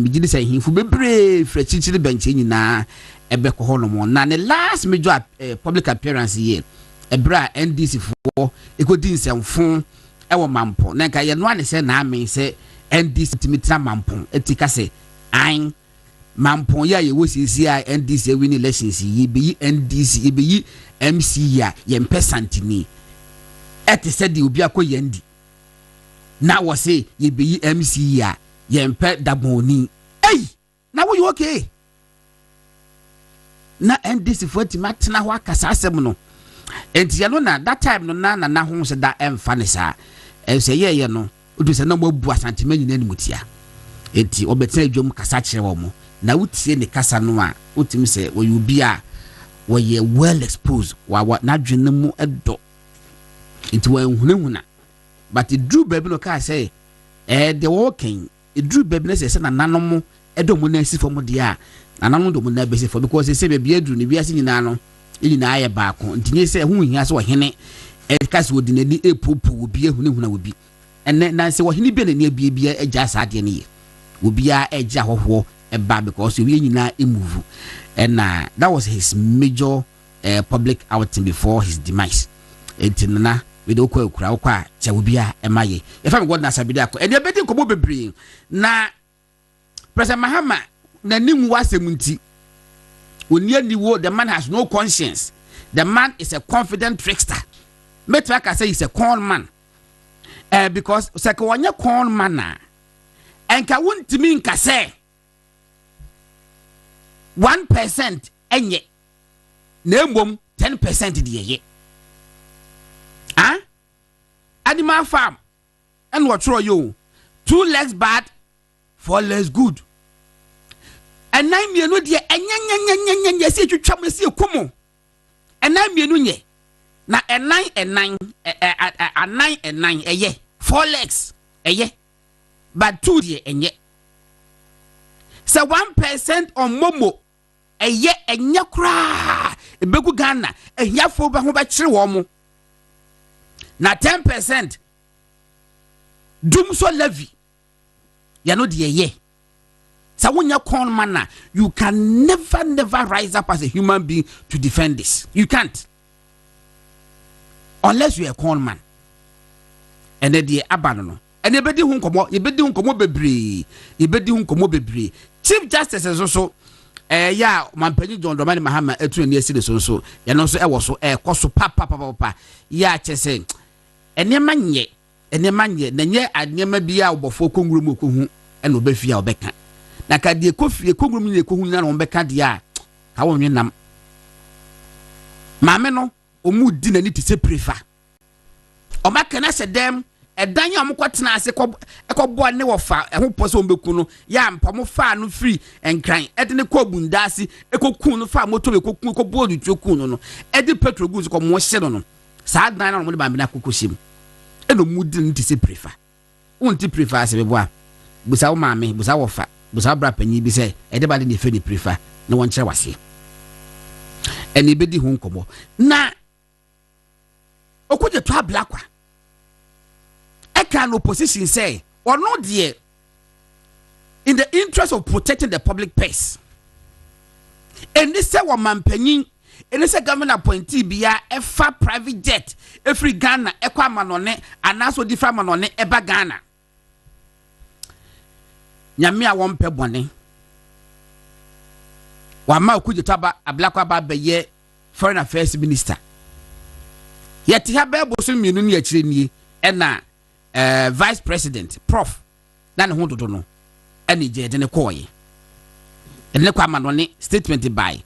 begin say him for be brave for chichiri bench nyina ebe ko hono mo na the last major public appearance here ebra NDC for ekodi nsɛmfo ewo mampo na nka ye no ane se na amen se NDC timitra mampo etika se an mampo ya ye wosisi a NDC win elections yi be NDC ye be MC ya ye mpesantini ete se di obi akoye ndi na wo se ye be MC ya ye mpe daboni na wo you okay na NDC for timatena ho akasa asem no enti ya no na that time no na ho se da emfa ne sa se ye no odu se na mo bu asantema nyina ni mutia enti obetena adwom kasa kire wo mo na wutie ne kasa no a utimi se wo yubi a wo ye well exposed wa na dwene mu edo enti wo hunahuna but it drew baby no ka say the walking it drew baby say na nanom edo mu na si fo de a nanom do mu na be si fo because say baby edu ne biase nyina no nyina aye baako enti nye say hu hia so wo hene kase wo dinani epopo obi ehunahuna obi enne na say wo hene bi na ne bia agya saade ne ye obi a agya hoho eba because we nyina emove and that was his major public outing before his demise enti na we do kwa kwa che obi a emaye e fa me god na Asare-Bediako and e bedi nkomo bebre na President Mahama na nimu wasemunti oni aniwo the man has no conscience the man is a confident trickster metraka say he's a con man because sekawanya con man na enka wontimi nka say 1% enye na embom 10% de ye animal farm and what throw you 2 legs bad 4 legs good and 9 mienu de enya se twetwa se kumo and 9 mienu nye na 9 eye 4 legs eye but 2 de enye so 1% on momo eye enya kra ebegu Ghana ehiafo ba ho ba kire wo mo na 10% dum so levy ya no de ye so when you con man you can never rise up as a human being to defend this. You can't unless you are a con man and then the abandon and you bedi hun komo bebre Chief Justice is also ya Mampanyi John Dramani Mahama etu eni esi so ya no so e wo so koso papa ya chese enema nye na nye anema bia obofo konguru mu kohu e no bafia obeka na ka de kofie konguru mu ne kohu na no beka de a ka wonwe nam maame no omu di na ni te se prefer o maka na se dem edan ya omkwatena ase ekobo ne wofa eho poso ombeku no ya mpamo fa no free enkran ede ne ko bundasi ekoku no fa moto ekoku ko bodu tioku no ede petrol goods ko mo hye no saa dan na mo de bambina kokoshim eno mudi nti se prefer unti prefer se bebo a busa wo maame busa wo fa busa bra panyi bi se ede ba de ne fe ni prefer na won kire wase eni bedi hu nkomo na okuje to ablakwa can opposition say or not there in the interest of protecting the public purse and this say one man penny and this government appointee bia efa private jet every Ghana ekwa manone and also different manone eba Ghana nyame a won pe bone wa ma okuje taba ablakwa ba beye foreign affairs minister yet ha be boso mienu ni akire nie ena vice president prof na ne ho dodo no ene je de ne koye ene kwa manone statement by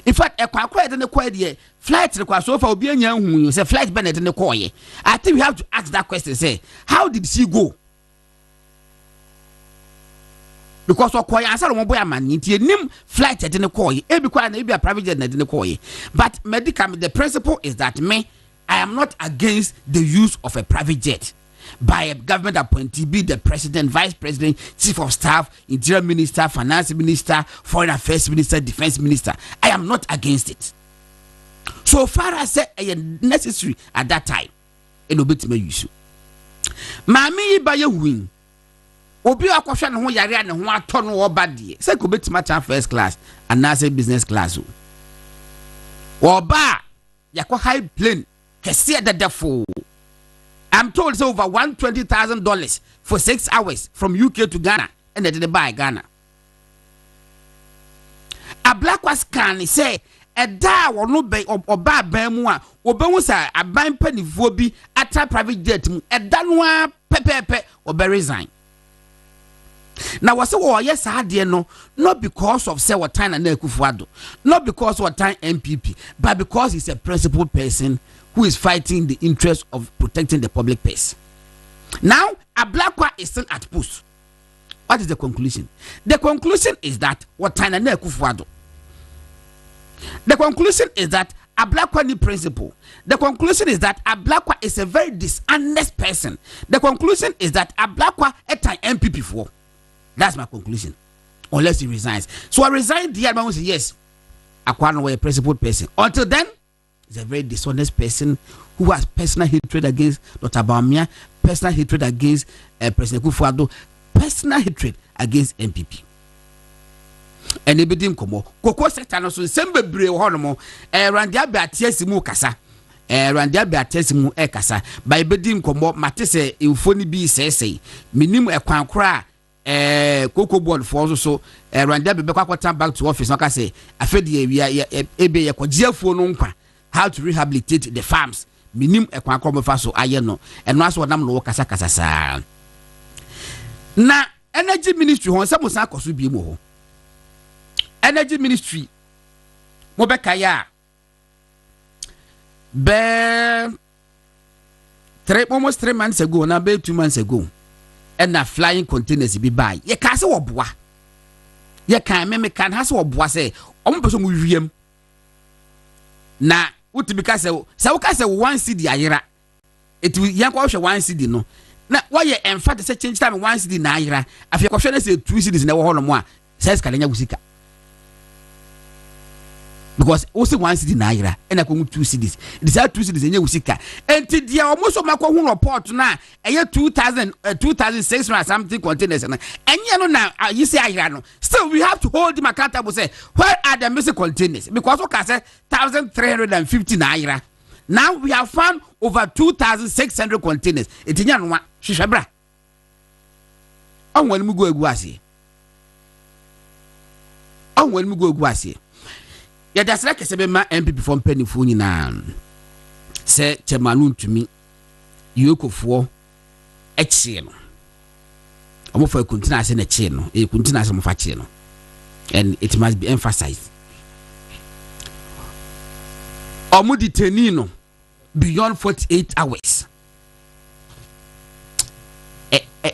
in fact ekwa de ne koye de flight re kwa so fa obi anya hu say flight be ne de ne koye. I think we have to ask that question, say how did she go? Because okoye answer mo boy amani nti enim flight de ne koye e bi kwa na e bi a private jet na de ne koye. But medical the principle is that I am not against the use of a private jet by a government appointee, be the president, vice president, chief of staff, interior minister, finance minister, foreign affairs minister, defense minister. I am not against it. So far as necessary at that time, it will be to use. Mami ba ye win. obi akɔhwɛ ne ho yare a ne ho atɔ no oba de sɛ ko betima cha first class and na say business class oba yakɔ high plane kɛse dadafo. I'm told it's over $120,000 for 6 hours from UK to Ghana and they did buy Ghana. A black was can say a da or no bay or bad bamwa or bouncer a bang penny vobi at a private jet a danwa pepe or be resign. Now was so yes I dear no not because of say what time and Kufuado, not because what time MPP, but because he's a principled person who is fighting the interest of protecting the public peace. Now a black one is still at push. What is the conclusion? The conclusion is that what time and Kufuado. The conclusion is that a black one is principle. The conclusion is that a black one is a very dishonest person. The conclusion is that a black one is an MPP for. That's my conclusion. Unless he resigns. So I resigned. The other one say yes. I can't know a principled person. Until then, he's a very dishonest person who has personal hatred against Dr. Bawumia, personal hatred against President Kufuor, personal hatred against MPP. And he bedim komo. Koko sector no so sembe bre ho no mo. Randia be atiasi mu kasa. Randia be atiasi mu kasa. By bedim komo mate se infoni bi sesei. Minim ekwan kra Cocoa board for so Randia be kwakota back to office no ka say afedi ebe ye kwajiafo no nkwa how to rehabilitate the farms. Minim ekwan kro fa so aye no. Eno aso nam no kasa kasa sa. Na energy ministry hon se musa akoso bi mu ho. Energy ministry mobekaya be almost 3 months ago na be 2 months ago and na flying containers be buy ye ka se woboa ye kan me kan ha se woboa se omo peso mu wiem na utibika se wo ka se 1 cedi ayira etu yan kwa hwe 1 cedi no na why ye emfa se change time 1 cedi na ayira afia kwa hwe na se 2 cedis na wo ho no mo a se skalenya gusika. Because also 1 cedi na ayira and I 2 cedis. It is 2 cedis enye usika. Enti dia almost so makwa hu report na eye 2600 something containers na. Enye no na you say ayira no. Still we have to hold him accountable say where are the missing containers? Because we can say 1350 na ayira. Now we have found over 2600 containers. Etinya no hwehwebra. Onwani mu go egu ase. Onwani mu go egu ase. Ya that's like a ma MPP from penny phone na say chairman ntumi yokofo eche no omo fa continue ase na eche no e continue ase mo fa che no and it must be emphasized omo detain no beyond 48 hours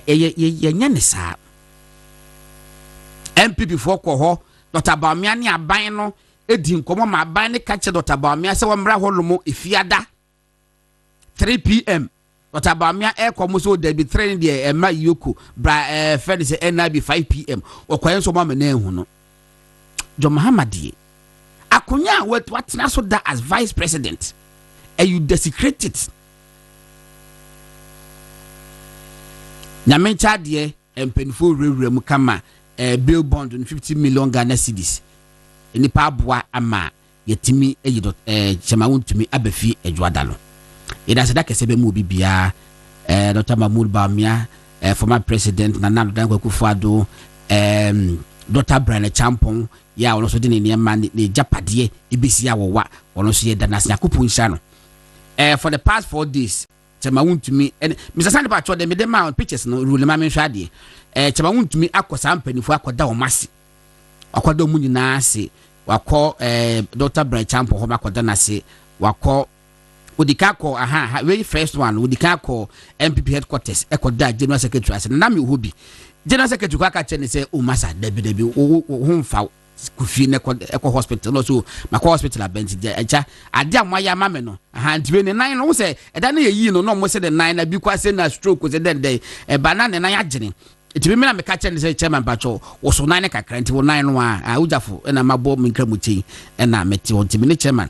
ye nyane sa MPP for ko ho Dr. Bawumia ni aban no edi nkomo ma ban ne ka che Dr. Bawumia se wo mra holomo efiada 3 p.m. Dr. Bawumia komo so there be 3 de ma yoko bra friend say NIB 5 p.m. okwaye so ma na ehu no Jo Muhammadi akonya what na so that as vice president and you desecrate it nyamencha de empenfo rewure mu kama bill bond on 50 million Ghana cedis nipa aboa ama yetimi eyidot chemawu ntumi abafi edwada no ida se da kese be mu bibia Dr. Mahmoud Bawumia former president Nana Akufo-Addo Dr. Brian Champon ya ono so de ne niam ne japade ebesi awowa ono so ye dana Yakubu nsha no for the past 4 days chemawu ntumi Mr. Sandy Pacho de me dem ma pictures no rule ma me hwa de chemawu ntumi akosa mpanifo akoda o mase akoda mu nyina ase wako Dr. Brian Champon ho makoda na se wako odika ko very first one odika ko MPP headquarters ekoda general secretary ase na me hobi general secretary kwa ka chene say o masa debi o humfa kufi ne ko hospital no so makwa hospital abenti echa ade amaya mame no ntibe ne nan no say eda na yeyi no mo say the nan na bi kwa say na stroke say den banana ne nan agene itibe me na me ka chene say chairman Pacho wo so nan ne kakra nti wo nan no a ujafo na mabo minkra muchi na meti won timi ne chairman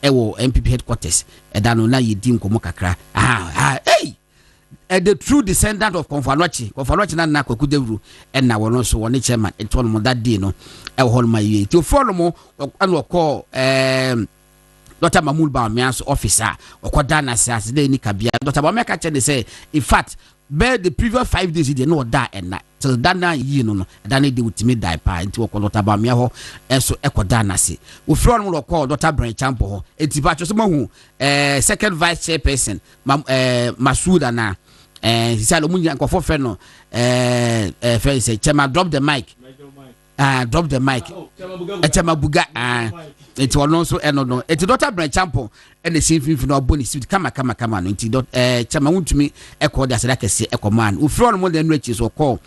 ewo MPP headquarters eda no na yedi nkomo kakra hey the true descendant of Konfanochi na Kwaku Devru and na wono so one chairman and told them that day no e ho ma ye to follow mo and call Dr. Mahmoud Bawumia's officer okoda na sase dey ni kabia Dr. Bawumia ka che say in fact the previous 5 days they no die and night till that na yi no that dey ultimate die pa nti okoda Dr. Bawumia ho eso ekoda na se we from mo call Dr. Bɛkyerɛ ho enti ba cho so mahu second vice chairperson Masuda na he said omunya nkofo fe no friend say chema drop the mic drop the mic chema buga enti wono so eno no enti Dr. Bɛkyerɛ and the same thing no boni suit kama no enti chema wuntumi ekọ da sada kese ekoman we from mo the nrechi so call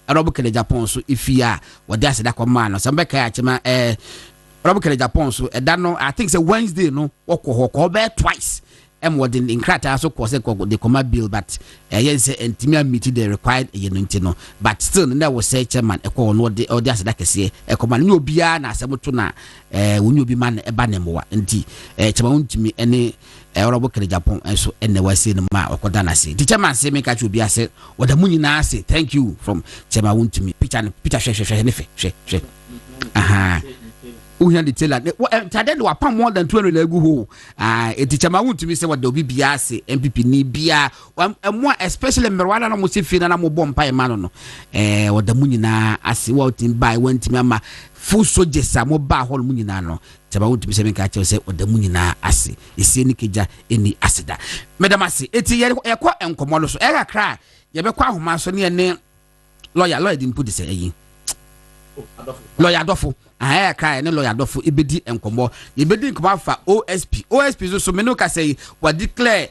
Robo Kele Japan so ifia wode aseda command no sambeka ya chema Robo Kele Japan so that no I think say Wednesday no woko be twice what in Krata so cause the command bill but yes intimate meeting the required no but still there was say chairman e call no the order aseda kese e command no bia na asemoto na wonyo bi man e ba nemoa nti chema untimi ene Robo Kele Japan so ene wase no ma okoda na se the chairman say make achu bia say oda munyi na say thank you from chema untimi Peter hwe ne fe aha uhian the teller tade do apam more than 200 legu ho etichama wuntumi se wada obi bia ase MPP ni bia mo especially merwana no mo se fi na mo bom pa ma no wada munyina ase wa utim bai wantimi ama full soldiers mo ba hol munyina no chama wuntumi se menka che se wada munyina ase ese ni keja eni aseda madam ase eti yekọ enkomo no so era kra ye be kwa ahoma so ne lawyer din put say eyi lawyer Adolfo kai ne lawyer Adolfo ebedi enkomo ebedi nkomo fa OSP so me no ka say wa declare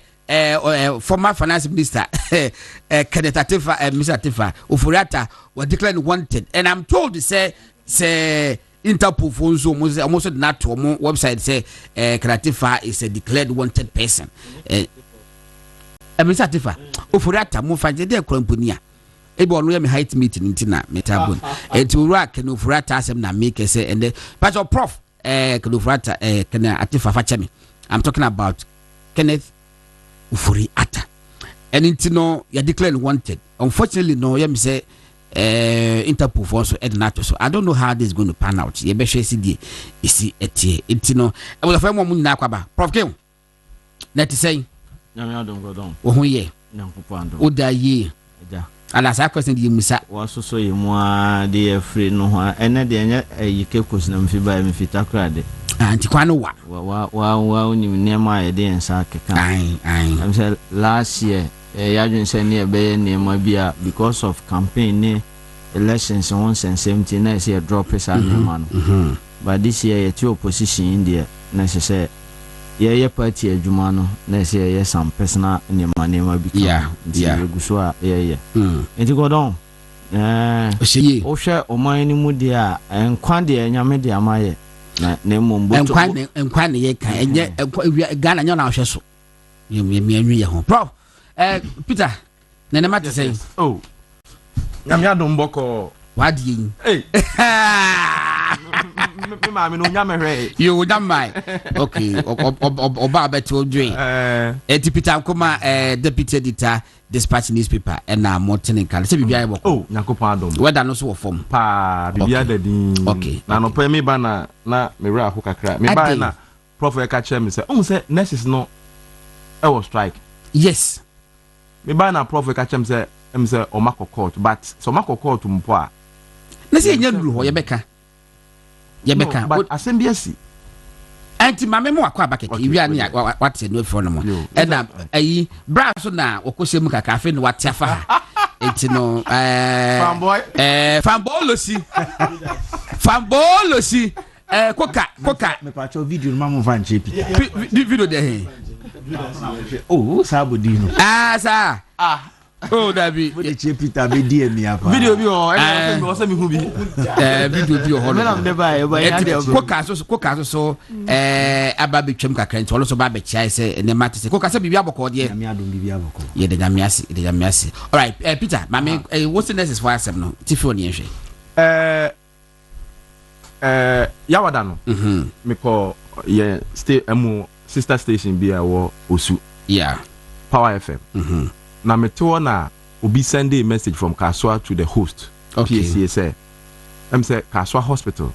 former finance minister Kenneth Atifa Mr. Atifa Oforiata wa declare wanted and I'm told to say Interpol phone so almost not to website say Kenneth Atifa is a declared wanted person Mr. Atifa Oforiata mo fa je de kwamponia ebe onu ya me height meeting ntina metabon enti rock no furata asem na make say and but your prof Kenneth Atifa fachemi I'm talking about Kenneth Ufuri-Atta and intino ya declared wanted unfortunately no ya me say Interpol for so ednato so I don't know how this is going to pan out ye be hwe sidie isi etie intino e wo fa mo nyina kwaba prof ke na ti say nyame adom godon wo ho ye nyankopando o da ye ja ala sa question di musa waso so ye mo a de afri no ho ene de enya yike kosi na mfi ba mi fita krade anti kwano wa unim nema ye de ensa keka am say last year ya dwen say ne be nema bia because of campaign ne elections on 17 na say drop esa nema no but this year ye opposition in there na say ye party adwuma no na say ye some personal nema bi yeah guso a ye enti godon o hwe o man ni mu dia enkwan de nyame de amaye na mombo enkwan ye kan enye Ghana nya na hwe so ye anwi ye ho prof Peter na ma te say oh nyame adom boko wadi yin me ma me no nyame hwe you don't mind okay oba beto dwe eti Peter Nkoma deputy editor dispatch newspaper and na Morton kan se bibia boko oh nyakopon adom whether no so wo form pa bibia da din okay na no pa me ba na me ra ho kakra me ba na prof e ka che me say say nurses no e was strike yes me ba na prof e ka che me say o mako court but so mako court mpo a na se nya duru ho ye beka but assembliasi anti mame mo akwa bakeke wi ani wate no efo no mo ena ayi bra so na okose mu kaka afi no wate afa enti no fambolosi koka me pa cho video ma mo van chepi video de he oh sabodino sa oh Dabi we chepi ta be DM mi apa video bi o e se mi hu bi video bi o ho me na me ba koka so aba betwem kakra nti so ba be chia se ne mate se koka se bibia boko de nyame adom bibia boko ye de nyame ase all right Peter mame what's the next for asem no tifo ne hwe yawada no me ko ye stay sister station bi a wo Osu yeah Power FM na metewo na obi send a message from Kaswa to the host. Okay. PSA say Kaswa Hospital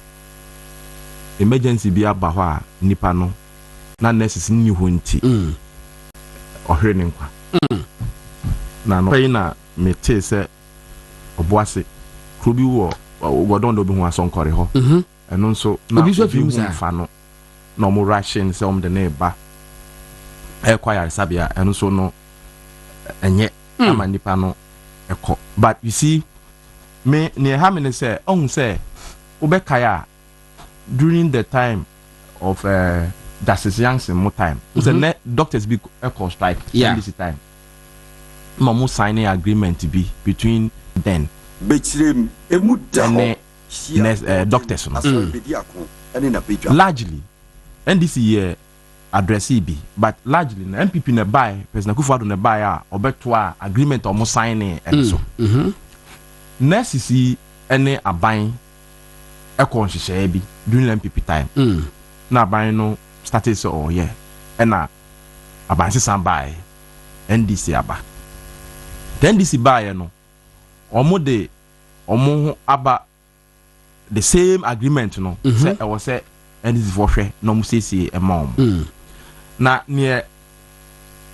emergency bi aba ho a nipa no na nurses ni ho nti ohre ne nkwa na no pay na mete say oboase krobi wo godon do bi ho asonkore ho eno nso na obi so fa no no mo ration say om de na ba e kwa ya sabia eno nso no enye ama nipa no eko. But you see me near how many say on say ubekaya during the time of Justice Young's more time. The doctors be echo strike this time. Mamu signing agreement to be between then Bɛkyerɛ and doctors. Asare-Bediako Largely NDC year address be, but largely MPP na buy President Akufo-Addo na buy obeto agreement or signing and so. Nurses any aban ekon hyehyɛ bi during MPP time. Na aban no started so yeah. And na aban sisan buy NDC aba. The NDC buy no omo aba the same agreement no say I was say NDC for hwe no mo sesi e ma na near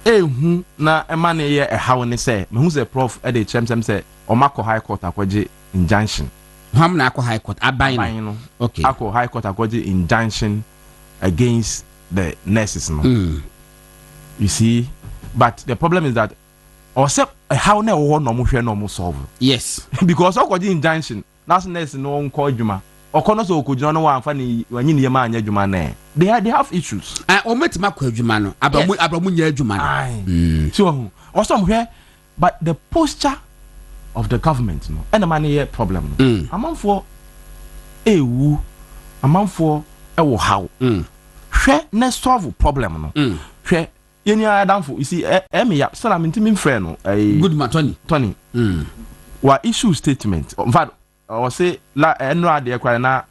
ehu na ema na ye hawo ne say me hu say prof e dey chemsem say omako high court akwaje injunction ham na akọ high court aban no okay akọ high court akwaje injunction against the nurses no you see, but the problem is that or say how na wo no mo hwe no mo solve yes because akwaje injunction nas nurse no nko adwuma okono so okojuna no wa amfa ni wanyi ne ma anya adwuma na they have issues o metima kwa adwuma no abramu nya adwuma no so also mo hwe but the posture of the government no and the money problem no amanfo ewu amanfo ewo how hwe na solve problem no hwe yeni adamfo you see me ya so na mentimi mfrɛ no good man Tony wa issue statement in fact or say la enra de kwa na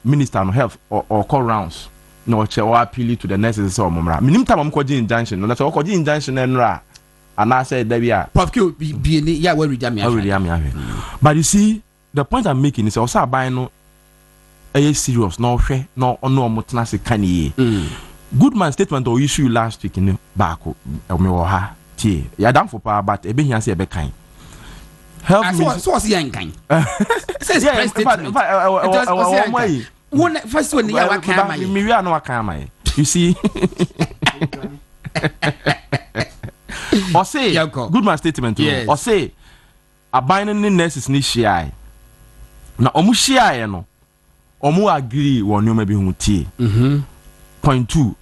minister no health or call rounds no che or appeal to the nurses so momra minim time am ko gi injunction no so ko gi injunction enra and I said that we are Prof Q be yeah where we but you see the point I'm making is also buy no serious no hwe no ono omotena se kaniye Goodman statement or issue last week in back me wo ha tie ya dam for power but e be hia se e be kan help me so was yan kan says statement one first one ya wa kan mai me wi anu wa kan mai you see or say Goodman statement or say abandoning nurses ni share na omu share no omu agree won nyoma bi hu tie point 2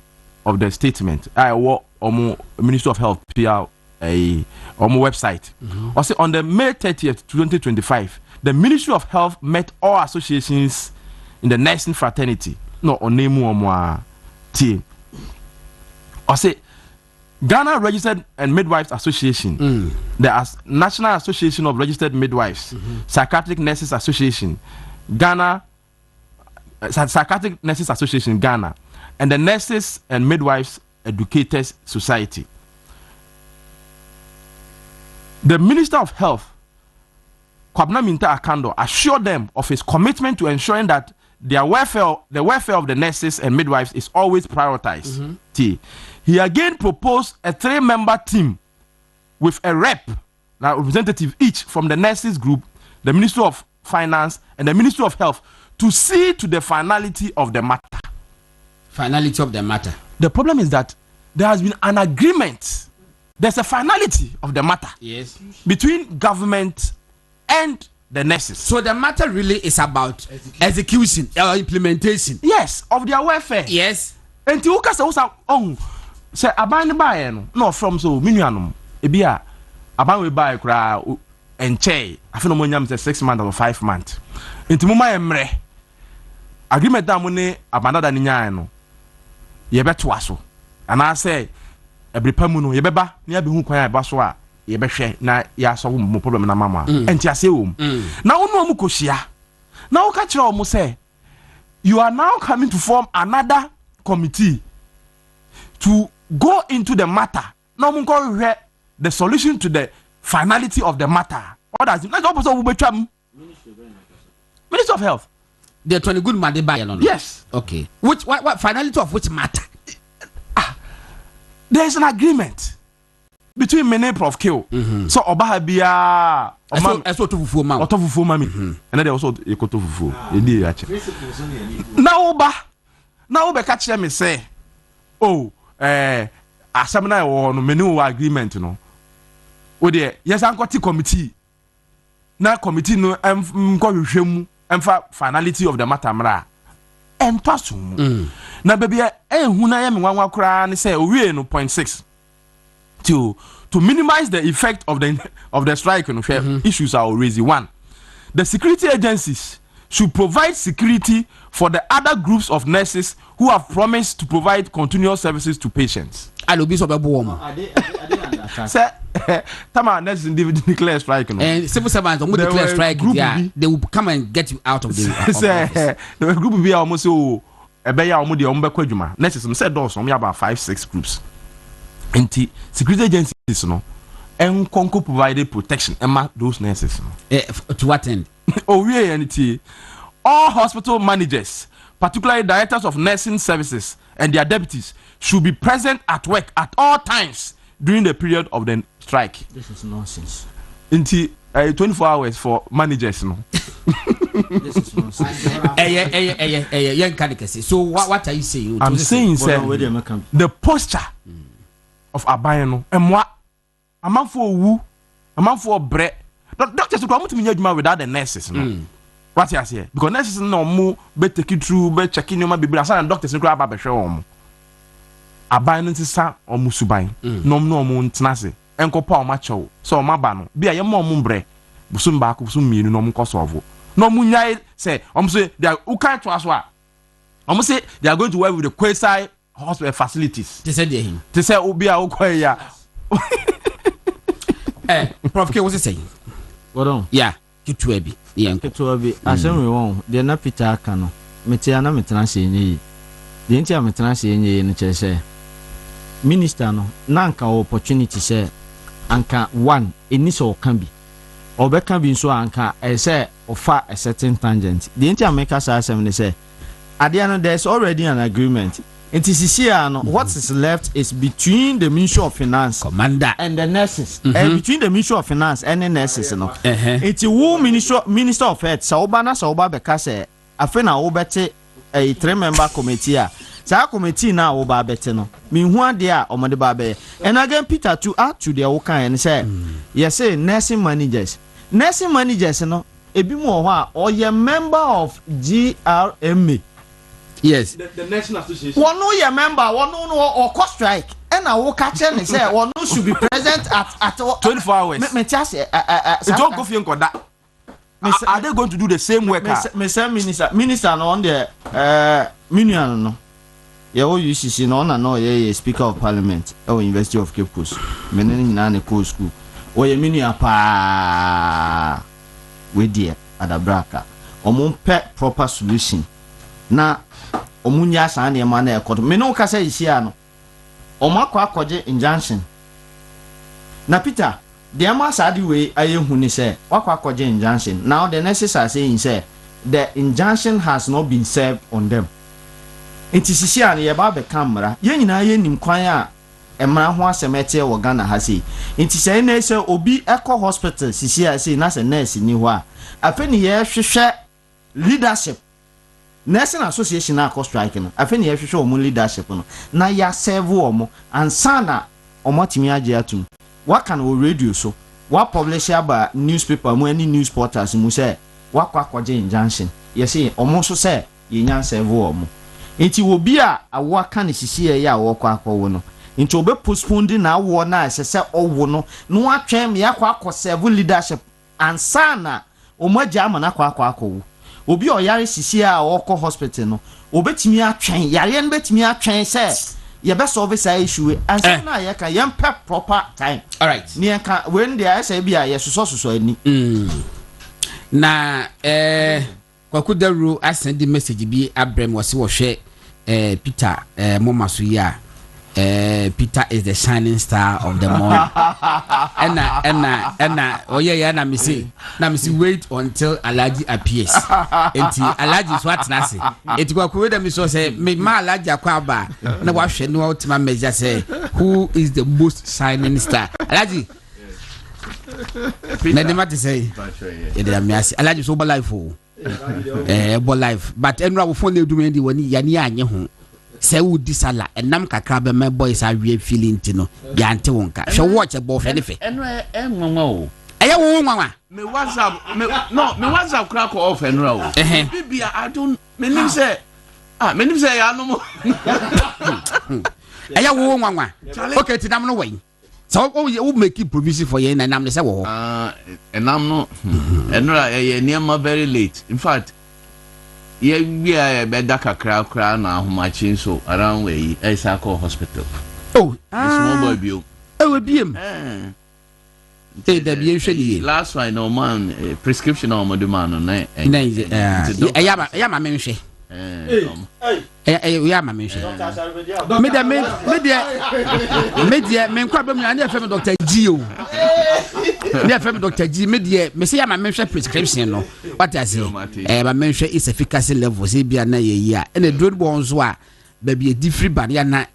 of the statement I wo omu Ministry of Health PR omu website or say on the May 30th 2025 the Ministry of Health met all associations in the nursing fraternity no onemu omu tie or say Ghana Registered and Midwives Association, the National Association of Registered Midwives, Psychiatric Nurses Association, Ghana, Psychiatric Nurses Association, Ghana, and the Nurses and Midwives Educators Society. The Minister of Health, Kwabena Minta Akando, assured them of his commitment to ensuring that the welfare of the nurses and midwives is always prioritized. He again proposed a 3-member team with a representative each from the nurses group, the Ministry of Finance, and the Ministry of Health to see to the finality of the matter. Finality of the matter. The problem is that there has been an agreement. There's a finality of the matter. Yes. Between government and the nurses. So the matter really is about execution or implementation. Yes, of their welfare. Yes. And to ukasa usa say aban buy no from so minuanum ebia aban we buy kra enche afeno mo nyam say 6 months or 5 months enti mo ma emre agreement da mo ne abanda ni nyaa no ye beto aso ana say ebrepa mu no ye beba ne abehu kwan aba so a ye behwe na ya so mo problem na mama enti ase wo na wonu mu kohia na wo ka kire o mo say you are now coming to form another committee to go into the matter. Now we go the solution to the finality of the matter. What does it? Let's also Minister of Health. They're trying to good man. Yes. Okay. Which what finality of which matter? There is an agreement between many Prof. Kill. So Obaha Bia Otofufu mami. And then they also Ekotofufu. Now Oba catch them and say, oh, Asamina or menu agreement, you know. Oh dear, yes, I'm got committee. Now committee no finality of the matter mra. And pasum. Na baby huna ya me wanwa kra ne say owie no 0.6 to minimize the effect of the strike no issues are raising. One, the security agencies should provide security for the other groups of nurses who have promised to provide continuous services to patients. Alobi so bebo mo. Say tama nurses declare strike no. And civil servants who declare strike they will come and get you out of the say the group be almost so ebeya omo de omo bekwa adwuma nurses no say those omo about 5-6 groups. Anti security agencies no enkonko provided protection emma those nurses no. To what end? Oh we anti all hospital managers, particularly directors of nursing services and their deputies, should be present at work at all times during the period of the strike. This is nonsense. Until 24 hours for managers, no. This is nonsense. So what are you saying? I'm saying, sir, the posture of Abayano and moi, a man for woo, a man for bread. Doctors will come to me without the nurses, no. What you say? Because nurses no more be take you through, be checking your baby. And doctors no grab a show. Abayano sisa omu subai. No mo ntnase. Enko pa o macho. So ma ba no. Bia ye mo mbre. Busum ba ko busum mienu no mo kosovo. No mu nyai say say they are who can't to aswa. Say they are going to work with the quasi hospital facilities. They said him. They say obi a okoya. Prof K, what's he saying? What on? Yeah. Ketuabi. Ketuabi. Asem we won. They na Peter aka no. Meti ana metena se nyi. De nti a metena se nyi no che se. Minister no na anka opportunity se anka one eni so kan bi. Obeka bi nso anka say ofa a certain tangent. De nti a make us asem ne se ade no there's already an agreement. It is here no what is left is between the Ministry of Finance commander and the nurses. And between the Ministry of Finance and the nurses no. It's who Minister of Health sa oba na sa oba beka se afi na obete a 3-member committee a sa committee na oba bete no. Me hu ade a omode ba be. And again Peter to add to the wokan and say yes say nursing managers. Nursing managers no ebi mo ho a oye member of GRMA. Yes. The National Association. One no your member, one no or cost strike. And I will catch and say one no should be present at 24 hours. Me just don't go for that. Are they going to do the same work? Minister no on the minion no. Yeah, UCC no na yeah Speaker of Parliament or University of Cape Coast. Me na na coast school. O ye minion pa we dear adabraka. Omo pe proper solution. Na omunya san ne ma na ekoto me no ka say isia no omakwa akwaje injunction na Peter the ama sadi we ayehu ni say wakwa akwaje injunction. Now the nurses are saying say the injunction has not been served on them. It is isia na ye ba be camera ye nyina ye nim kwan a emra ho asemete wo Ghana ha sei. It is say na say obi eco hospital sisia say na say nurse ni ho a afeni ye hwehwe leadership Nursing Association na cost strike no afeni ye hwehwe omo leadership no na ya serve omo ansana omo timi age atum waka na radio so wa publish aba newspaper mu any news portals mu say wakwa kwaje injunction ye say omo so say ye nya serve omo enti obi a awo aka ne hihie ye a wo kwa akwo no enti obe postpone na awo na asese owo no atwen me akwa akọ serve leadership ansana omo agya ama na akwa obi oyare sisi a okọ hospital no obetimi atwen yare no betimi atwen se ye be solve say issue and na ye kan yem pep proper time. All right. Ni kan when there say bia ye soso ani na kwakudaru asend message bi abrem wose wo hwe Peter moma so ya Peter is the shining star of the morning. And oh yeah, na me say wait until Alaji appears. Enti Alaji is what na say. Eti kwa kuweda me so say me ma Alaji akwa ba na wa hwe no ultima measure say who is the most shining star. Alaji. Na dem ati say. E dey me ase. Alaji so bo life o. Bo life. But enra wo phone do me di woni ya ni anye ho. Say would disala and nam kakra be my boys are real feeling tino yante wonka she watch a boy fene fe enwe enwo aya wo nwanwa me WhatsApp crack off enra o bibia I don't menim say ya no mo aya wo nwanwa okay ti nam no wen so we make provision for you na nam ne say wo enam no enra near very late in fact we are better kakra na ahomachin so around we Isako hospital. Oh, small boy bio. Oh, biem. Say the bien last one no man prescription on man no na. Yama menhwe. Yama menhwe. Media me kwa be mu na FM Dr. G o. Ne FM Dr. G media me say yama menhwe prescription no. What I say? Ma menhwe is efficacy level say bia na ye yi a. E drone bon so a ba bia different ban ya na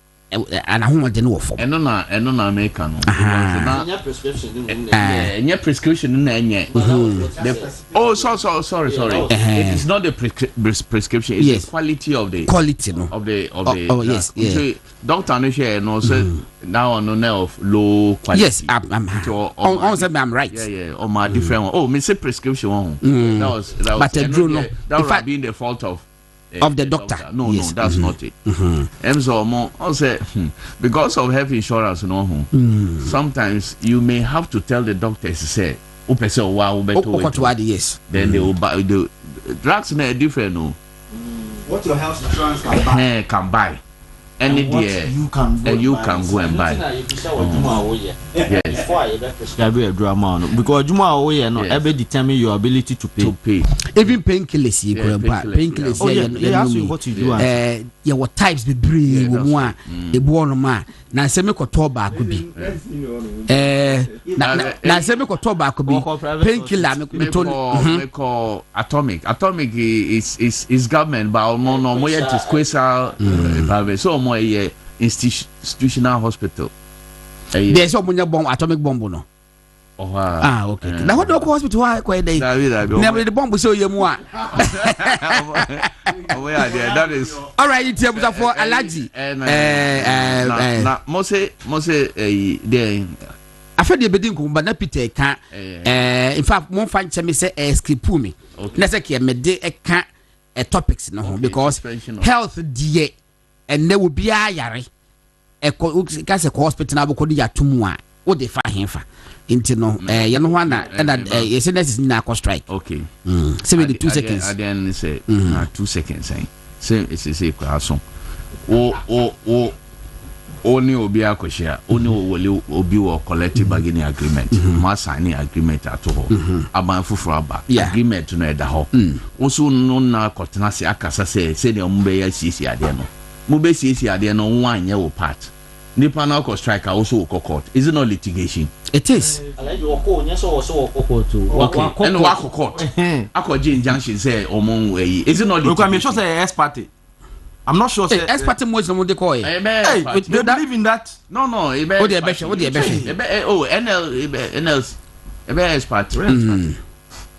ana ho de no wo fom. Eno na make no. Nya prescription nya prescription na nya. Oh sorry. It is not the prescription, it's the quality of the no. of the yes. So, doctor no share no say now on no of low quality. Yes, I'm right. Yeah. On my different one. Oh, me say prescription one. That was but the drone no. That would be the fault of the doctor. No, that's not it. I say because of health insurance, sometimes you may have to tell the doctors say, yes. Then they will buy the drugs are different. No, what your health insurance can buy. Any day you can go and buy. Yes. Be a drama because Juma Oye no ever determine your ability to pay. Even painkillers you go buy. Painkillers what you do. Yeah, what types be brave wo a ebu no ma na se me koto ba ko bi. Na se me koto ba ko bi. Painkiller me to call atomic. Atomic is government but no mo yet squeeze so more institutional hospital. There's so many bomb atomic bomb no. Okay. Now what do hospital why quite day? Never the bomb so you more. That is all right. It's for Alaji. Mose there. I feel the bedding but not Peter can. In fact, one find me say escape me. Necessary me de can topics no because health dear. And there will be a yare a hospital na boko ya tumu a wo de fa henfa into no you know one and yes is na cost strike. Okay. Say with the 2 seconds. I then say 2 seconds say it's say kwaso o ni obi akohia oni wole obi wo collective bargaining agreement ma sign agreement ato ho aban fufuro aba agreement no eda ho wo so no na kotena se akasa se de ombe ya sisi ade no Mubesi ade no one year part. Nipa na ko strike also court. Is it not litigation? It is. Okay. And wa court. Akoje injunction say omon wey. Is it not litigation? I'm sure say ex party. I'm not sure say ex party mo no dey call. Hey, they believe in that. No. What the ebeshe? Oh, NL ex party.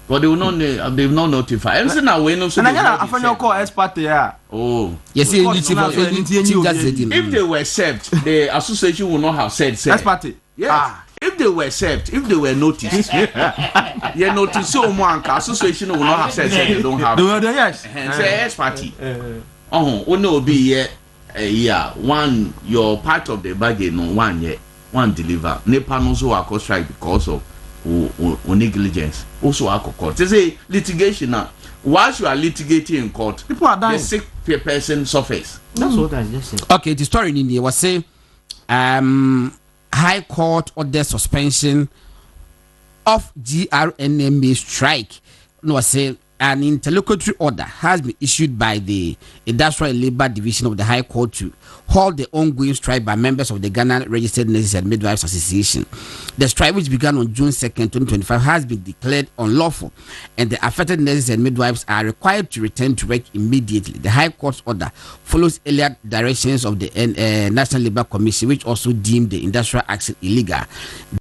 But they will not. They will not notify. Everything now we know. And I find your call expert there. Oh, yes. If they were served, the association will not have said. Expert. Yes. If they were served, if they were noticed, you notice so one association will not have said they don't have. Yes. Say expert. Oh, no, be yeah. One, you're part of the bargain. No, 1 year, one deliver. Nepa no so I strike because of. Or negligence also court. They say litigation now. Whilst you are litigating in court, people are dying. The sick person suffers. That's what I just said. Okay, the story in here was say High Court order suspension of GRNMA strike. No, say an interlocutory order has been issued by the Industrial and Labour Division of the High Court to halt the ongoing strike by members of the Ghana Registered Nurses and Midwives Association. The strike, which began on June 2nd, 2025, has been declared unlawful, and the affected nurses and midwives are required to return to work immediately. The High Court's order follows earlier directions of the National Labour Commission, which also deemed the industrial action illegal.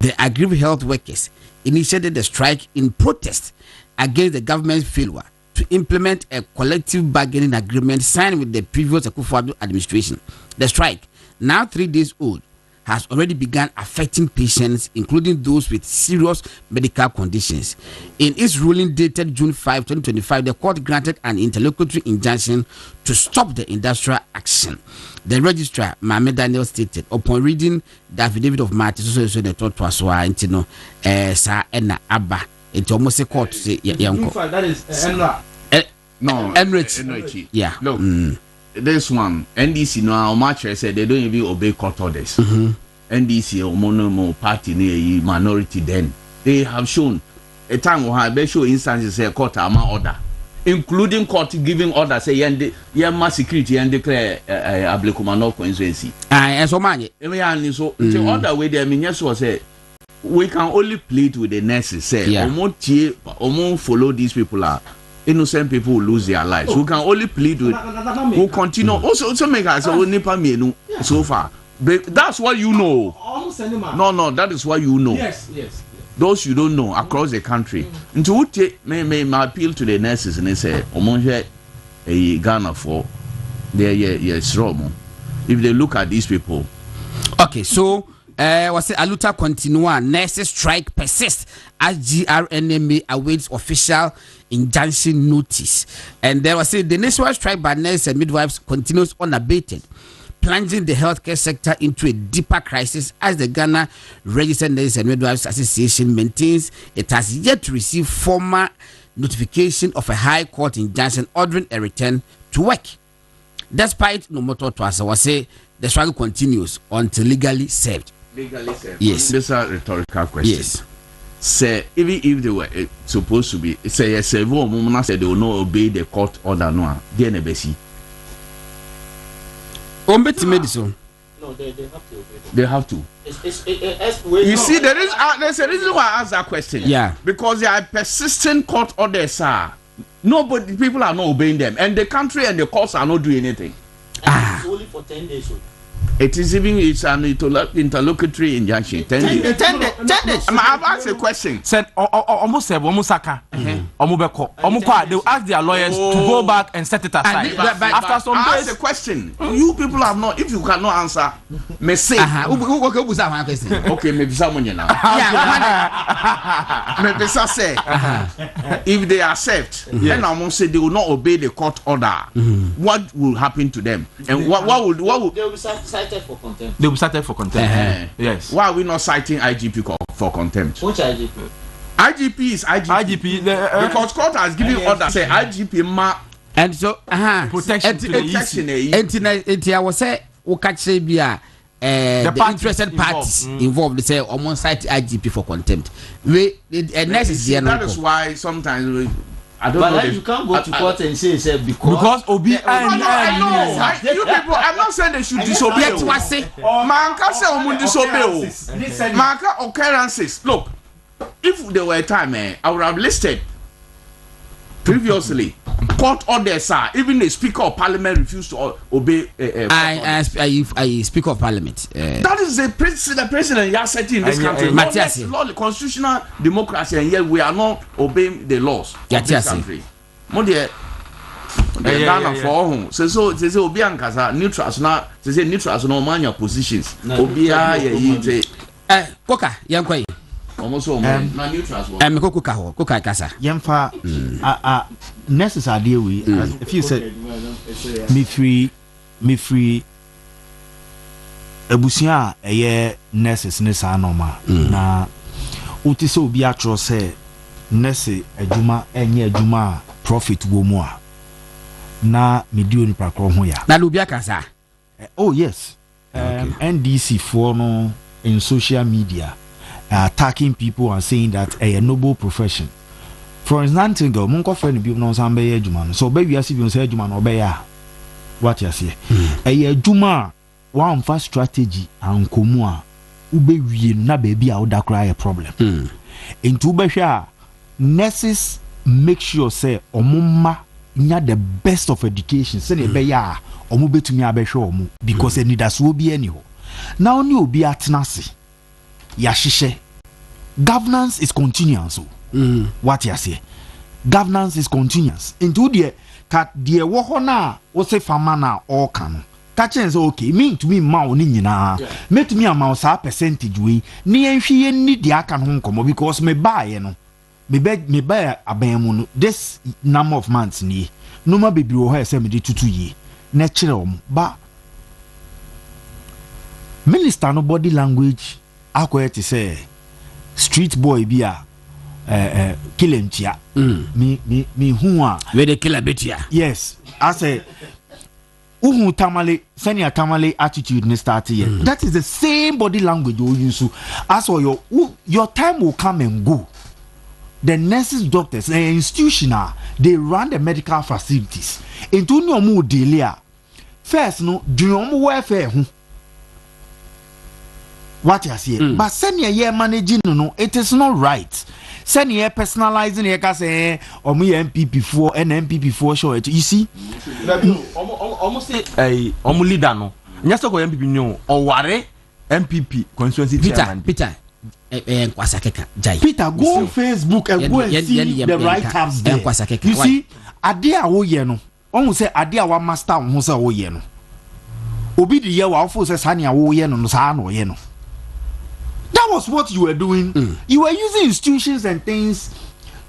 The aggrieved health workers initiated the strike in protest against the government's failure to implement a collective bargaining agreement signed with the previous Akufo-Addo administration. The strike, now 3 days old, has already begun affecting patients, including those with serious medical conditions. In its ruling dated June 5, 2025, the court granted an interlocutory injunction to stop the industrial action. The registrar, Mohamed Daniel, stated, upon reading the affidavit of Martin, it's almost a court. That is No, Emirates. Yeah. Look, this one, NDC now, Marcher said they don't even obey court orders. NDC or mono party near minority then. They have shown a time where they show instances say court ama order, including court giving order say yama security and declare Ablekuma constituency. And so many. So the other way they mean yes was say we can only plead with the nurses. Say, won't follow these people are innocent people will lose their lives. We can only plead with. We'll continue. Also make us so far. But that's what you know. No, that is what you know. Yes. Those you don't know across the country. And to my appeal to the nurses and they say, Omonje a Ghana for their strong. If they look at these people. Okay, so was it Aluta continua? Nurses strike persists as GRNMA awaits official injunction notice. And there was the nationwide strike by nurses and midwives continues unabated, plunging the healthcare sector into a deeper crisis as the Ghana Registered Nurses and Midwives Association maintains it has yet to receive formal notification of a High Court injunction ordering a return to work. Despite no motor to us, was say the struggle continues until legally served. Yes. These are rhetorical questions. Yes. Say even if they were supposed to be say several moments said they will not obey the court order no they never see. No, they have to obey them. They have to. You see, there's a reason why I asked that question. Yeah. Because there are persistent court orders, sir. Nobody, people are not obeying them, and the country and the courts are not doing anything. It's only for 10 days. It's an interlocutory injunction. 10 days. 10 days. I've asked a question. Said almost said Omusaka. Omukwa. They will ask their lawyers to go back and set it aside. After some days. I asked a question. You people have not. If you cannot answer, may say. Okay, maybe someone you now. Maybe say. If they accept, then I must say they will not obey the court order. What will happen to them? And what will they will be cited for contempt. They will be cited for contempt. Yes. Why are we not citing IGP for contempt? Which IGP? IGP is IGP. Because court has given order say IGP ma. And so protection to the EC. I was say the interested parties involved. They say almost cite IGP for contempt. That is why sometimes I don't know. You can't go to court and say because Obi I know. You people, I'm not saying they should disobey. Manka say omu disobey. Manka occurrences. Look, if there were a time, I would have listed previously court orders, sir. Even the Speaker of Parliament refused to obey. I Speaker of Parliament. That is the president you are setting in this country. Law, constitutional democracy, and yet we are not obeying the laws of this country. Ghana for home. So Obi Ankasa neutrals now. Say neutrals no man your positions. Obi Koka yankoi. Almost na neutrals. Koka kasa. Yemfa necessary we if you said me free ebusia eye nurses ne sa normal na uti se obi atro say nurse adwuma enye adwuma profit wo mu a na medio ni pakro ho ya na obi akasa. Oh yes. NDC for no in social media attacking people and saying that a noble profession. for example girl mon ko friend bi no san be adwuma no so be wiase bi say adwuma no be ya what you say adwuma one fast strategy ankomu a ube wie na baby a woda cry a problem into be hwa nurses make sure say omumma nya the best of education say ne be ya omu betumi abehwe omu because any that's will be any ho now ni obi atenase ya hihye governance is continuous what you say governance is continuous into the wo ho na wo say fama na all can catch and say okay mean to me ma oni nyina me to me amount sa percentage we ni enhwe ni dia aka ho nkomo because me buy no me buy abemu no this number of months ni no ma bebi wo ho say me dey tutu yi na kire om ba minister no body language akoyeti say street boy bi a kilentia me hu a we dey kill a betia yes I say uhu tamale senior tamale attitude ni start here that is the same body language you use as for your time will come and go. The nurses, doctors, institutional, they run the medical facilities into no more delay. First no during welfare what you say but senior year managing no it is not right. Senior personalizing here can say MPP 4 and MPP 4 show it you see almost say leader no nyasa ko MPP no or ware MPP constituency chairman Peter Nkwasa keka jai Peter go on Facebook and go and see the right tabs there you see ade a wo ye no on say ade a wa master on say wo ye no obi de ye wa ofo say sane a wo ye no sa na wo ye no. That was what you were doing. You were using institutions and things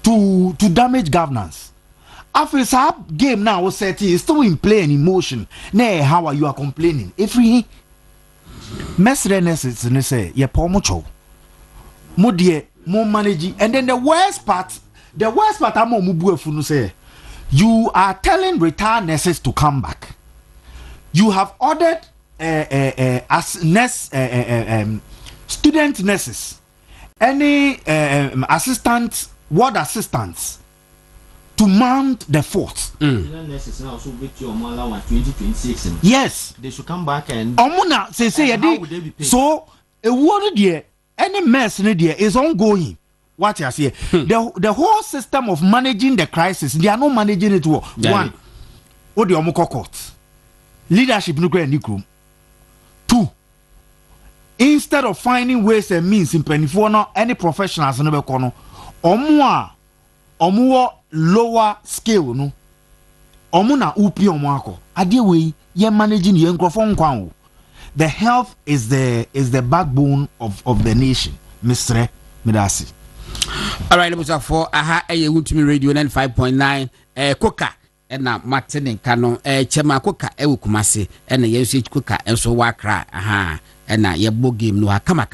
to damage governance. After this game now was set, is still in play and emotion. Nay, how are you complaining? If we messiness and say, yeah, pomocho, more dear, more managing, and then the worst part, I'm on Mubu say, you are telling retired nurses to come back. You have ordered as nurse student nurses, any assistant, ward assistants to mount the fort. Nurses now also get your mala 2026. Yes, they should come back and. Omuna say so a word there, any mess in there is ongoing. What you say? The whole system of managing the crisis, they are not managing it well. One, what the Omoko court leadership no grand room. Two. Instead of finding ways and means in Penifona, any professionals in the corner, or lower scale, no, omuna upi omwako. Adiwe, ye managing ye microphone kwao. The health is the backbone of the nation, Mr. Midasi. All right, let's for aha Ultimate Radio 95.9 Koka. Na Martin Kano chema Koka Kumasi and the usage Koka and so wakra aha na ye bo game no kama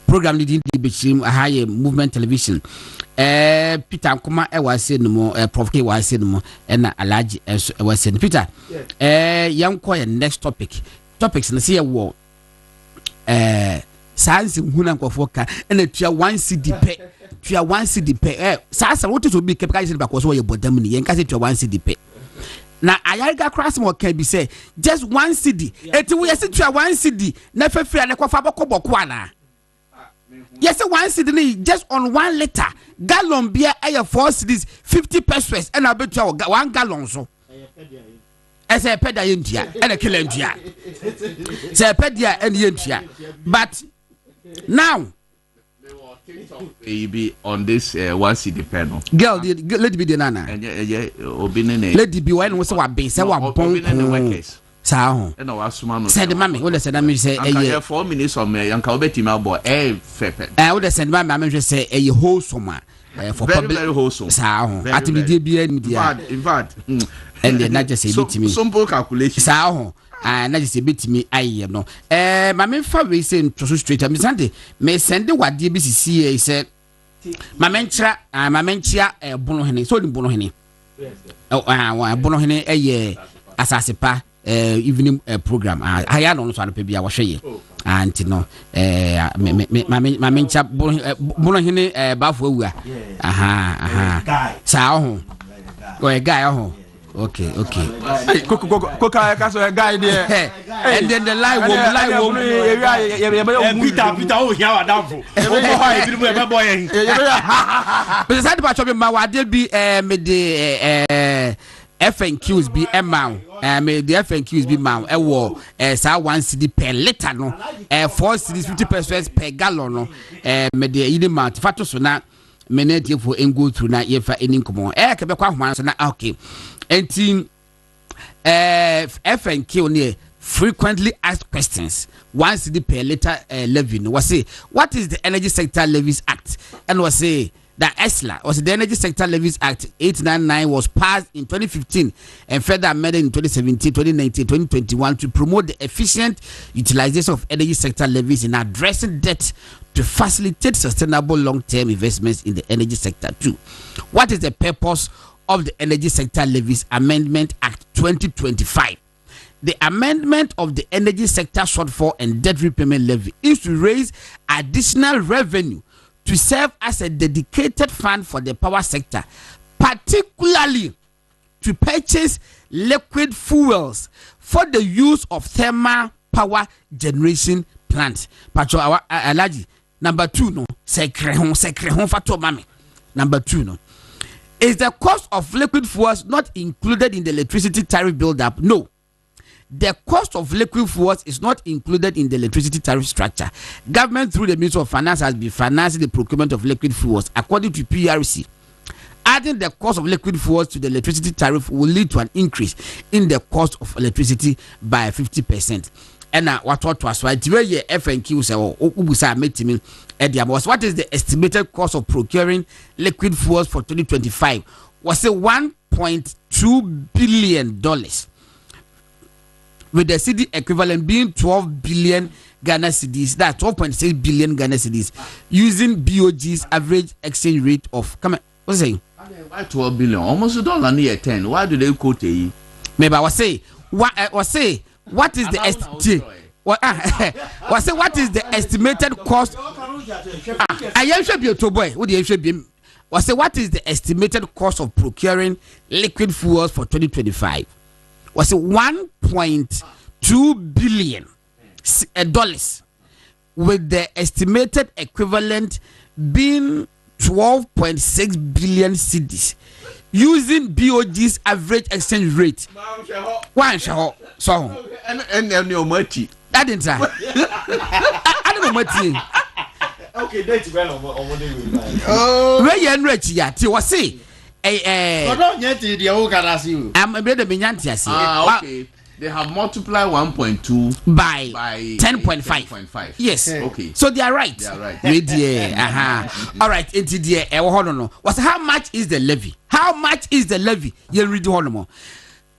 program leading the between high movement television Peter Nkuma was saying no Prof K was saying no na Alaji was saying Peter young choir next topics na see war science huna nkofoka na tua 1 CD pe tua 1 CD pe sasa what to be kept guys because we bodam ni yen ka tua 1 CD pe na ayarga cross mo can be say just 1 CD eti we say tua 1 CD na fefia na kofa bokoboko ana yes 1 CD ni just on 1 liter gallon beer 4 CDs 50 pesos and abetua 1 gallon so ese peda yentia and kill yentia say pedia and yentia but now be on this 1 CD panel girl let be the nana let be when we say wa be say wa bon sa ho na wa suma no send mama we send mama say 4 minutes on me yanka obetima abo fepe we send mama say wholesome for very, very wholesome sa ho at me dey be in fact and then not just say bit me simple calculation sa ho na just say bit me aye no mama fa we say to straight me send wade bi sisi say mama nchia bono hene so di bono hene bono hene asase pa evening program aya no so anpe bia wo hwe ye anti no ma mencha bono hene bafo awua sa ho o guy ho okay hey koka ka so guy there and then the live Peter o hia wa danfo o ko ha e bi mo e boy yin but say the chop ma wa dey be me the FNQs be amount me the FNQs be amount e wo sa 1 cedi per liter no 4 cedis 50% per gallon no me the yidi amount fato so na me na tie for go through na ye fa any komo ke be kwa homa so na okay enti FNQ ne frequently asked questions 1 cedi per liter levy no was say what is the Energy Sector Levies Act and was say that ESLA was the Energy Sector Levies Act 899 was passed in 2015 and further amended in 2017, 2019, 2021 to promote the efficient utilization of energy sector levies in addressing debt to facilitate sustainable long-term investments in the energy sector too. What is the purpose of the Energy Sector Levies Amendment Act 2025? The amendment of the Energy Sector Shortfall and Debt Repayment Levy is to raise additional revenue to serve as a dedicated fund for the power sector, particularly to purchase liquid fuels for the use of thermal power generation plants. Pacho alaji number 2 no sekre hon fato mame. Number 2 no, is the cost of liquid fuels not included in the electricity tariff build-up? No. The cost of liquid fuels is not included in the electricity tariff structure. Government through the Ministry of Finance has been financing the procurement of liquid fuels according to PRC. Adding the cost of liquid fuels to the electricity tariff will lead to an increase in the cost of electricity by 50%. And what was right? FNQ say, what is the estimated cost of procuring liquid fuels for 2025? Was it $1.2 billion, with the cedi equivalent being 12 billion Ghana cedis, that's 12.6 billion Ghana cedis, using BOG's average exchange rate of, come on, what's saying? Why 12 billion? Almost $1 near 10. Why do they quote you? Maybe I was say, what is the what is the estimated cost? I am sure be a boy. What do you should be? What is the estimated cost of procuring liquid fuels for 2025? Was it $1.2 billion dollars, with the estimated equivalent being 12.6 billion cedis, using BOG's average exchange rate. One shall so and your money. That didn't I don't know what. Okay, that's well on what they will. Oh, very enriched yet. You was say. I'm a bit of okay. They have multiplied 1.2 by 10.5. Yes. Okay. So they are right. They are right. All right. Hold on. What's how much is the levy? How much is the levy? You read hold on.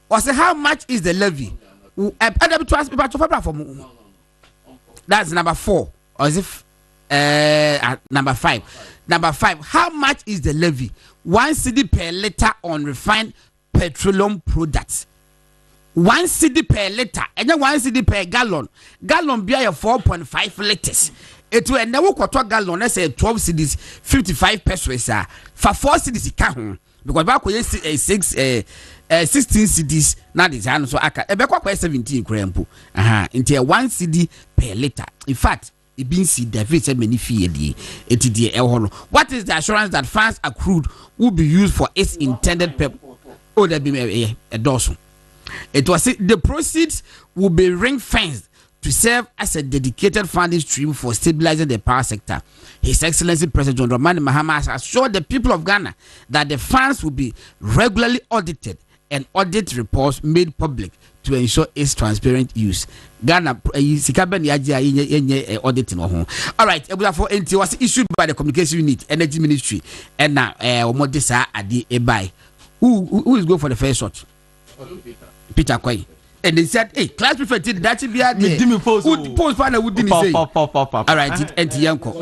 What's how much is the levy? That's number 4. Or is it number 5? Number 5. How much is the levy? 1 cedi per liter on refined petroleum products. 1 cedi per liter. And then 1 cedi per gallon. Gallon be 4.5 liters. It will never quarter gallon. Let's say 12 cedis, 55 pesos. For 4 cedis, it can't. Because back when 16 cedis, now this hand so I can. About 17 crampo. Into 1 cedi per liter. In fact, it being see the very many fee. What is the assurance that funds accrued will be used for its intended purpose? Oh, there be a dozen. It was the proceeds will be ring fenced to serve as a dedicated funding stream for stabilizing the power sector. His Excellency President John Dramani Mahama has assured the people of Ghana that the funds will be regularly audited and audit reports made public to ensure its transparent use. Ghana auditing. All right, it was issued by the Communication Unit, Energy Ministry, and now Omodesa Adi Ebai. Who is going for the first shot? Peter Kwai. And they said, hey, class prefect did that be a post partner would didn't say. All right, and Yanko.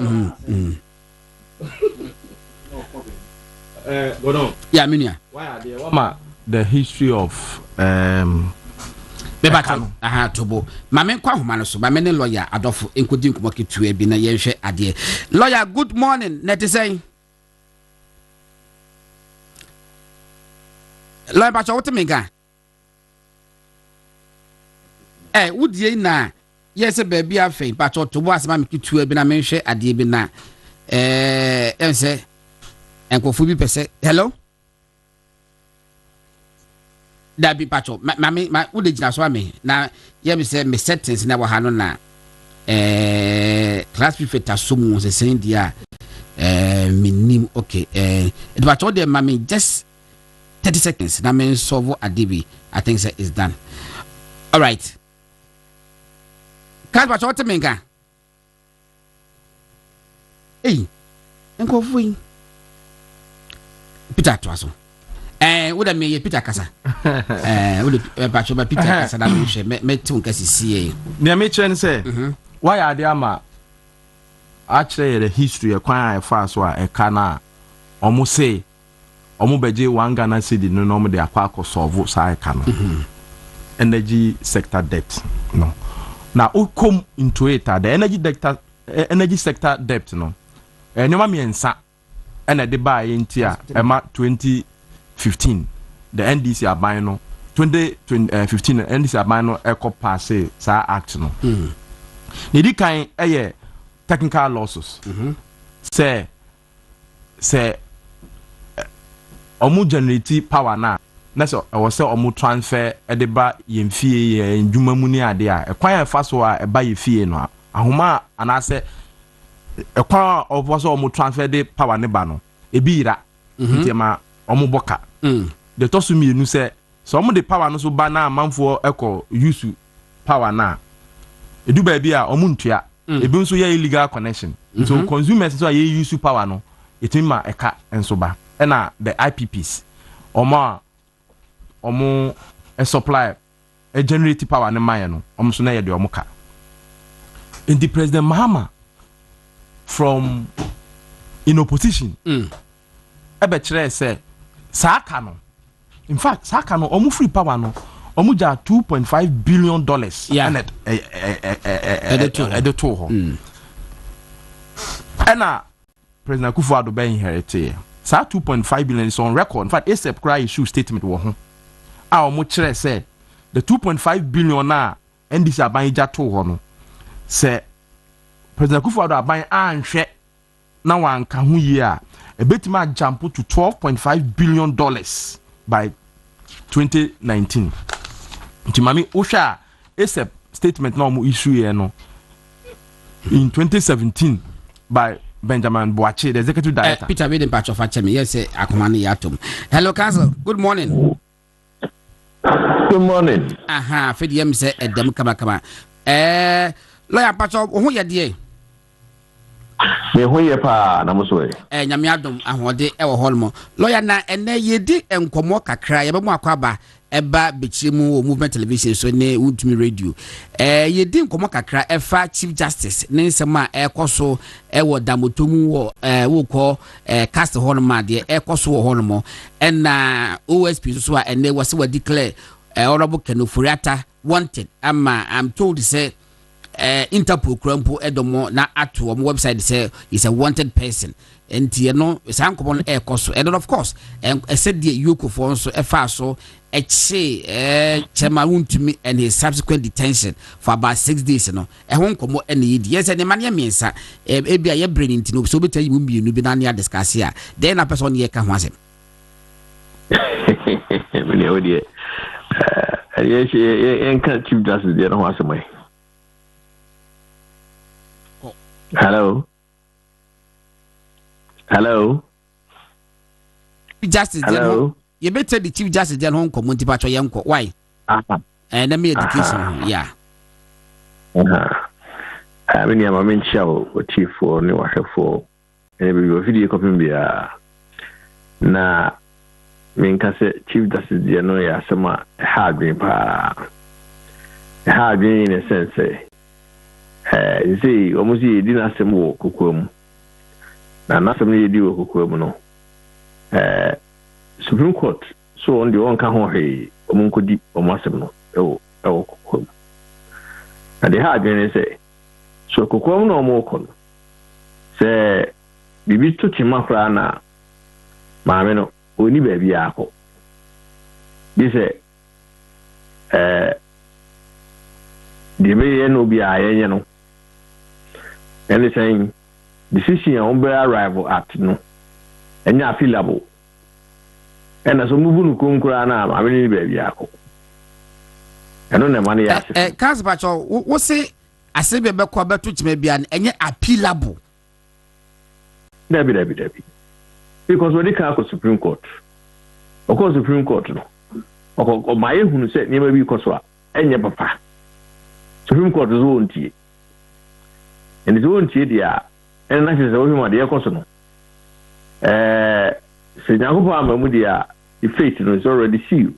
Yeah, Minia. Why are they? The history of Bebato aha tobo mame kwa homa no so mame ne lawyer adofo enkodi nkomo ketu bi na yenhwe ade lawyer good morning net say lawyer bacho what mega wudie na yes baby afen bacho tobo asema me ketu bi na menhwe ade bi na ense enkofu bi pese hello da bi pacho mami ma wo de gina so ame na ye be say me settings na wa ha no na class prefect asomu se sen dia minim okay it pacho de mami just 30 seconds na me solve adibi I think say is done all right kan pacho te menga enko fui Peter Twaso would have made Peter Casa. Would a batch of Peter Casa met to Cassie. Near me, Chen say, why are the ama? Actually, the history acquire a fast one a cana almost say, Omobeji one Ghana city no normal the aquaco solve side cannon. Energy sector debt. No. Now, who come into it the energy sector debt, no. And you mammy and sa and a debay in tia, Emma 2015, the NDC are buying no 2015 NDC are buying no eco passe sa act no. Nidi kind technical losses. Say omu generate power na so I was say omu transfer edeba yemfie ndwuma mu ni ade a ekwan fa so a eba yefie no ahoma anase ekwan oboso omu transfer de power ne ba no ebira ntiema omu boka de tosu mi enu se so omu de power no so ba na amanfo eko use power na edu ba bia omu ntua ebi nso ye illegal connection so consumers so ye use power no etima eka enso ba na the IPPs omo a supply a generate power ne man no omo so na ye de omo ka in the President Mahama from in opposition Bɛkyerɛ say saka no in fact saka no omo free power no omo ja $2.5 billion and editor ho na President Akufo-Addo be inherit sa 2.5 billion is on record. In fact, ASAP cry issue statement wo ho. A omo kyerɛ say the 2.5 billion na NDC aban ja to ho no. Say President Akufo-Addo aban anhwɛ na wanka ho yi a ebetima jump to $12.5 billion by 2019. Ntimami ohwa ASAP statement na omo issue here no in 2017 by Benjamin Boache, the executive director. Peter Biden patch of Achemi. Yes, Akumani Yatum. Hello, Council. Good morning. Good morning. Aha, Fedium say a dem kama. Lawyer patch of who ya die? Me who ye pa namuswe. Nyamiadum ahode e wo holmo. Lawyer na ene yedi enkomo kakra ye be mu akwaba eba Bɛkyerɛ mu movement television so ne Woodme radio yedi nkomo kakra efa chief justice ne nsema ekoso ewo damotomu wo ko cast honoma de ekoso wo honomo na OSP so a ene wase wa declare honorable Kenoforiata wanted ama I'm told say Interpol krampo edomo na ato on website say is a wanted person enti no san nkomo ekoso and of course said the yoko for so efa so Chema Wuntumi and his subsequent detention for about 6 days. No, a home como any yes, and the mania means a be a brain into so better you will be Nubinania discuss here. Then a person here can was him. Yes, can't Chief Justice there was away. Hello. Justice. Hello. You better the Chief Justice then home community patch yanko. Why? And let me education. Yeah. I mean, I'm a show what chief for new for and video copy na mean Chief Justice no ya some hard green hard green in a sense. You see, almost you didn't some walk kukum. Now, not somebody do kukum no. Supreme Court so on the one can hold a munkodi or massimo ɛwɔ kokom na de ha adwene sɛ so kokom na ɔmo kɔ no sɛ bibi to kyima koraa na maame no oni baabi akɔ bi sɛ deɛ bɛyɛ no bi a yɛnyɛ no ɛne sɛn decision a wɔbɛyɛ arrival at no ɛnyɛ appealable ɛna so mubu no konkura na maame no ni baabi akɔ ɛno na ma no yɛ ase Kaspacho wo se asebe bɛkɔ bɛto kyima bia no ɛnyɛ appealable dabi because when they come to Supreme Court of course Supreme Court no o ma ehunu sɛ nneɛma bi kɔ so a ɛnyɛ papa Supreme Court is won tie and is won tie dia ɛna na sɛ wo hwɛ ma de ɛkɔ so no sɛ nyankopɔn ama mu dia the fate no is already sealed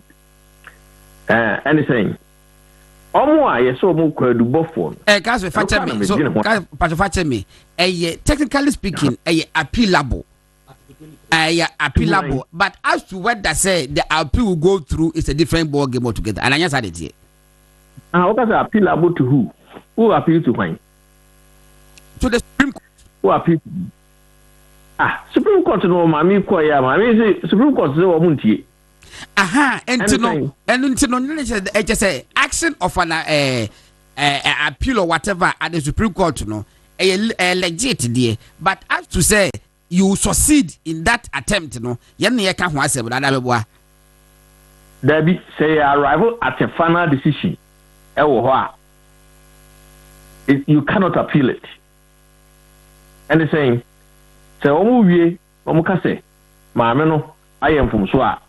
anything omo a yeso omo kwadubofo no Kaswe fache me so Kaswe fache me technically speaking appealable appealable but as to whether say the appeal will go through is a different ball game altogether and anya said it here what is appealable to who appeal to when to the Supreme Court who appeal Supreme Court no mami ko ya mami say Supreme Court say o muntie and say action of an appeal or whatever at the Supreme Court no legit there but as to say you succeed in that attempt no yen ye ka ho asem da beboa there be say arrival at a final decision ewo ho a you cannot appeal it and the saying say omo wie omo ka say maame no ayem fom so a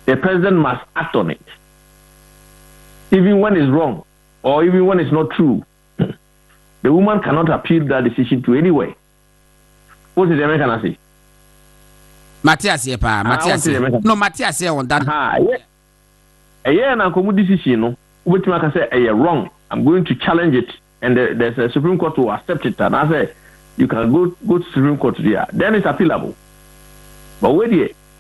the president must act on it even when it's wrong or even when it's not true. The woman cannot appeal that decision to anywhere. What is the American say? Matthias no Matthias on that yeah na komu decision no wetima ka say wrong, I'm going to challenge it and there's a Supreme Court to accept it and I say you can go to Supreme Court there, then it's appealable. But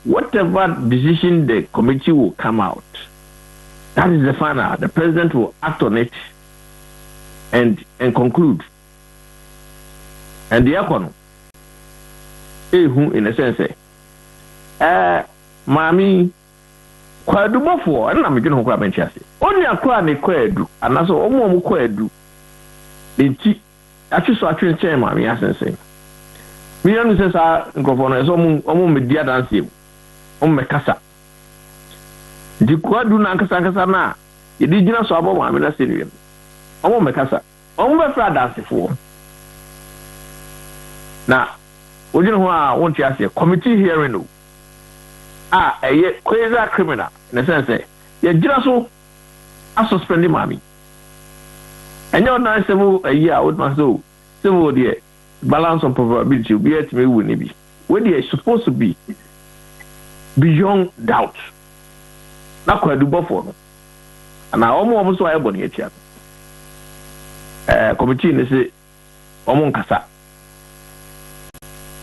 whatever decision the committee will come out, that is the final. The president will act on it and conclude. And the economy, in a sense, Mami, quite do more for, and I'm going to grab and chassis. Only a crown a quadu, and also almost quadu. The actually saw a train chair, Mammy, as I say. We understand our governors almost media dancing. Mekasa di kwadu na nkasa na yedi gina so abo ma me na serious omo mekasa omo be fra dance fo na ojino ho a won ti ase committee hearing no eye crazy criminal in a sense ye gina so a suspend mami enyo na sevu ayi a would must do sevu de balance on probability be at me we ni bi we dey supposed to be beyond doubt. Na kwadu bofo no. Na omo so ayebo ne etia. Committee ne se omo nkasa.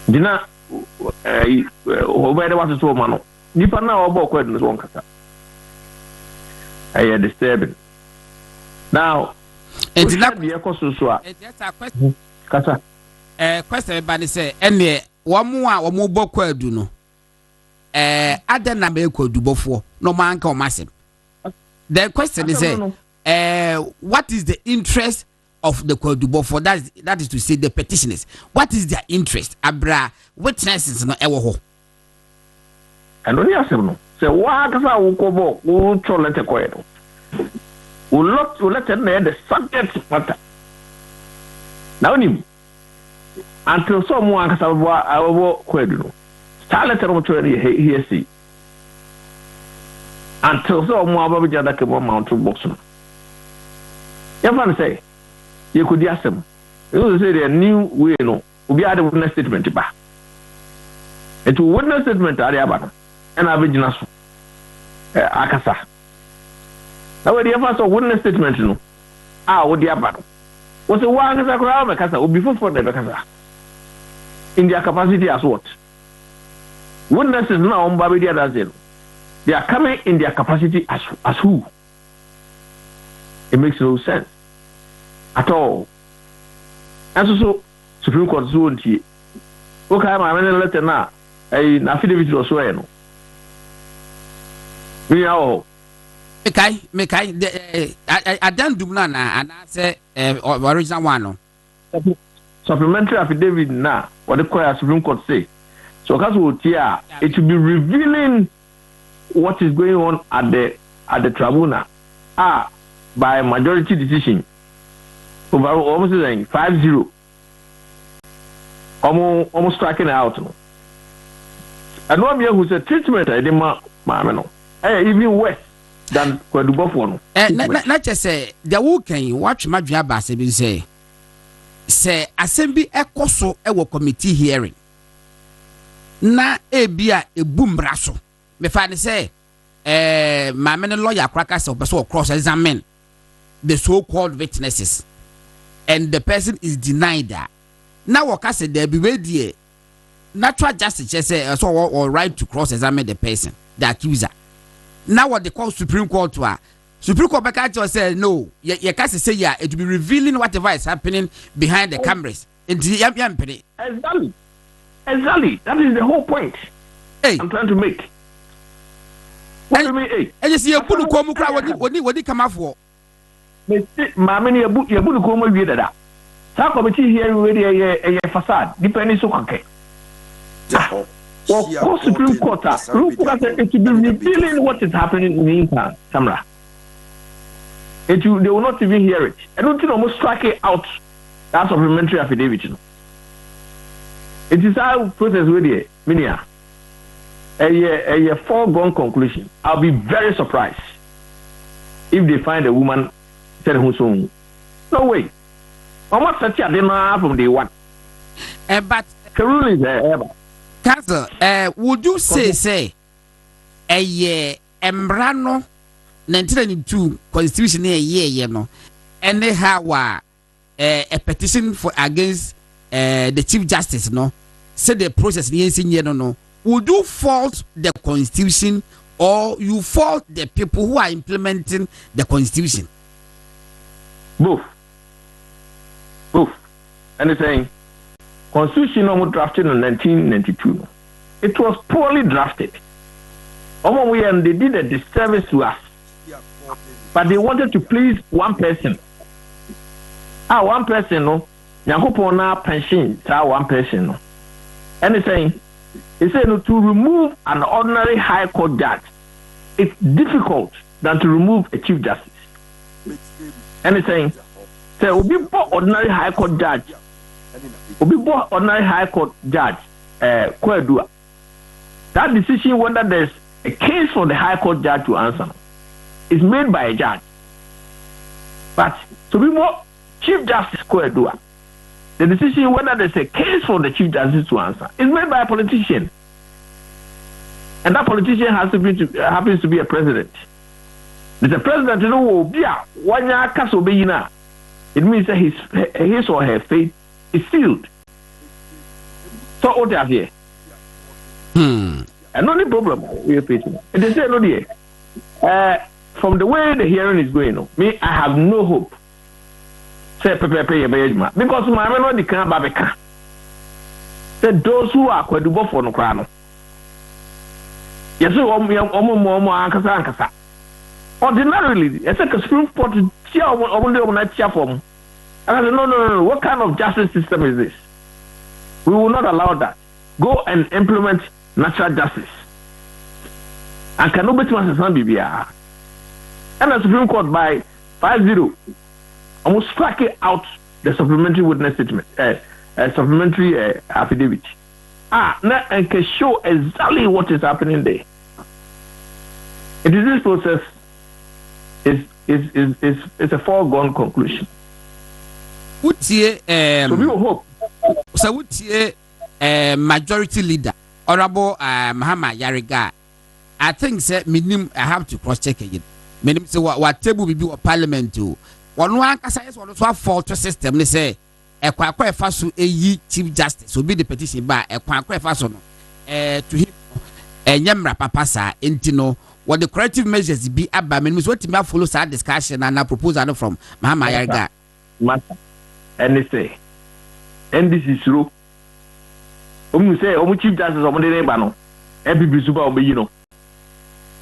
Dina obede what so ma no. Nipa na obo kwadu no so nkasa. Aye disturbing. Now, it's not be a question so a. Kasa. Question ba ne say ene wo mo a wo mo bo kwadu no. Other na be kwadubofo no man ka o masem. The question is what is the interest of the kwadubofo? That is to say the petitioners. What is their interest? Abra witnesses no ewo ho. And only asem no. Say wa ka sa wo kobo wo cholete ko edo. Wo let na the subject matter. Now ni until someone ka sa wo kwadu no. Letter of here see until so more about the mount box. You can say you could ask them. You say the new way no will be added witness statement back. It will witness statement at the abana and Abidjan Akasa. Now, when the first witness statement, no, what the abana was the one as a crowd Makasa will be for the Bakasa in their capacity as what? Witnesses now on Babidia Dazil. They are coming in their capacity as who? It makes no sense at all. And so Supreme Court zone here. Okay, I'm in a letter now. I affidavit was swear no. We are Mekai, I don't do none, and I say, original one. Supplementary affidavit now, what the Supreme Court say. So, it will be revealing what is going on at the tribunal. By majority decision. Over almost saying 5-0. Almost striking out. And one year who said treatment, I didn't even worse than Kwadubofo. Not just say the working watch my job as say assembly ekoso ewo committee hearing. Na ebia ebum braso. Me fa ne say my men lawyer crackers of person cross examine the so-called witnesses and the person is denied that. Now what I said there be ready natural justice say so or right to cross examine the person, the accuser. Now what they call Supreme Court to Supreme Court back say no, you can't say yeah, it will be revealing whatever is happening behind the cameras. Exactly. That is the whole point. Hey. I'm trying to make. What do you mean, hey? And you see, you put a common crowd what they come out for. Mammy, you put a common view that. Some committee here already a facade, depending so okay. Well, Supreme Court, it will be revealing what is happening in England, Samra. They will not even hear it. I don't think almost strike it out. That supplementary affidavit. It is our process with it, Minia. A foregone conclusion. I'll be very surprised if they find a woman said who's home. No way. I'm not such a dinner from day one. But Karul is ever. Council, would you say a year Embrano 1992 constitution a year, you know, and they have a petition for against the Chief Justice, no? Say the process no. Would you fault the constitution or you fault the people who are implementing the constitution? Both. And it's saying constitution was drafted in 1992. It was poorly drafted. They did a disservice to us. But they wanted to please one person. One person, no. Yankopona pension, one person, no. And it's saying, to remove an ordinary high court judge, it's difficult than to remove a chief justice. And it's saying, so we bought ordinary high court judge. Kwadua. That decision, whether there's a case for the high court judge to answer, is made by a judge. But to be more Chief Justice Kwadua, the decision whether there's a case for the Chief Justice to answer is made by a politician. And that politician happens to be a president. There's a president who will be a 1 year castle. It means that his or her fate is sealed. So what are here? And only problem we are facing. And they say no dear. From the way the hearing is going on, I have no hope. Say because my man not declare Babeka. Said those who are Kwadubo for no crown. Yes, ordinarily, I said a Supreme Court chair on that chair form. And I said, no. What kind of justice system is this? We will not allow that. Go and implement natural justice. And cannot be too much BBR. And the Supreme Court by 5-0 almost struck it out the supplementary witness statement, supplementary affidavit. Now and can show exactly what is happening there. It is this process is a foregone conclusion. So we will hope. So would majority leader, Honorable Mahama Yariga, I think say minimum I have to cross check again. Minimum say what table will be a parliament to. One can say one so fault system. They say a quite fast Chief Justice will be the petition by a quite fast to him. Nyamra papasa intino what the corrective measures be aba me so what me follow that discussion and a proposal from Mama Yarga matter and say NDC through say chief justice omo de ba no e bibi suba omo yi no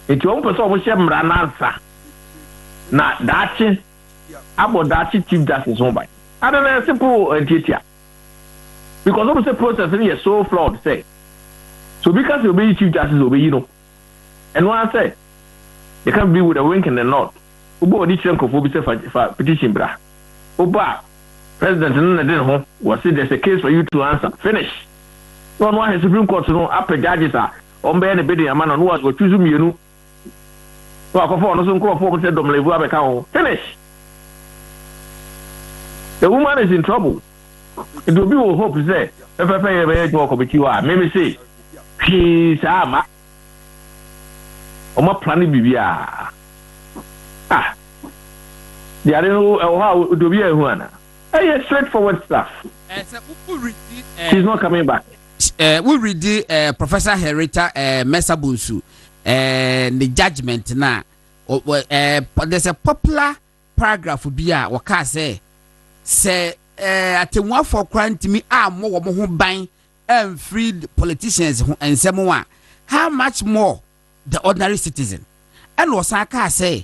enti omo person omo hye mra na ansa na dachi abo dachi chief justice on by I don't know simple entity because omo say process is so flawed say so because you be chief justice omo yi no and one say they can be with a wink in the north ubo odi chenko fo bi say for petition bra oba president no na ho was say there's a case for you to answer finish no one has Supreme Court no up judges are on be any bidding amano no was go choose mienu so akofo no so nkofo say dom levu abeka ho finish the woman is in trouble it will be with hope say FFA be jo committee wa me say please ama Oma plan bibia they are no how do be a huana straightforward stuff she's not coming back we read the Professor Herita Mesabunsu the judgment na there's a popular paragraph bia waka say atemwa for crime to me mo ho ban and freed politicians and someone how much more the ordinary citizen and Osaka say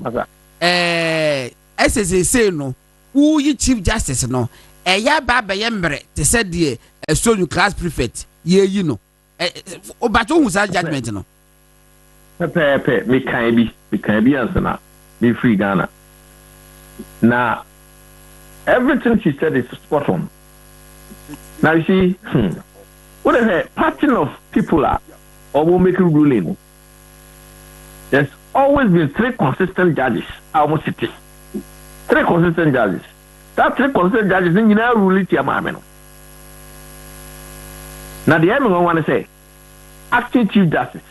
SSA say no who you chief justice no ya baba yembre te said the so you class prefect ye you know obato hu sa judgment no pepe me kan bi answer na me free Ghana now everything she said is spot on now you see what is a pattern of people are or will make a ruling. There's always been 3 consistent judges. Almost 3 consistent judges. That 3 consistent judges in general rule it. Now the end I want to say, acting chief justice,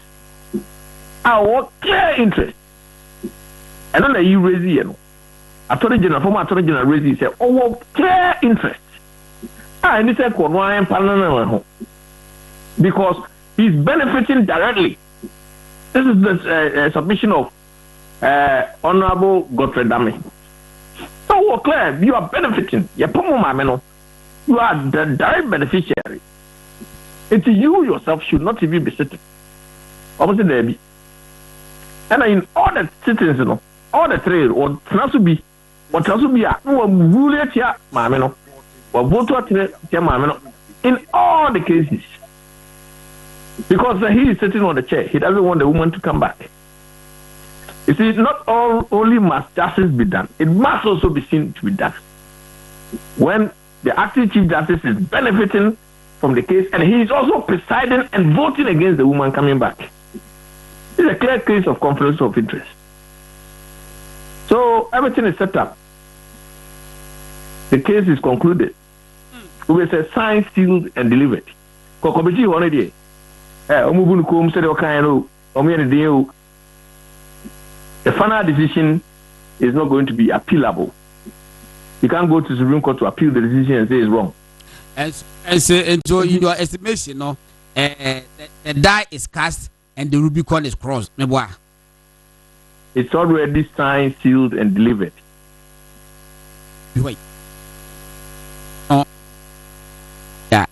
our clear interest, and then you raise it. Attorney General, former Attorney General raise it. Say, our clear interest. And this is because he's benefiting directly. This is the submission of Honorable Godfrey Dami. So we're clear, you are benefiting. You are the direct beneficiary. It's you yourself should not even be sitting. Obviously, there be. And in all the citizens, all the 3, or Transubi, or Transubia, who are ruling here, Mameno, or vote in all the cases. Because he is sitting on the chair, he doesn't want the woman to come back. You see, not only must justice be done, it must also be seen to be done. When the acting chief justice is benefiting from the case, and he is also presiding and voting against the woman coming back. It's a clear case of conflict of interest. So everything is set up. The case is concluded. We will say signed, sealed, and delivered. The final decision is not going to be appealable. You can't go to the Supreme Court to appeal the decision and say it's wrong. And so in your estimation, the die is cast and the Rubicon is crossed. It's already signed, sealed, and delivered. Wait. Yeah.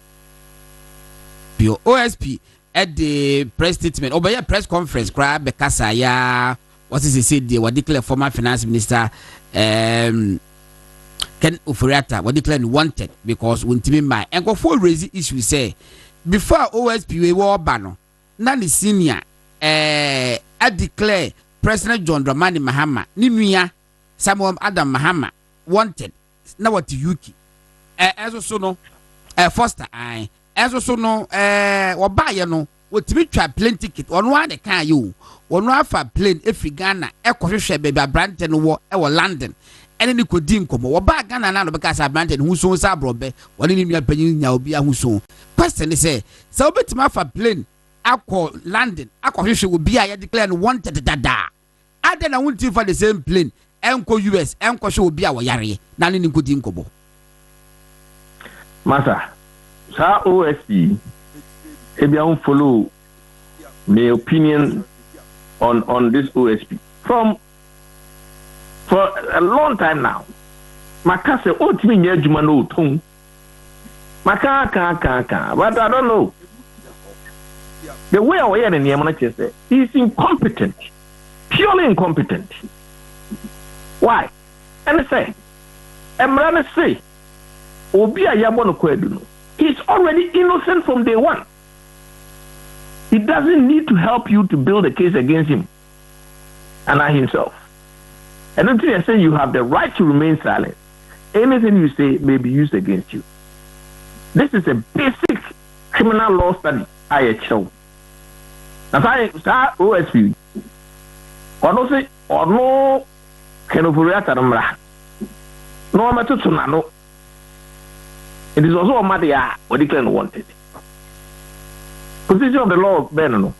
Your OSP at the press statement or by a press conference, grab Bekasa, ya. What is he said? They were declared former finance minister Ken Ufuriata were declared wanted because when Timmy my and go for raise issue say before OSP we were bano. Now the senior I declare President John Dramani Mahama Ninuya Samuel Adam Mahama wanted now what Yuki as also no Foster I as also no or buy no what to be trap plane ticket on one the car you one for plane if Ghana Equation baby Branton war London and then you could dink come or back Ghana now because I Branton who so sabrobe one in your opinion now be a who so question they say so bet my for plane I call London Aquation will be I declare wanted dada I then I want you for the same plane Enco US Enco show will be our yari none in good incobo Master Sa OSP if you don't follow my opinion on this OSP for a long time now. Maka say, "Oh, to me, Juma no tongue." Maka, but I don't know. The way I hear the name, say he's incompetent, purely incompetent. Why? And say, Emrana say, Obia Yabono Kweduno. He's already innocent from day one. He doesn't need to help you to build a case against him and not himself. And until I say you have the right to remain silent, anything you say may be used against you. This is a basic criminal law study. I show. Now, I OSP. Or say, or no, can overreact no matter to no. It is also a matter what he can wanted. Position of the law, Benno.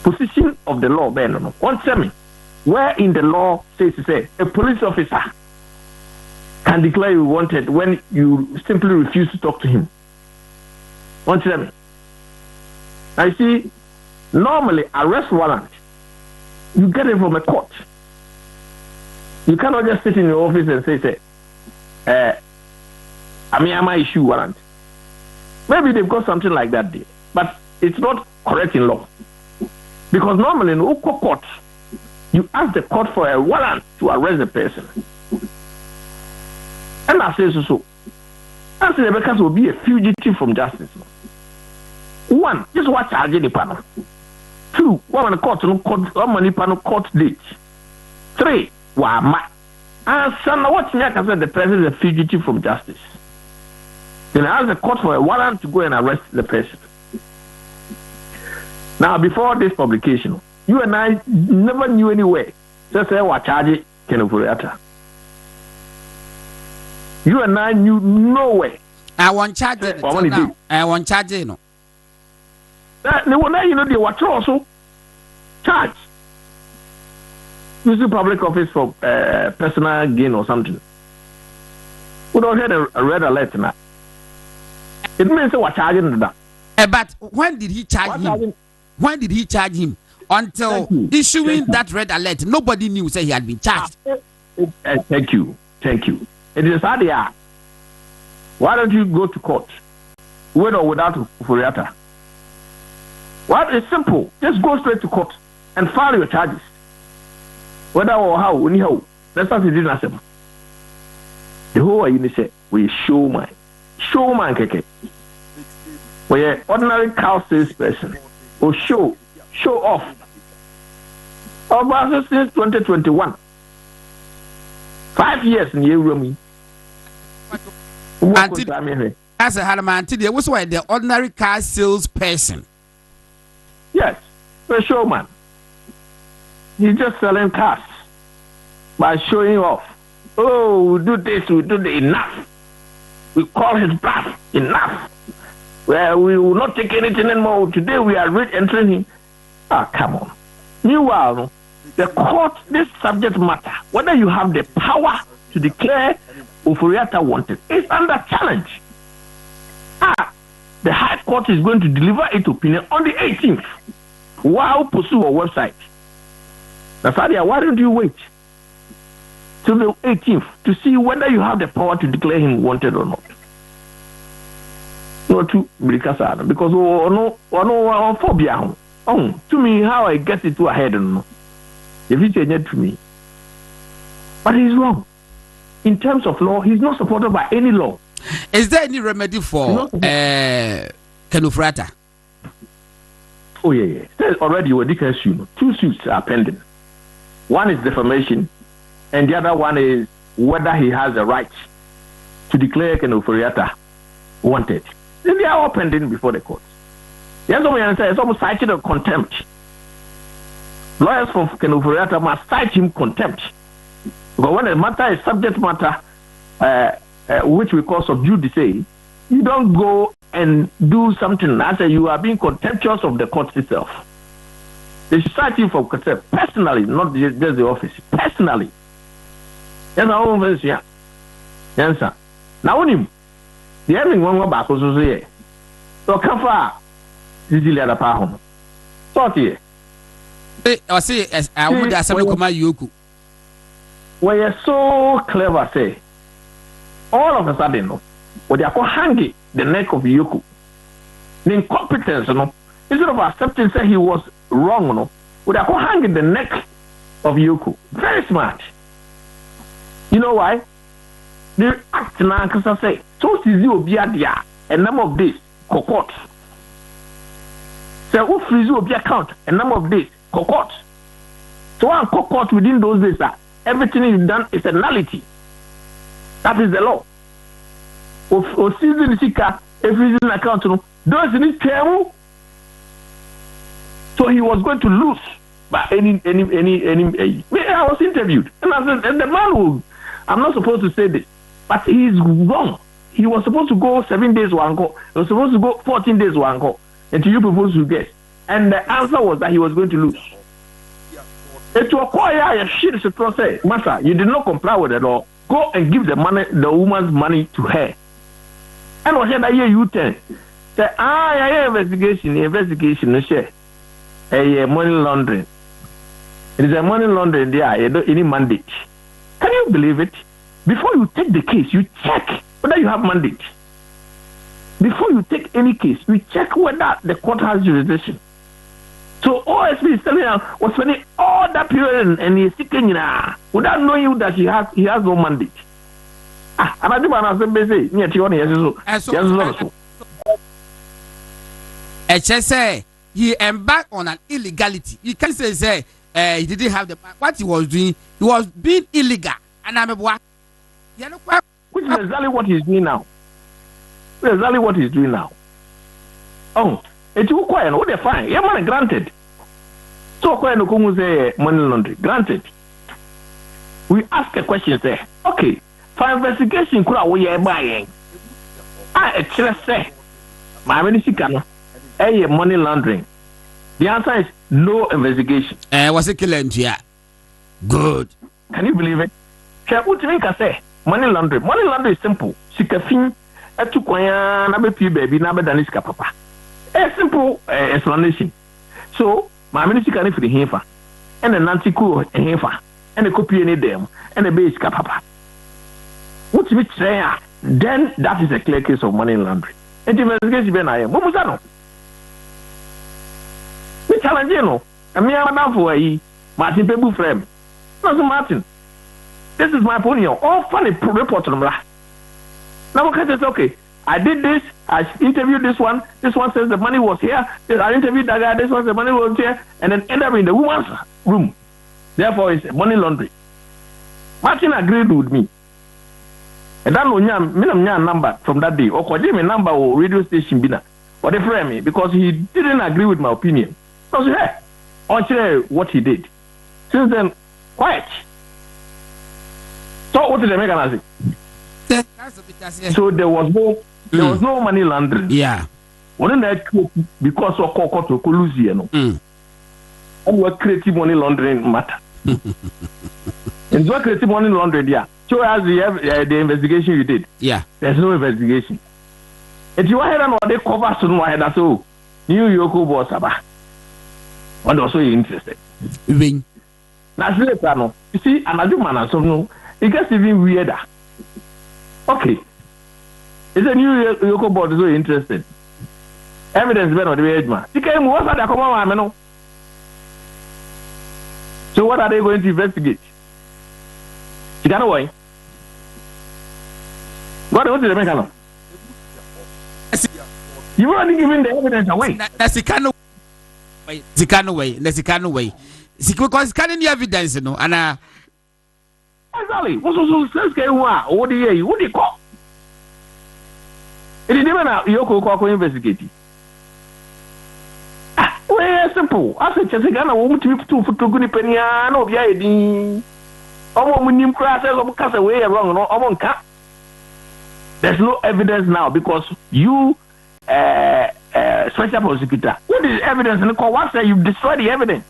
Position of the law, Benno. One tell me, where in the law says to say a police officer can declare you wanted when you simply refuse to talk to him? One tell me. I see. Normally, arrest warrant, you get it from a court. You cannot just sit in your office and say, I might issue warrant. Maybe they've got something like that there, but it's not correct in law. Because normally in Oko court, you ask the court for a warrant to arrest the person. And I say so. I say the because will be a fugitive from justice. One, just watch the panel. Two, one court date. Three, and son, what the president is a fugitive from justice. Then I ask the court for a warrant to go and arrest the person. Now, before this publication, you and I never knew anywhere. Just say what charge can overreact. You and I knew nowhere. I want charge it. I want charge it. No. You know they were also charged. Using public office for personal gain or something. We don't have a red alert now. It means they were charging that. But when did he charge him? When did he charge him? Until issuing that red alert, nobody knew say he had been charged. Thank you. It is hard. Why don't you go to court, with or without Furiata? Well, it's simple. Just go straight to court and file your charges. Whether or how, anyhow, that's what it didn't ask them. The whole you say, we showman, keke. We're ordinary cow salesperson. Or show off. Over since 2021. 5 years in Yerumi. As a Halaman, there was why the ordinary car salesperson. Yes, a showman. He's just selling cars by showing off. Oh, we do this, we do that. Enough. We call his bluff. Enough. Well, we will not take anything anymore. Today we are entering him. Come on. Meanwhile, the court, this subject matter, whether you have the power to declare Oforiatta wanted, is under challenge. The High Court is going to deliver its opinion on the 18th. While pursue our website. Nasadia, why don't you wait till the 18th to see whether you have the power to declare him wanted or not? Not to because no phobia. To me, how I get it to a head and if it's a to me. But he's wrong. In terms of law, he's not supported by any law. Is there any remedy for Kenufrata? Oh, yeah. There's already two suits are pending. One is defamation, and the other one is whether he has a right to declare Kenufrata wanted. Then they are all pending before the court. The other one is almost cited of contempt. Lawyers for Kenufrata must cite him contempt. Because when a matter is subject matter, which we call Judicial, you don't go and do something as you are being contemptuous of the court itself. They should cite you for contempt personally, not just the office. Personally. Yes, I always yeah. Yes, sir. Now, when the ending one go back also say, so come far. This is the other part. 40. I say I would ask Yoku. We are so clever, say. All of a sudden, no, what they are hanging the neck of Yoku. The incompetence, no, instead of accepting say he was wrong, no, what they are hanging the neck of Yoku. Very smart. You know why? The act now, because I say, so is you be a number of days, court. So who freeze will be account a number of days, court. So one court within those days, everything you've done is a nullity. That is the law. Or season seeker, a freezing account, those in his term. So he was going to lose by any. I was interviewed, and I said, and the man will. I'm not supposed to say this, but he's wrong. He was supposed to go 7 days one go. He was supposed to go 14 days one go. And you propose to guess. And the answer was that he was going to lose. And to acquire a shit to say, Master, you did not comply with the law. Go and give the money, the woman's money to her. And what said I hear you tell? Say, I hear investigation, share. Money laundering. It is a money laundering there, any mandate. Can you believe it? Before you take the case, you check whether you have mandate. Before you take any case, you check whether the court has jurisdiction. So OSP is telling us was spending all that period and he's sitting without knowing that he has no mandate. And I do want to say, say he embarked on an illegality. You can say he didn't have the what he was doing. He was being illegal. And I'm a which is exactly what he's doing now. Exactly what he's doing now. Oh, it's required. What they fine? Yeah, money granted. So, when say money laundering granted, we ask a question. Say, okay, for investigation, could we buying? I actually say, my minister money laundering. The answer is no investigation. Was it killing? Yeah, good. Can you believe it? What do you think I say? Money laundering. Money laundering is simple. Sikafin. To kwaya na be baby na be daniska papa. A simple explanation. So, my minister can if the hefa. And an antico hefa. And a copy any them. And a base papa. What's which there? Then that is a clear case of money laundering. And the investigation ben I am. What was that? No? We challenge you know. And me I'm down for a Martin Pebu frame. No, Martin. This is my opinion. All funny report on that. Now, okay, okay. I did this. I interviewed this one. This one says the money was here. I interviewed that guy. This one says the money was here. And then end up in the woman's room. Therefore, it's money laundering. Martin agreed with me. And that was my number from that day. Or my number or radio station bina. Or they frame me because he didn't agree with my opinion. So I said, I'll share what he did. Since then, quiet. So what did they make an answer? So there was no money laundering. Yeah. When that because of court to lose you know. And what creative money laundering matter. And what creative money laundering yeah. So as the investigation you did. Yeah. There's no investigation. If you had an they cover soon why that's so New York boss about. What also you interested? Wing. Now you see another man so no it gets even weirder. Okay. Is a New York board so interested? Evidence better on the edge man. What's that come on, no? So what are they going to investigate? You can't wait. What did they make of? You already given the evidence away. That's the kind of way. The kind of way. That's the kind of way. Because scanning the evidence, you know, and exactly. What's so scary? What do you call? It is even a Yoko investigate. Well, simple. I said, Chesegana won't be too for good penny. No, yeah, when you crash cast away wrong, no, there's no evidence now because you, special prosecutor, what is evidence in the court? Once you've destroyed the evidence.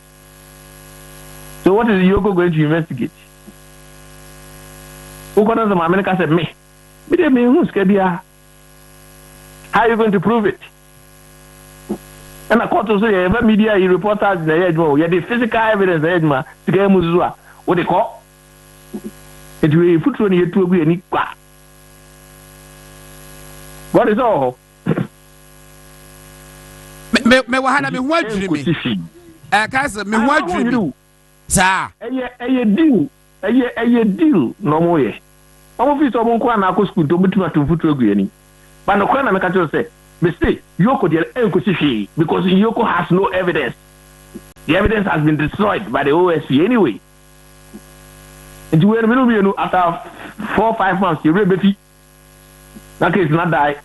So, what is Yoko going to investigate? Who got the America said, me? Me, who's scared? How are you going to prove it? And a court also have media reporters in the edge, you the physical evidence edge, to get Muzua. What they call it will put on you to be any qua. What is all? Me wahana me what dream. Kasa me what dream. Sir, a deal no more. Office of Monko and Ako school to between to put any. But no crime, I can say, mistake, Yoko the Enkusishi, because Yoko has no evidence. The evidence has been destroyed by the OSC anyway. And you will after 4 or 5 months, you will be that case not die.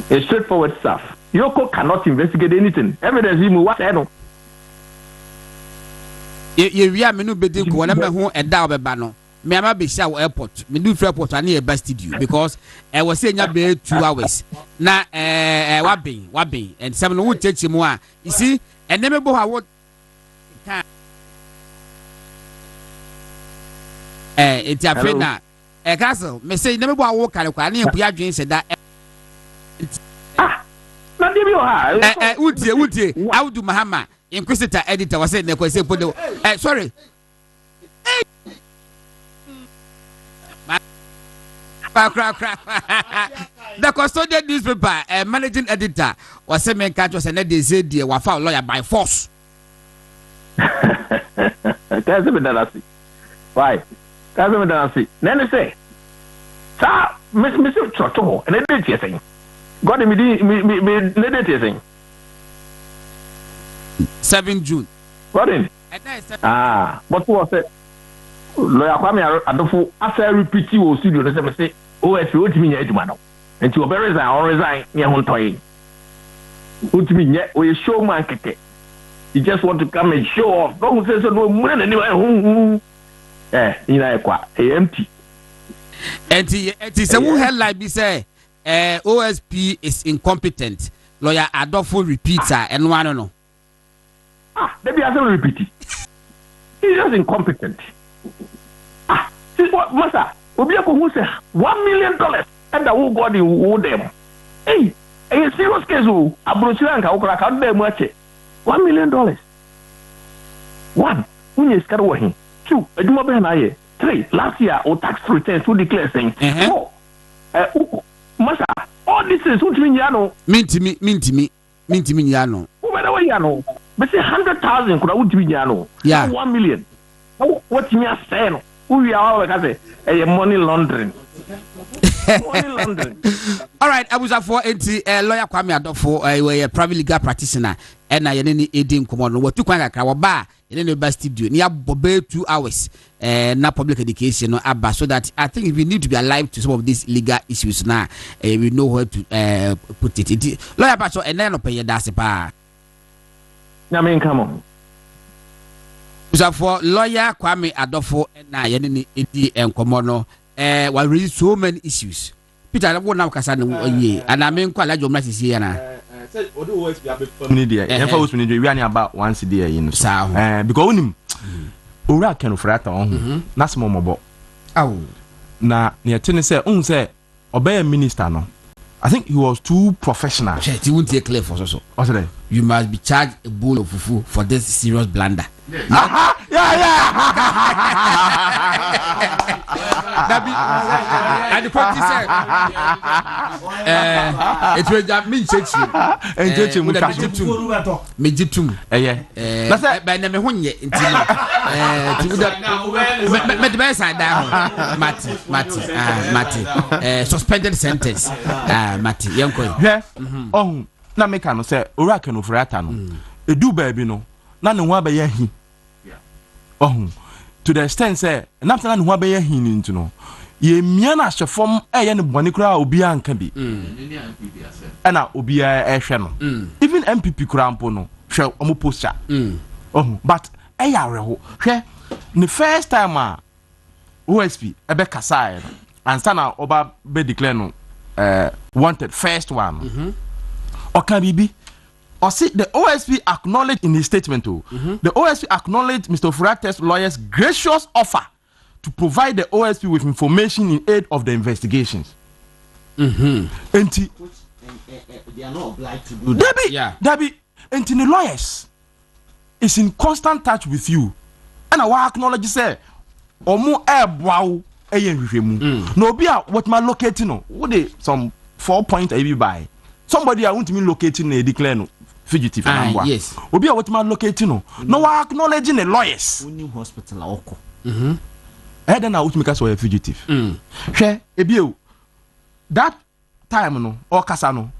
It's straightforward stuff. Yoko cannot investigate anything. Evidence you what I know. We are menu bedi ko na me ho eda obeba no me ama be sha airport me do airport ani e best studio because I was saying be 2 hours na wabin and some no chechi mu a you see and me bo ha what it's a friend na castle me say me bo ha wo kare kwa na e bua dwen se da na di bi o ha utie Audu Mahama Inquisitor editor was saying sorry. The custodian newspaper managing editor was saying catch was and they said they were found lawyer by force. That's me. Why? That's me. Then they say, sir, Mr. Choto, and they did saying, God, me did saying. 7 June. What in? What was it? Lawyer Kwame Adofo after repeat you studio they say OSP what mean you man and you very resign or resign near Hontoy. What mean we show man keke. You just want to come and show off. Don't say so no money anyway. Empty. And it is a headline be say OSP is incompetent. Lawyer Adofo repeats and one no. Maybe I don't repeat it. He's just incompetent. See what, Master? Obiako who say $1 million and the whole God will them. Hey, a serious case who a Brucianka who crack out them watch it. $1 million. 1, who is Carwahin. 2, a Dumabena. 3, last year or tax returns who declare saying 4. Master, all this is what mean Yano. Minty me Yano. Who better way Yano? But say 100,000 could have been Yano. Yeah. 1 million. What you are saying? Who we are like I say money laundering. Money laundering. All right, I was for lawyer Kwame Adofo a private legal practitioner and I any edim command what to kwanga ka ba in the best studio near bobe 2 hours na public education no abba so that I think we need to be alive to some of these legal issues now we know where to put it. Lawyer Bacho and then pay that's pa. I mean, come on. So for lawyer Kwame Adofo na yenini edi enkomono we raise so many issues. Peter I won now kasa no ye and I mean kwala jomna sisi na. Say odo always be family there. Never was when we are about once a day you know. Because onim ora ken frata on na small mobo. Aw. Na ne tene say say obey minister no. I think he was too professional. He won't take clear for so. What's that? You must be charged a bowl of fufu for this serious blunder. Yeah. And the party said, it will mean church. Mejitum. That's it. By name one yet. Met the best side down. Matty. Suspended sentence. Matty. Young coin. Yeah. Oh, na make no say, Oracle of Ratano. A do baby no. None one by he. Oh, to the extent say, and after none one by him into no. Ye miana she form a yan bonicra obian can be. And now obia a channel. Even MPP crampono shall almost posture. Oh, but a yaro. The first time OSP a becker side and Sana Oba be declare wanted first one. Or can be? Or see, the OSP acknowledged in his statement too. The OSP acknowledged Mr. Furate's lawyer's gracious offer to provide the OSP with information in aid of the investigations. they are not obliged to do that. Debbie, and the lawyers is in constant touch with you. And I will acknowledge say, or more air wow, no be what my locating no. What they some 4 point I be by. Somebody I want to me locating a declare no fugitive. Yes. Obi a what my locating no. No acknowledging the lawyers. New hospital oko. Then I want to make us a fugitive. Share ebio. That time no or kasano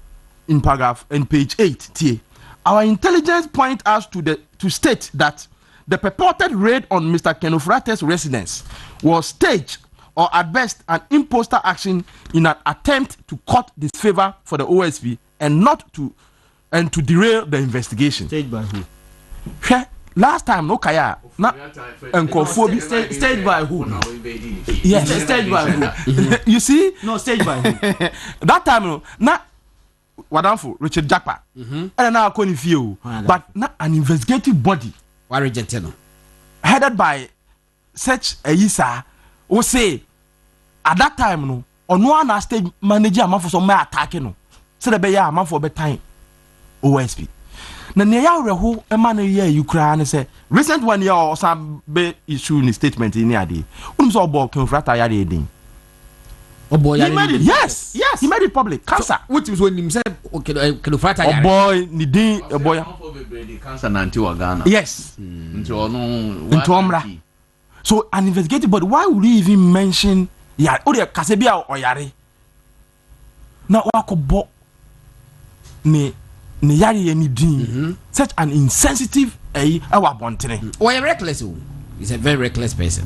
in paragraph in page 8 our intelligence point us to state that the purported raid on Mr. Kenofrate's residence was staged or at best an imposter action in an attempt to court disfavor for the OSP and to derail the investigation. Staged by who? Last time no kaya na enkofobi staged by who? Yes, staged by who? You see? No, staged by who? That time no na Wadanfo Richard Jakpa. And now Koni Fio. But not an investigative body. Headed by such a Yisa who say at that time no on one stage manager man for some attacking no. So the be ya man for be time OSP. Na ne ya reho e man ye Ukraine say recent one year or some be issue in statement in ade. Unum so obo Kenfrata ya dey din. Oh boy, he made it. Yes, he made it public. Cancer. So, what is when himself Kenofrata? Oh boy, Nidin, oh boy. Cancer nanti Ghana. Yes. Into Omra. So an investigative body. Why would he even mention yari? Oh, the Kasebia or yari. Now wako bo ne yari Nidin. Such an insensitive our bontene. Oh, a reckless. He's a very reckless person.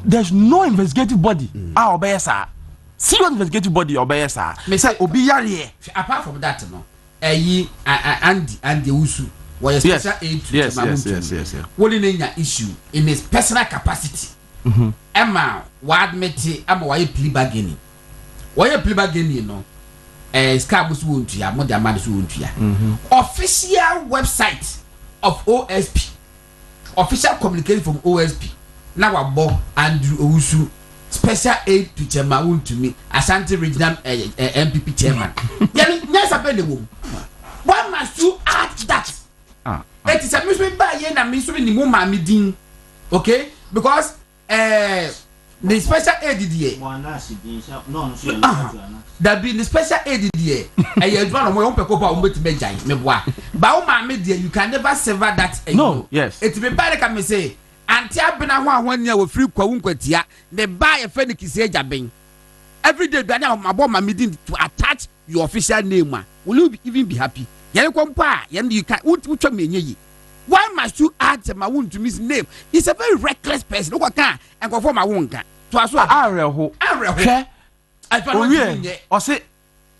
There's no investigative body. Our besa. Serious investigative body obey sir. Me say obi yare. Apart from that no. Andy Usu was a special aid to yes. What in issue in his personal capacity. Emma wad meti ama why plea bargaining. Why plea bargaining no? Scabus won't to ya, more than man won't ya. Official website of OSP. Official communication from OSP. Now abo Andrew Usu. Special aid to chairman to me, Asante Regional MPP chairman. Yes, I the woman. Why must you add that? It is a mission by yen and mission in the woman meeting. Okay? Because the special aid that be the special aid and you one of my own people to make me boy. But my media, you can never sever that. No, yes. It's be bad, can me say. Anti abena 1 year with free kwunkwatia the buy a feniki say jabin every day do na my bomb meeting to attach your official name. Will you even be happy? You can which me ye. Why must you add my wound to his name? He's a very reckless person. Look at and go for my wound. To us Arreho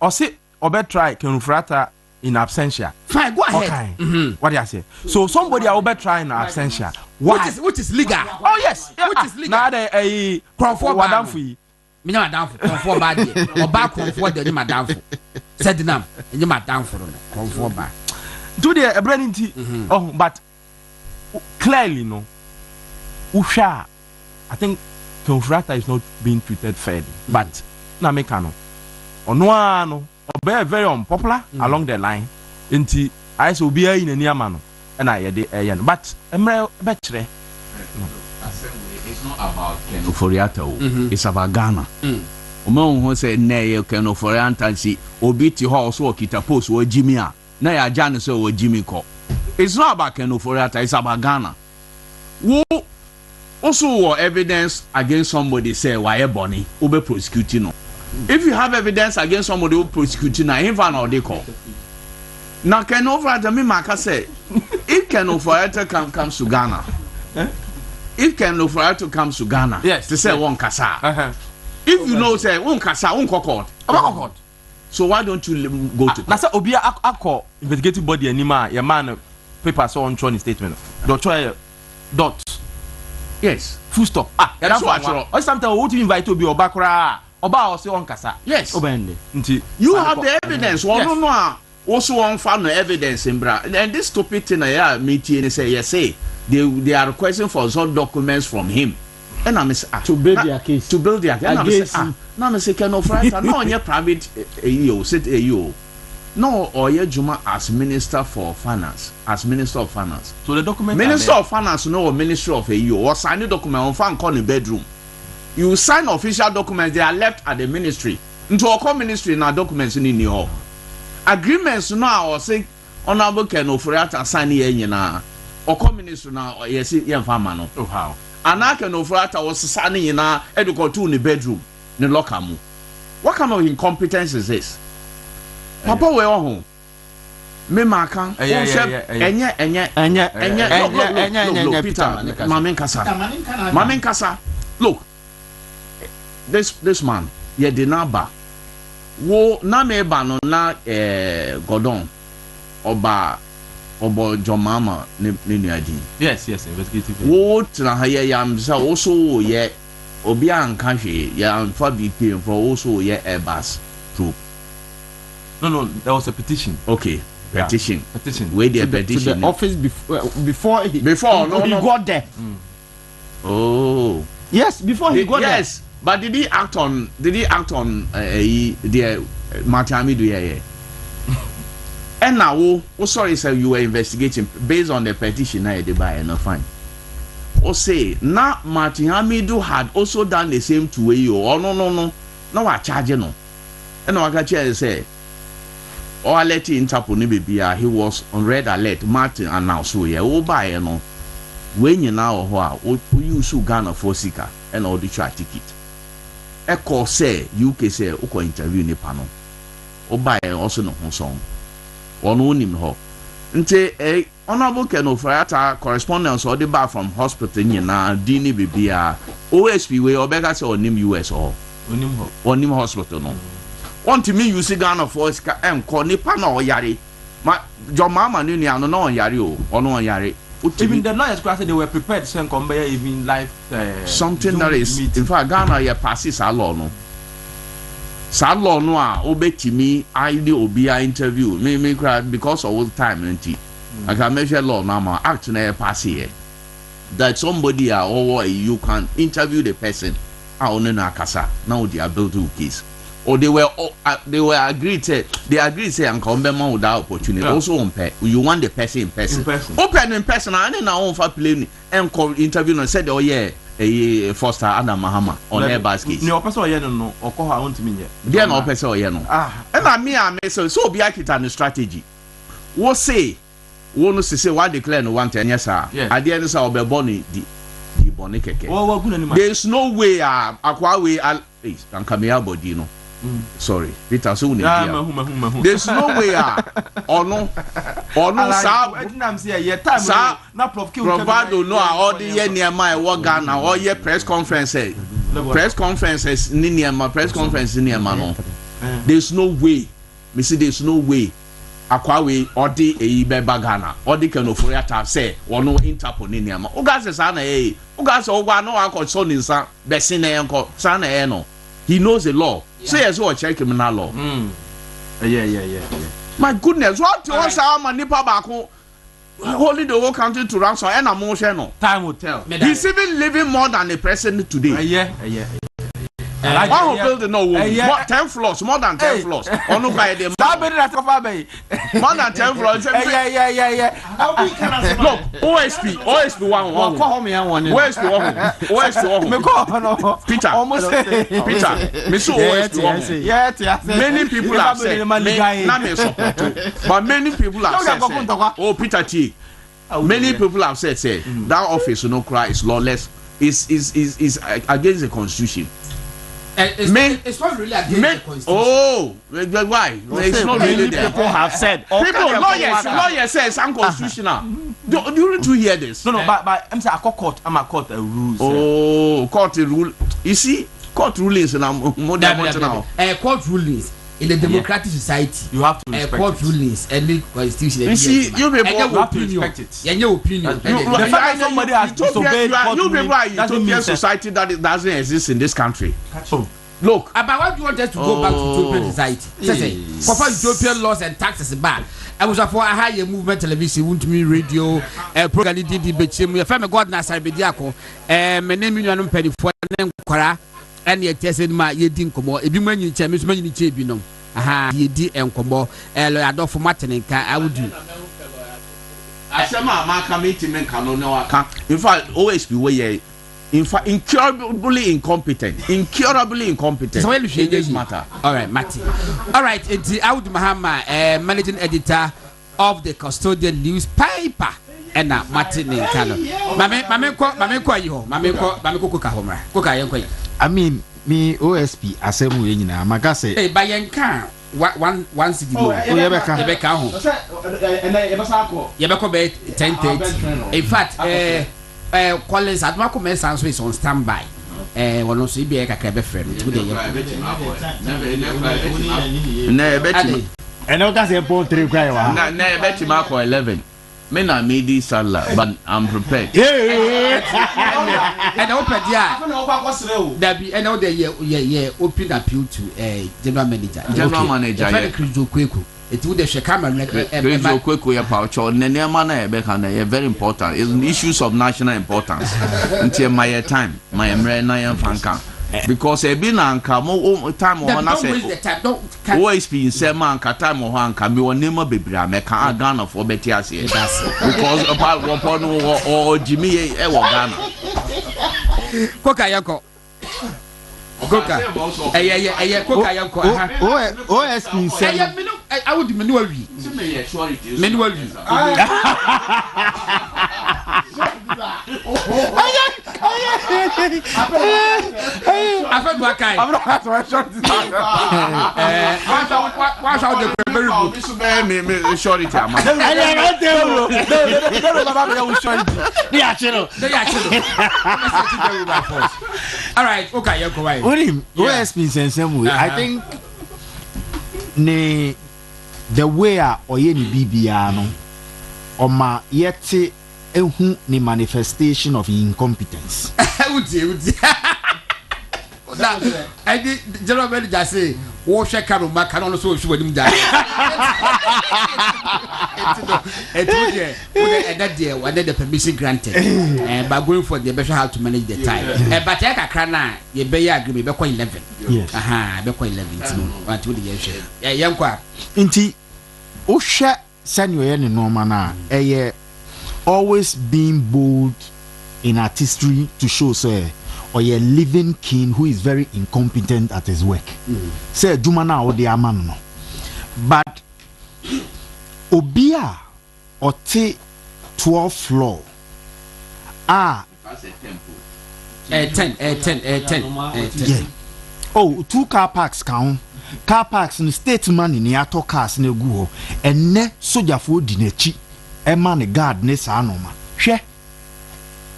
or say obe try Kenufrata in absentia. Fine, go ahead. Okay. What do you say? So somebody I will try in absentia. Which is legal? Oh yes. Which is legal? Now a Crawford madam for you. Me no down for Crawford bad or back Crawford the madam for. Said them and you madam for Crawford bad. Do the branding tea. Oh, but clearly no. Usha, I think Kenfrata is not being treated fairly. But na mekano. Ono very very unpopular along the line. Inti I so be in any man and I but Bɛkyerɛ. It's not about Kenoforiata. It's about Ghana. Omo who say nay Kenoforianta si obi ti ho so okita post wo Jimmy a na ya Jan so wo Jimmy ko. It's not about Kenoforiata, it's about Ghana. Wo also evidence against somebody say why Bonnie obe prosecuting no. If you have evidence against somebody who prosecuting na him fan or they call. Now Kenoforiata me maka say if Kenoforiata comes to Ghana. If Kenoforiata comes to Ghana, yes, to say one kasa. If you know say one kasa, one court. So why don't you go to? Na say obi akọ investigative body anima your man paper so on training statement. Dot. Yes. Full stop. That's what I or sometimes what you invite to be obakra. Oba or say on kasa. Yes. Obende. You have the evidence. Well, no. Also on found no evidence in Bra. And this stupid thing I meeting and say yes say they are requesting for some documents from him. And I'm say to build their case. To build their case. And I'm say Kenoforiata no on your private sit no oye juma as minister for finance, as minister of finance. So the document minister of finance no or ministry of AU or sign the document on fan call in bedroom. You sign official documents, they are left at the ministry. Into our ministry na documents in your agreements now or say honorable Ken Oforiata sign here na or ministry na yes yen farmer no. Oh how? Anaka Ken Oforiata was signing na educate in the bedroom in the locker room. What kind of incompetence is this? Papa we home. Me maka. Enye Peter. Mamen kasa. Look. This man, ye dinaba. Wo na me ba no na Gordon oba Jomama ne nuadi. Yes, investigative. Wo tna ha ye yam sa also ye obi anka hwe ye amfa BP for also ye Airbus troop. No, there was a petition. Okay, petition. Yeah. Petition. Where the petition? To the office before he got there. Oh. Yes, before he got there. Yes, but did he act on the Martin do yeah. And now, sorry, sir, you were investigating based on the petition I did buy and fine. Or say now Martin Hamidu had also done the same to you. Oh no. No, I charge you no. And I got you say. Or I let you interpol ni baby. He was on red alert. Martin announced so yeah. Oh buy no. When you now you should Ghana for seeker and all the try ticket. A call say UK say uko interview ni panel. Oh buy also no song. Or no him ho. Nte honorable Ken Oforiata correspondence or the bar from hospital ni na dini baby OSP we obega say onim US or onim hospital no. Want me use Ghana for call nipa na oyare ma Jomama ni no na oyare o no oyare. Even the lawyers said they were prepared to send conveyor even live something that is meeting. In fact Ghana ya passes a law no a obetimi ID obi interview me cry because of all time anti I can measure law now act na pass here that somebody or you can interview the person on na kasa now they are built to case. Or they agreed say and come without opportunity. Yeah. Also you want the person in person. Open in person and now on for plane and call interview and said, oh yeah, a Foster Adam Mahama on their basket. No person no or call her on to me yet. They no person no. And I may so be a strategy. What say? Won't say what declare no 110 yes sir. At the end of our bonny the bonny keke. There's no way akwa way and come here body no. Sorry, Peter so there's no way or no sir provado no all the year near my work Ghana or year press conference near no there's no way me see there's no way akwawe or the beba Ghana or the Ken Oforiata say or no interpol ni near ma ugas say na ugas ogwa no akọ so ni nsa besi na enko sa na no. He knows the law. Yeah. Say as well check criminal law. Yeah. My goodness, what was our manipa bako holding the whole country to ransom and a motion no. Time will tell. He's even living more than the president today. Yeah. One who built no 10 floors, more than 10 floors. Or no by the more than 10 floors. Yeah. Look, OSP one. Call me one. OSP one. Peter. Me so OSP. Yeah. Many people have said. But many people have said. Oh, Peter T. Many people have said that office no cry is lawless. Is against the constitution. It's not really against the constitution. Oh, why? It's not really there. People have said. Lawyers say it's unconstitutional. Do you need to hear this? No, but I'm saying court. I'm a court rules. Oh, court rule. You see, court rulings now. Court rulings in a democratic society. You have to respect court rulings and the constitution. You see, you have to respect it. Your opinion. The fact that somebody has disobeyed court ruling doesn't mean society that doesn't exist in this country. Look, about what you want us to go back to Ethiopian society. For Ethiopian laws and taxes bad. I was for a higher movement television, won't me radio, program did Bɛkyerɛ. Your family God Asare-Bediako, my name is Penny for Quara, and yet tested my yedding come or if you man you tell me, you cheap, you know. yedi enkomo lawyer Adolfo Martinenka I would do asema amaka meeting kano no aka in fact OSP we in fact incurably incompetent so in this matter. All right, Matty. All right, it's Aud Mahama, managing editor of the Custodian newspaper. And now Martin in Kano. Mame ko you. Mame ko kuka homra. Kuka yanko. I mean, me OSP asemu ye nyina maka say. Hey, by yanka one city low. Yebeka ho. Yebeka be 10:30. In fact, Collins Admako Mensanso is on standby. One also be a kakra friend. And I can say point 3 cry. Na bet Marco 11. Men are made salad, but I'm prepared. And open there be and the year open appeal to a general manager. It would have camera very important. It's issues of national importance. Until my time, my Emre Fanka. Because a bin and come time or OSP in Seman, time or Hanka, me or Nemo Bibra, make a Ghana for Betias. Because about Wapon or Jimmy Ewa Ghana. Coca Yako. Coca. OSP in Seman. I would manually. Manually. I've heard what kind. I'm not short. Watch out the very good. Shorty time. All right, okay, you're correct. OSP in Seman. I think the way oyeni bibiano oma yeti ehu ni manifestation of incompetence. Now, I did general manager say, "Wo share cano macano so show him die." And that day, when the permission granted, and by going for the better how to manage the time. But I can you be agree be 11. Yes. Be 11. What would you share? Young kwa. Inti o share senior yen normal na always being bold in artistry to show say or a living king who is very incompetent at his work. Say Jumana or the Aman. But Obia or 12th floor. 10. Yeah. Oh, 2 car parks count. Car parks in the state man in the auto cars in the go and ne soja for dinechi. A man a guard ne sanoma. She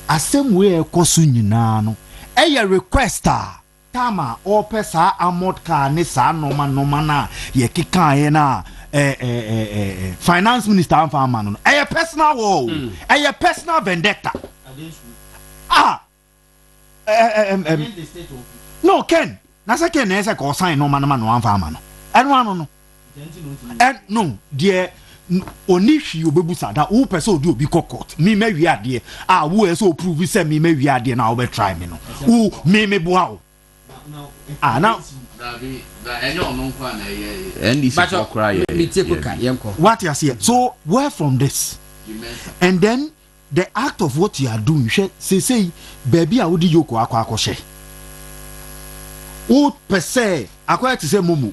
a same way a cosunino. A requester Tama or pesa amod car ne sanoma na ye kika finance minister and farman. A personal woe. A personal vendetta. No, Ken. Nasa Ken is a sign no man one farman. And one no. And no, dear. Onishi obebusa that who person do be court me me wi ade who so prove say me wi ade na we try me no who me bua now what you see so where from this and then the act of what you are doing say baby a wodi yoko akwa who per se akwa to say mumu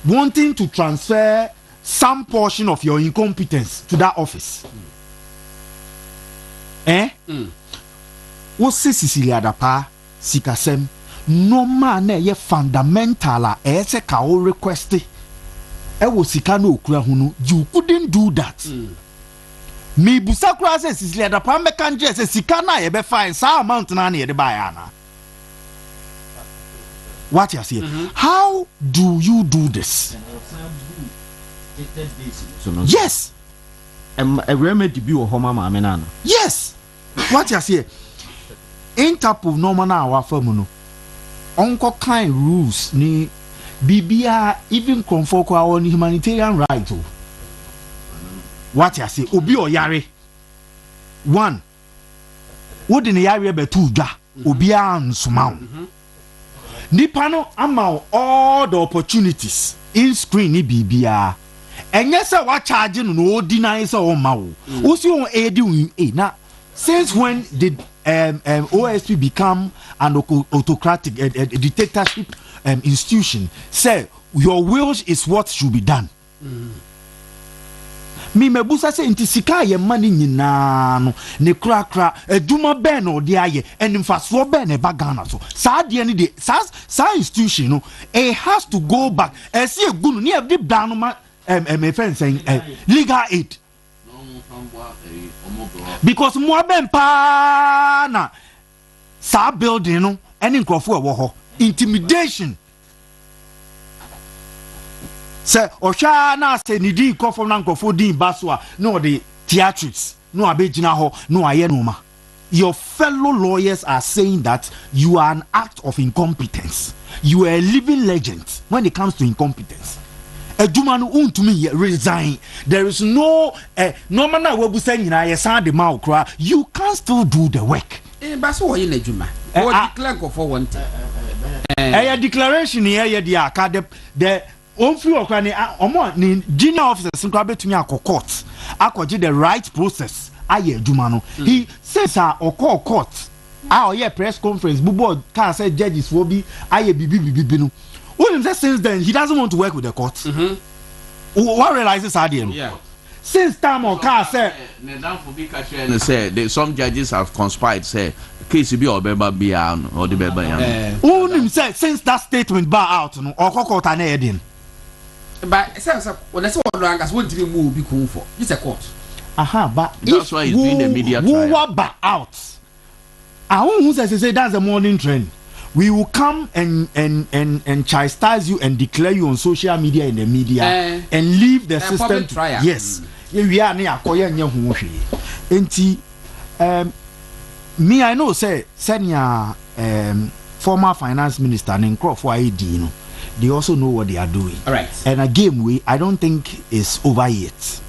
wanting to transfer some portion of your incompetence to that office. What says Cecilia Dapa, Sikasem, no man ye fundamental a kao request. Was Sikano Krahunu, you couldn't do that. Me Busakra says Cecilia Dapa mekan just Sikana ebe fine sa mountain ani the bayana. What you say? How do you do this? Yes. A remedy be or homa menana. Yes. What you say? Interpol normal now our firm. Uncle kind rules ni BBA even conform our humanitarian right. What you say? Obi or yare. One. What in the area be two ja? Obia and Sumau. Nipano amount all the opportunities. in screen ni bibia enye se wa charge no deny se o ma wo wo si on edi na since when did OSP become an autocratic a dictatorship institution? Say your will is what should be done. Me mebusa say inti sika ye mani nyina no ne kra aduma ben no de aye enfaso ben e bagana so sa de ne de sa institution no it has to go back e see egunu ne e bla no ma legal aid because mo ben pa na sa building no any nkrofo e wo ho intimidation. Say Osha na say ni di come from Nankofo din Baswa no the theatrics no abegina ho no aye no ma. Your fellow lawyers are saying that you are an act of incompetence. You are a living legend when it comes to incompetence. Ejuma no untumi resign. There is no no man na webu say nyina ye san de ma okra. You can still do the work. Baso wo ye na ejuma. Wo declare go for one thing. Declaration here the aka the on free okra ni omo ni junior officers nkra betumi akọ court the right process aye adwuma no he says okọ court oye press conference bubo can say judges will be aye bibi no when say since then he doesn't want to work with the court what realizes adiem since time or can say some judges have conspired say case be obeba bia or the beba yan say since that statement bar out no okọ court na edin. But when I saw Rangas, what did you move be cool for? It's a court. But that's why he's doing the media trial. Who out? Who says that's the morning trend. We will come and chastise you and declare you on social media in the media and leave the system. Yes. We are near Koya Nyahushi. Me, I know, say, Senior former finance minister and Crawford ID. They also know what they are doing. All right. And a game I don't think is over yet.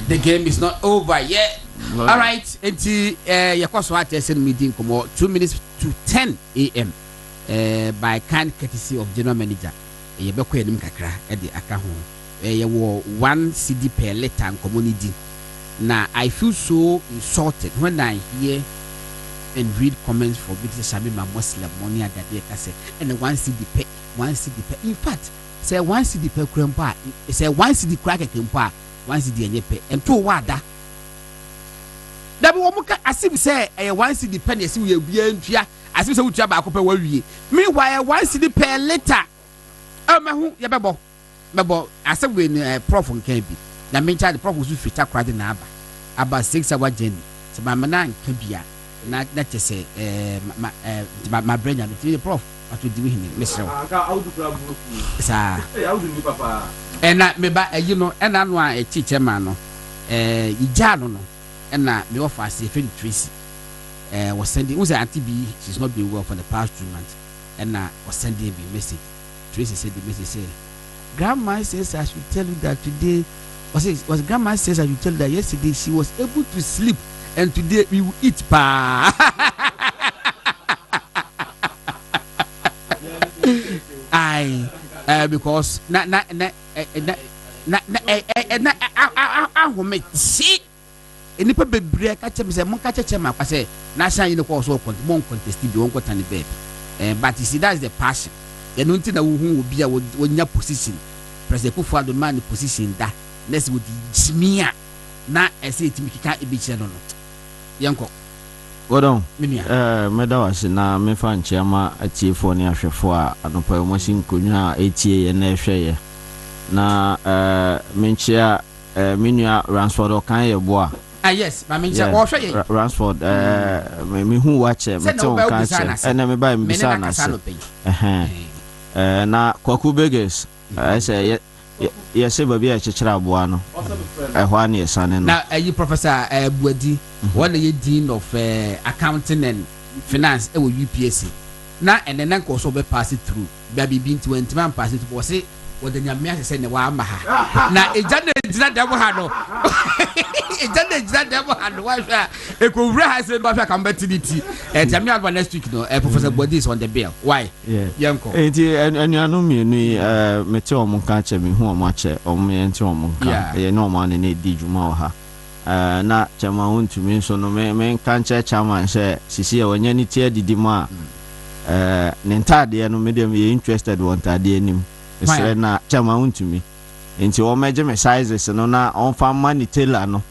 The game is not over yet. All right. Until Yakoswat SN meeting come 2 minutes to 10 a.m. By kind courtesy of General Manager. Yebeko enim kakra e de aka ho. Ye 1 CD per letter and community. Now I feel so insulted when I hear and read comments from British Shabima Muslim money that they say and 1 CD per 1 CD per. In fact, say 1 CD per krempa, say 1 CD crack krempa, 1 CD enye per. And to wada. Da bi womuka asim say 1 CD per na si we bia ntua, asim say utua ba akopɛ wawie. Meanwhile 1 CD per letter. Mahu ye bebo asem we prof nkan bi. Na me charge prof so fita kwade na aba. About 6 hour journey. Se ma na nka bia. Na chese my brain am the prof atu di hini mesrew sa ena me ba you know ena no a chiche ma no ija no ena me offer as a friend Tracy was sending was auntie B she's not been well for the past 2 months ena was sending me message. Tracy said the message say grandma says I should tell you that today was grandma says I should tell you that yesterday she was able to sleep and today we will eat pa. Because see enipa bebre ka chem say mon ka chem akwa say national you know so contest be won kwata ni babe but you see that's the passion eno nti na wo hu obi a wonya position president Kufuor man position da next would smia na ese etimi kika ebiche no yanko Godon meda wase na mefa nchiama atiefo ne ahwefo a anopa mo sin konwa etie ye na ehweye na menchia menua Ransford okan ye boa yes ma menchia o hweye Ransford me hu wache meto kan se ena me ba me bisa na se na Kwaku Beges say yes baby a chechira aboa no ehwa na yesane no na professor Buadi one the dean of accounting and finance e wo UPSC na enena nko so be pass it through baby bin 20 man pass it was say what the nyame say ne wa ama ha na eja na jina demo hano jina demo hano wa hwa e ko wura ha se ba hwa competitivity tell me about next week no Professor Bodi is on the bill why yanko enti anuanu mienu mete omo ka che me hu omo che omo enti omo ka ye no omo ne di djuma wa ha na chama untumi so no me kan che chairman she sisi e wonya ni tie didi ma ne ntade no me dem ye interested want ade anim esre na chama untumi enti o meje me sizes no na on fa mani tailor no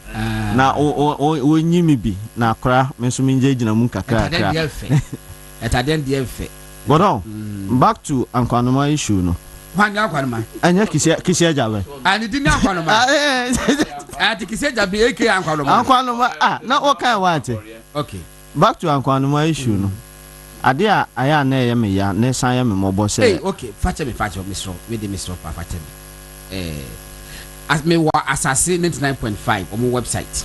na o nyimi bi na akra me so minje gina mu kakra akra etaden de efe but on back to Ankwanoma issue no Hwanya Ankwanoma anya kisia jabe ani di ni Ankwanoma ati kisia jabe eke Ankwanoma na o kan want okay back to Ankwanoma issue no ade a aya na ye me ya na san ye me mobo se hey okay fache me Mr. we dey Mr. fache me as me wa Asase 99.5 on my website.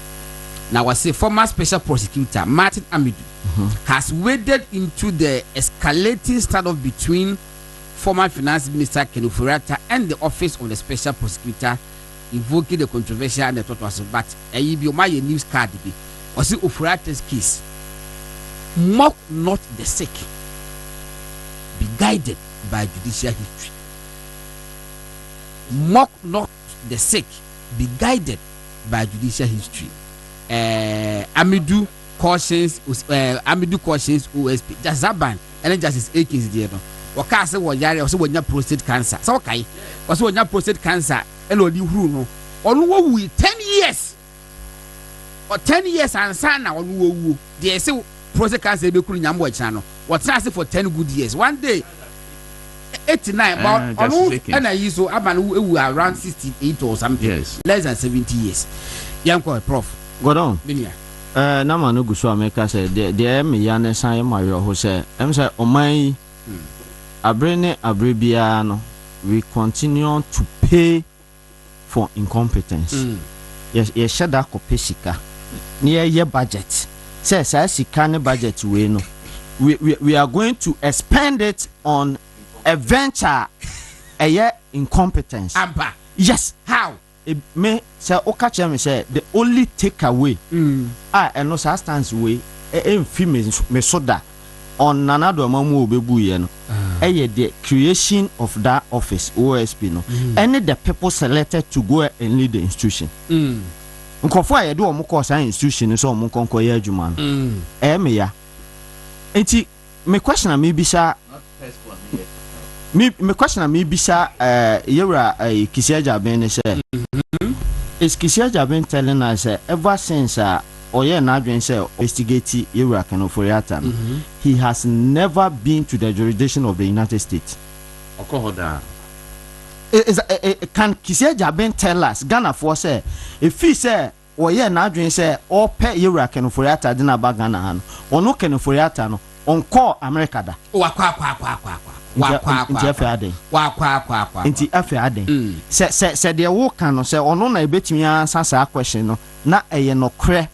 Now I say former special prosecutor Martin Amidu has waded into the escalating standoff between former finance minister Ken Ofori-Atta and the office of the special prosecutor, invoking the controversial and the thought was but a news card be or see Ofori-Atta's case. Mock not the sick, be guided by judicial history. Mock not the sick, be guided by judicial history. Amidu cautions OSP. Jazaban and Justice Akins there. Waka say wo yare so wonya prostate cancer. So kai. Was wonya prostate cancer and odi huru no. Onu wo 10 years. Or 10 years ansa na onu wo. There say prostate cancer be kuru nyambo echa no. What say for 10 good years. One day 89 but and I use so aban around 68 or something. Yes. Less than 70 years. Yanko Prof. Go down. Na ma no guso America say the me ya na san ma yo ho say em say oman abre bia no we continue to pay for incompetence. Yes shada ko pesika near year budget say sika ne budget we no we are going to expend it on a venture incompetence. Ampa. Yes. How? Me say okache me say the only takeaway and no substance way me soda on nanado mamu obebu ye no the creation of that office OSP no any the people selected to go and lead the institution nkofo aye do omo course institution so omo konko ye adwuma no me ya enti me question me bisa me question me bisa yewra Kisiaja Ben say is Kisiaja been telling us ever since Oye Nadwin say investigate Yewra Ken Ofori-Atta he has never been to the jurisdiction of the United States. Okohoda. Can Kisiaja Ben tell us Ghana for say if he say Oye Nadwin say all pay Yewra Ken Ofori-Atta dina ba Ghana han ono Ken Ofori-Atta no on call America da. Nti afa aden se de wo kan no se ono na ebetimi ansasa question no na eye no kre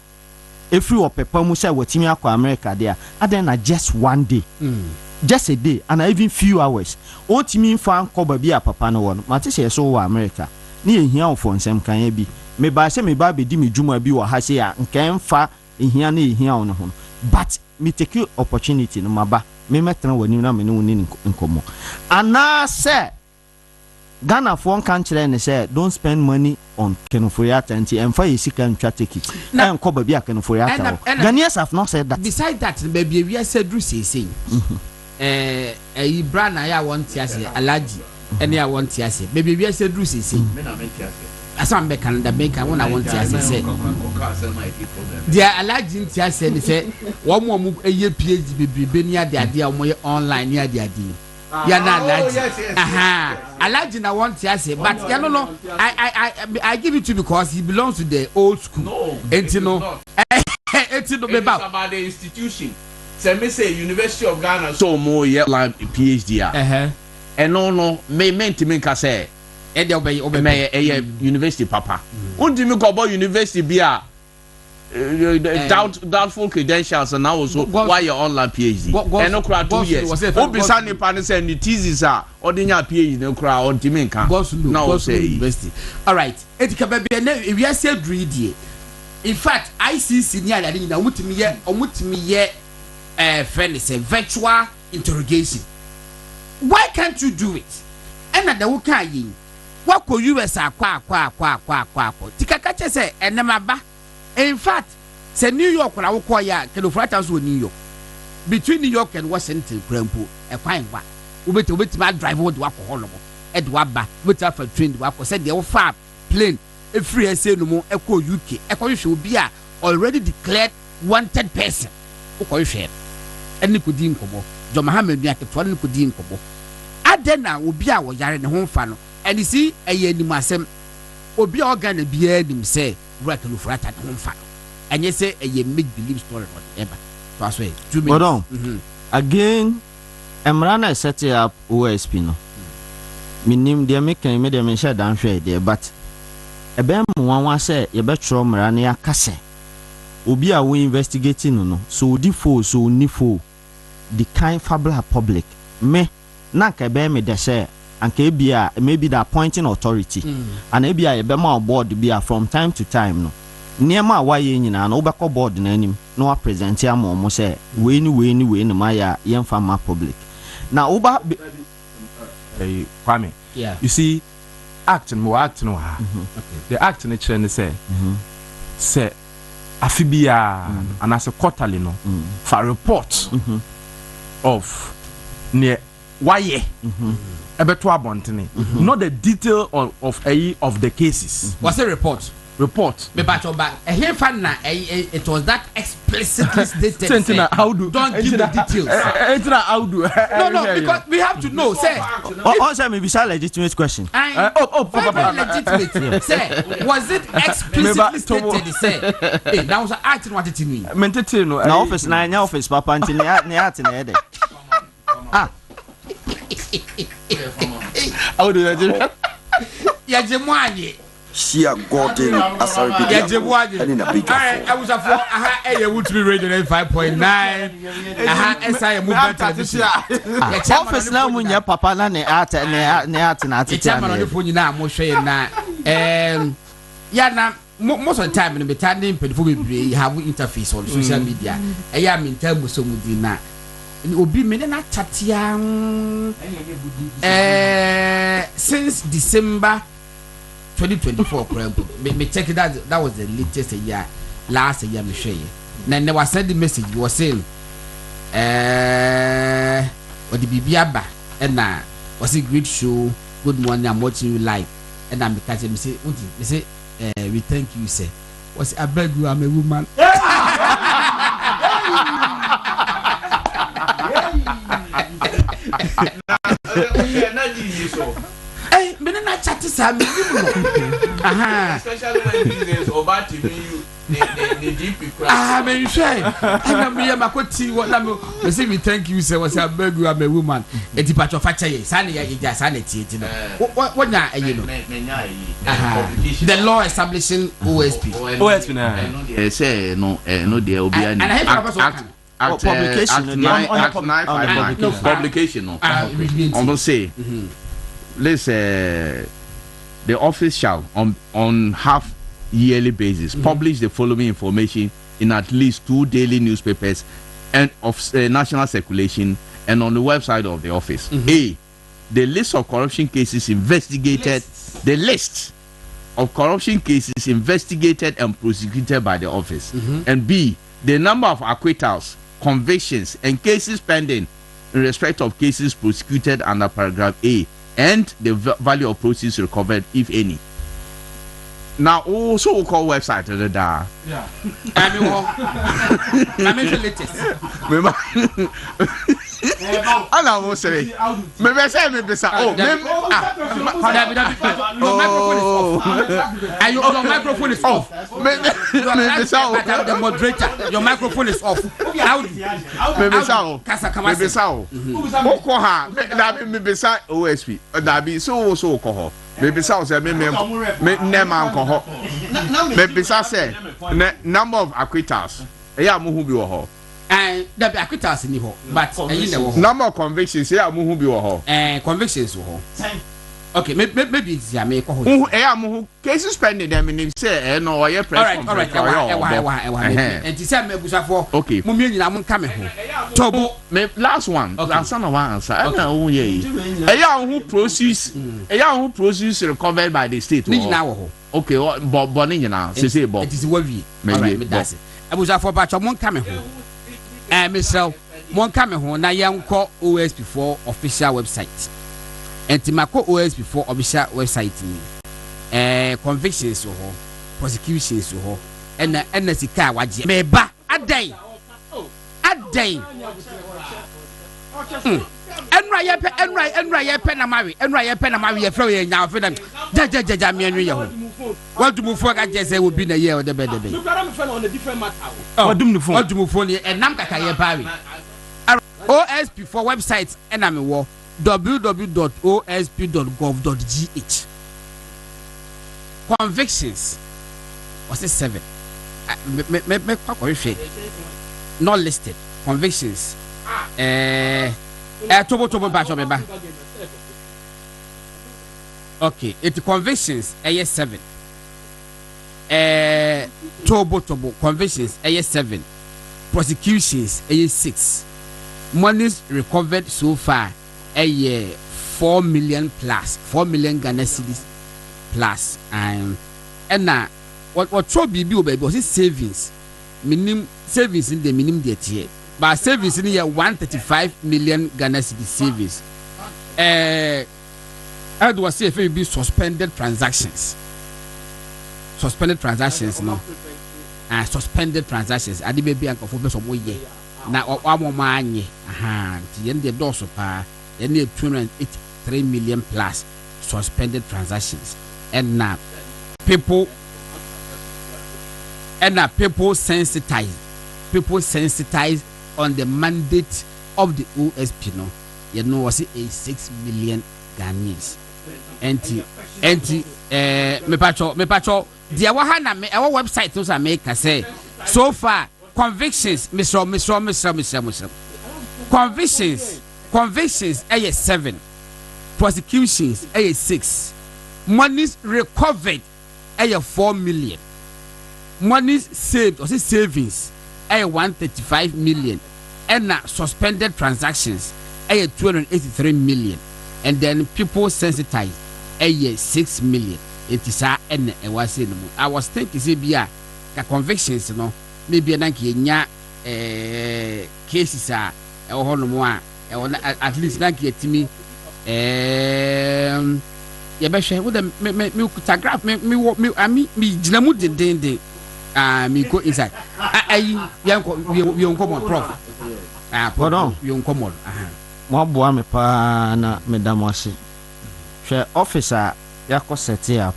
efri opepa mu se watimi akwa America there aden na just one day just a day and even few hours o timi fa anko ba bi apapa no wono mate se so wo America na ehia ofo nsem kan ya bi me ba se me ba be di me dwuma bi wo ha se ya nkan fa ehia na ehia ono ho but me take opportunity no maba me metra wani na me no ni nkomo ana say Ghana for kan kire ne say don't spend money on Ken Ofori-Atta and emfa yesika ntwa ticket na enko ba bia Ken Ofori-Atta Ghanaians have not said that. Beside that baby we said do say Ibra na ya want ase alaji ene ya want ase baby we said do say me na me ase asam be Canada make one I want ase say dia alaji nti ase ni say wo mo eye PhD baby be ni ade ade a mo online ni ade ade ya na alaji alaji na want ase but you know I give it to you because he belongs to the old school entino be about the institution say me say University of Ghana so mo ye like PhD and no me ka say e de obey me university papa undi me go about university bia doubtful credentials and now also why your online PhD and no crowd 2 years obisa ni pa ni say ni thesis or the PhD no crowd on timenka now say university. All right, etika baby na we are say greedy. In fact, ICC ni ala ni na omutimi ye friend say virtual interrogation. Why can't you do it? And the wuka yin wako US akwa tikaka che say enemaba. In fact, say New York na woko ya California so New York. Between New York and Washington Grampo e kwan wa. Ubeti ma drive wo de wako holo. E de waba, ubeti afa train de wako say de wo fa plane e free say no mo e ko UK. E ko hwe obi a already declared wanted person. O ko hwe. Eni ko di nkobo. Jo Mohammed bi aketo ni ko di nkobo. Adena obi a wo yare ne ho mfa no. And you see eye ni masem obi a organ bi anim say work no for that home fa and you say a make believe story whatever so as well 2 minutes. Hold on. Again Emrana set up OSP no minim de make me de share down share there but e be mo wan say ye be tro mra na yakase obi a we investigating no so di fo so ni fo the kind fabula public me na ka be me de share and KBA maybe the appointing authority and ABA be ma board be from time to time no niema wa ye nyina na obekọ board na anim no present am mo say we ni ma ya yemfa ma public na oba Kwame yeah you see acting no okay the acting chere say afibia and as a quarterly no for report of near why ebeto abontene not the detail of the cases. What's a report me bacho ba here fan na it was that explicitly stated say, how do don't give the details how do no because we have to know say also maybe a legitimate question legitimate say was it explicitly stated say hey that was acting what it mean mentete no na office na nya office papa nti ne ate na ede how do you ya jemwaje Shia Gordon Asare-Bediako. Ya jemwaje I was for aha e would be radio 5.9 aha SI movement television office na munya papa na ne ate na ate chairman on the phone na mo hwe na ya na most of the time in the time for we have interface on social media e ya me ntam so mudi na obi me na chatia since December 2024 me check that was the latest year last year me share na ne was send the message was saying what the bibiaba and na was a great show good morning I'm watching you live and I'm catch me say we thank you sir was I beg you I'm a woman hey, me na chat sa me especially when business over to you the deep me share and me makoti what na me say we thank you sir was I beg you I'm a woman e di patch of facha ye sane ya ja sane tie no what nya you know the law establishing OSP na say no dey obi and I have publication publication almost say let's the office shall on half yearly basis publish the following information in at least 2 daily newspapers and of national circulation and on the website of the office. A, the list of corruption cases investigated, the list of corruption cases investigated and prosecuted by the office. And B, the number of acquittals, convictions and cases pending in respect of cases prosecuted under paragraph A, and the value of proceeds recovered, if any. Now, also we call website da. Yeah. I mean the latest. I will say. Maybe say me besa. Oh, your microphone is off. The moderator, your microphone is off. How do? Maybe so. Maybe so. Oko ha. Na me besa OSP. Na be so call. maybe so say me name anko ho maybe so say number of acquittals eya mo hu bi wo ho that be acquittals ni ho but eyi na wo ho number of convictions eya mo hu bi wo ho convictions wo ho okay maybe it's ya me ko ho eya mo hu case suspended them in say no oye press conference and ti say me busafo mo mi nyina mo nka me ho tobo me last one answer na one answer na wo ye eya who process recovered by the state ni nyina wo ho okay but ni nyina say but it is wavi alright me that's it busafo ba cho mo nka me ho Mr. mo nka me ho na yenko OSP4 official website Entimako OSP4 official website ni convictions ho prosecutions ho ena sika waje meba adan enra yepe na mawi ye flow ye nya fe na jaja me anwe ye ho wadum fo ga je se wo bi na ye o de be you got me friend on a different matter wadum fo ni enam kaka ye bawi OSP4 website ena me wo www.osp.gov.gh convictions was it 7 me kwakore not listed convictions tobo ba meba okay it convictions 7 tobo convictions 7 prosecutions 6 monies recovered so far 4 million Ghana cedis plus and na what trouble be baby was savings minimum savings in the minimum debt here but savings in here 135 million Ghana cedis savings how do I say if it be suspended transactions no suspended transactions adi baby anko for be so moye na wamoma anye ti yende doso pa any 283 million plus suspended transactions and now people sensitized on the mandate of the OSP no you know was it a 6 million Ghanaians me pacho dia wa ha na me our website those are make say so far convictions Mr. Convictions 7 prosecutions 6 monies recovered 4 million monies saved or say savings 135 million and suspended transactions 283 million and then people sensitized 6 million it is and I was thinking say bia the convictions no maybe na nya cases no more at least na getimi ya be hwe wo de me photograph me ginamu dendende me go inside ayi we uncommon prof pardon we uncommon mo boa me pa na me damoase hwe officer yakọ set up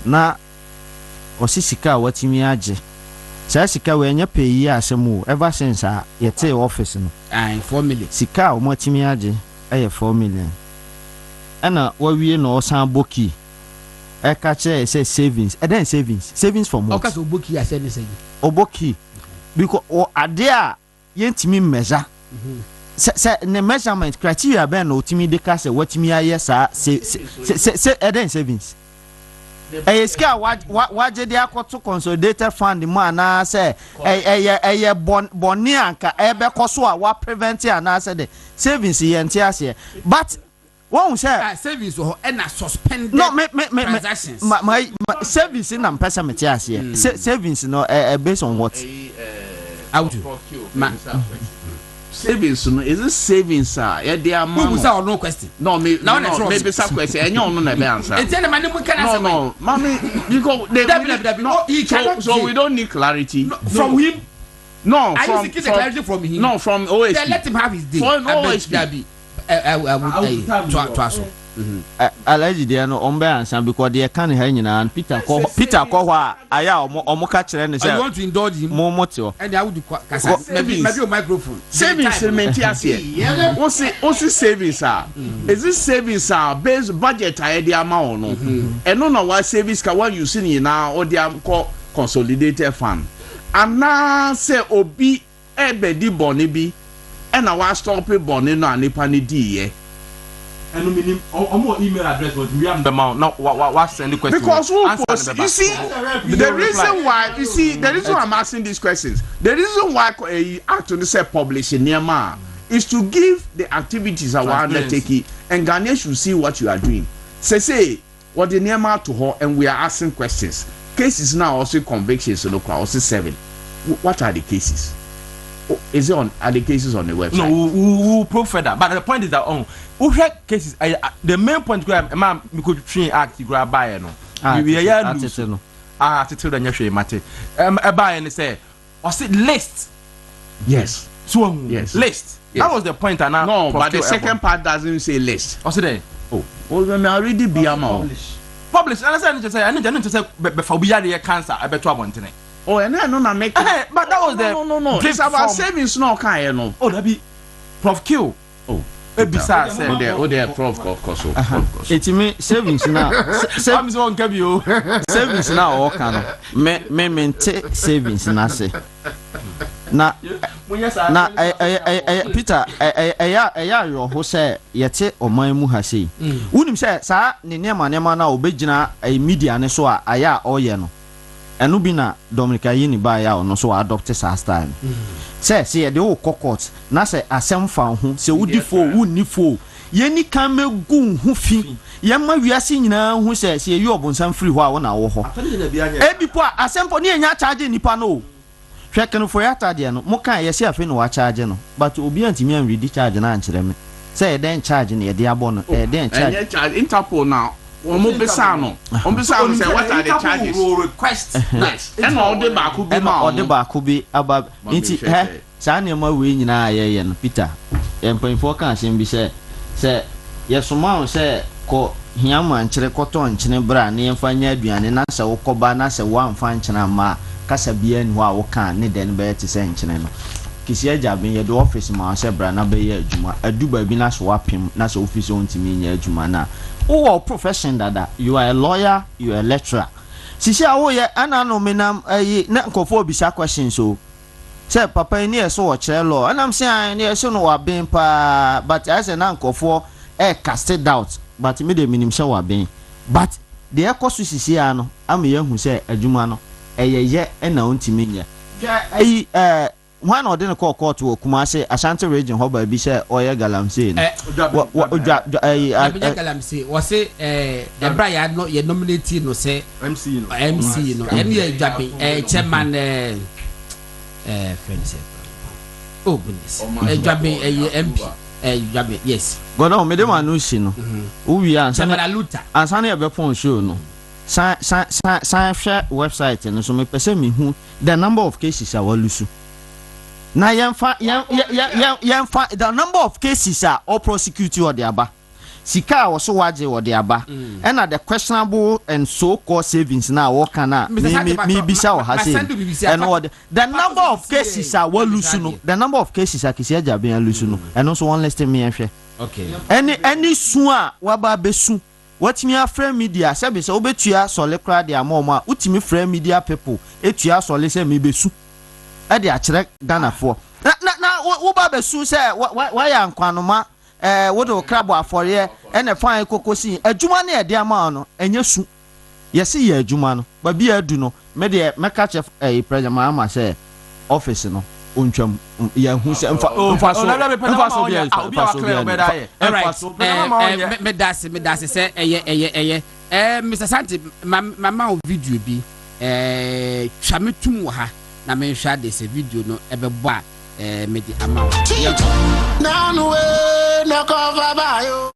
na osisika watimi age sa sika we nya peyi asemu ever since yete office no 4 million sika o matimi age 4 million ana wawie no osan boki e ka che say savings then savings for what okay so boki ya say ne say oboki because ade a yentimi measure se ne measurement criteria ben no timi de ka say watimi aye sa say then savings eska waje de akoto consolidated fund mo na say boni anka ebe koso a wa prevent na say the savings yente ase but won say savings ho na suspended transactions my savings na mpesa meti ase savings no based on what out savings no is it savings yeah they are who was no question no maybe some question and you no na be answer no mommy because they so we don't need clarity from him no I from clarity from him no from OSP let him have his day from OSP Allergy there no on answer because they can hang and Peter Kowa aya omo ka kire ne say I want to indulge him mo moto and I would kasa maybe microphone savings mentias here won see savings is this savings based budget I dey amount no and no what savings ka what you see now or dey consolidated fund and now say obi ebedi boni bi and na wa stop boni no anipa ni di ye. And more email address was we have the amount. Now, what send the question? Because you see, the reason why I'm asking these questions, the reason why actually say publishing near is to give the activities our undertaking and Ghanaians should see what you are doing. Say what the near to her and we are asking questions. Cases now also convictions also 7. What are the cases? Is it on? Are the cases on the website? No, we'll prove further. But the point is that who cases? The main point ma'am, we could train act grab buy no. We are lose. Title the nyeshe mate. Buy and say, or say list. Yes. So yes. List. Yes. That was the point. And no, but the second part doesn't say list. Or say there. Oh, well, I already be amount. Publish. And I say, I need to say, before we are the cancer, I bet 12 tonight. Oh, and I don't make but that was the no. It's about savings, no kind, no. Oh, that be Prof Q. Oh, Ebisa say. Oh, they Prof course. It's me savings now. Savings on Kabio. Savings now all kind. Me maintain savings na say. Na Peter eya yo ho say yete oman mu ha sei. Unim say sa ne nema na obegyina media ne so a aya oye no. Enu bi na Dominica yini ba ya ono so adopt sa style. Say ye de wo court na say asem fa ho say wudi fo wunni fo ye ni kan megu hu fi ye ma wiase nyina hu say ye obonsam free ho a wona wo ho. Ebi po asem po ne nya charge nipa no. Hwe kan fo ya tade no mo kan ye say afi no wa charge no but obi antimi an ready charge na ankere me. Say den charge ne ye de abo no den charge Interpol now. On say what are the charges? Request. Nice. And all the back could be about it. Sanya ma we nyina ye no Peter. Empanyfo kan asem bi say yes ma say ko hiama nkyere koto nkyene bra na yemfa nya aduane na se wokoba na se wamfa nkyene ma kasa bia ni ho a wo kan ne den be te se nkyene no. Kisia jaben ye do office ma se bra na be ye adwuma aduba bi na so wapem na se office on timi nya adwuma na oh profession dada you are a lawyer, you are a lecturer. Sisi awo ye ana no menam na nkofo obisa questions so say papa ni eso wo kire law anam say ni eso no wa ben pa but I say na nkofo casted out but me de minim say wa ben but the ekoso sisi ano am ye hu say adwuma no ye na ontimi nya one or then call court to Kumasi Ashanti region ho ba bi say oye galamsey galamsey was say Ebra no ye nominate no say MC no and ye jabe chairman friend say oh goodness jabe MP jabe yes god on me dem anu shi no wi ansa na be phone show no san share website no so me pese me hu the number of cases are walusu. Now, the number of cases are all prosecuted or the aba. Sika also waje or the aba. And at the questionable and so-called savings now, what can I me bisa or has and what the number of cases are well lusuno. The number of cases are Kisia Jabi and Lusuno, and also one less than me. Okay. Any swa waba besu. What me a friend media sabi so obetua solekra de amoma utimi friend media people etua sole se me besu. Ade akire Ghana for na wo ba besu say why ankwanoma wo do krabo afore e na fan kokosi adwuma na e de ama no enye su yesi ye adwuma no ba bia adu no me de meka chef president ma say office no ontwam ya hu say mfa so bia me das say eye Mr. Santi mama video bi twametum wo ha na me hwa de se video no ebebo a me di amount na no we na cover ba yo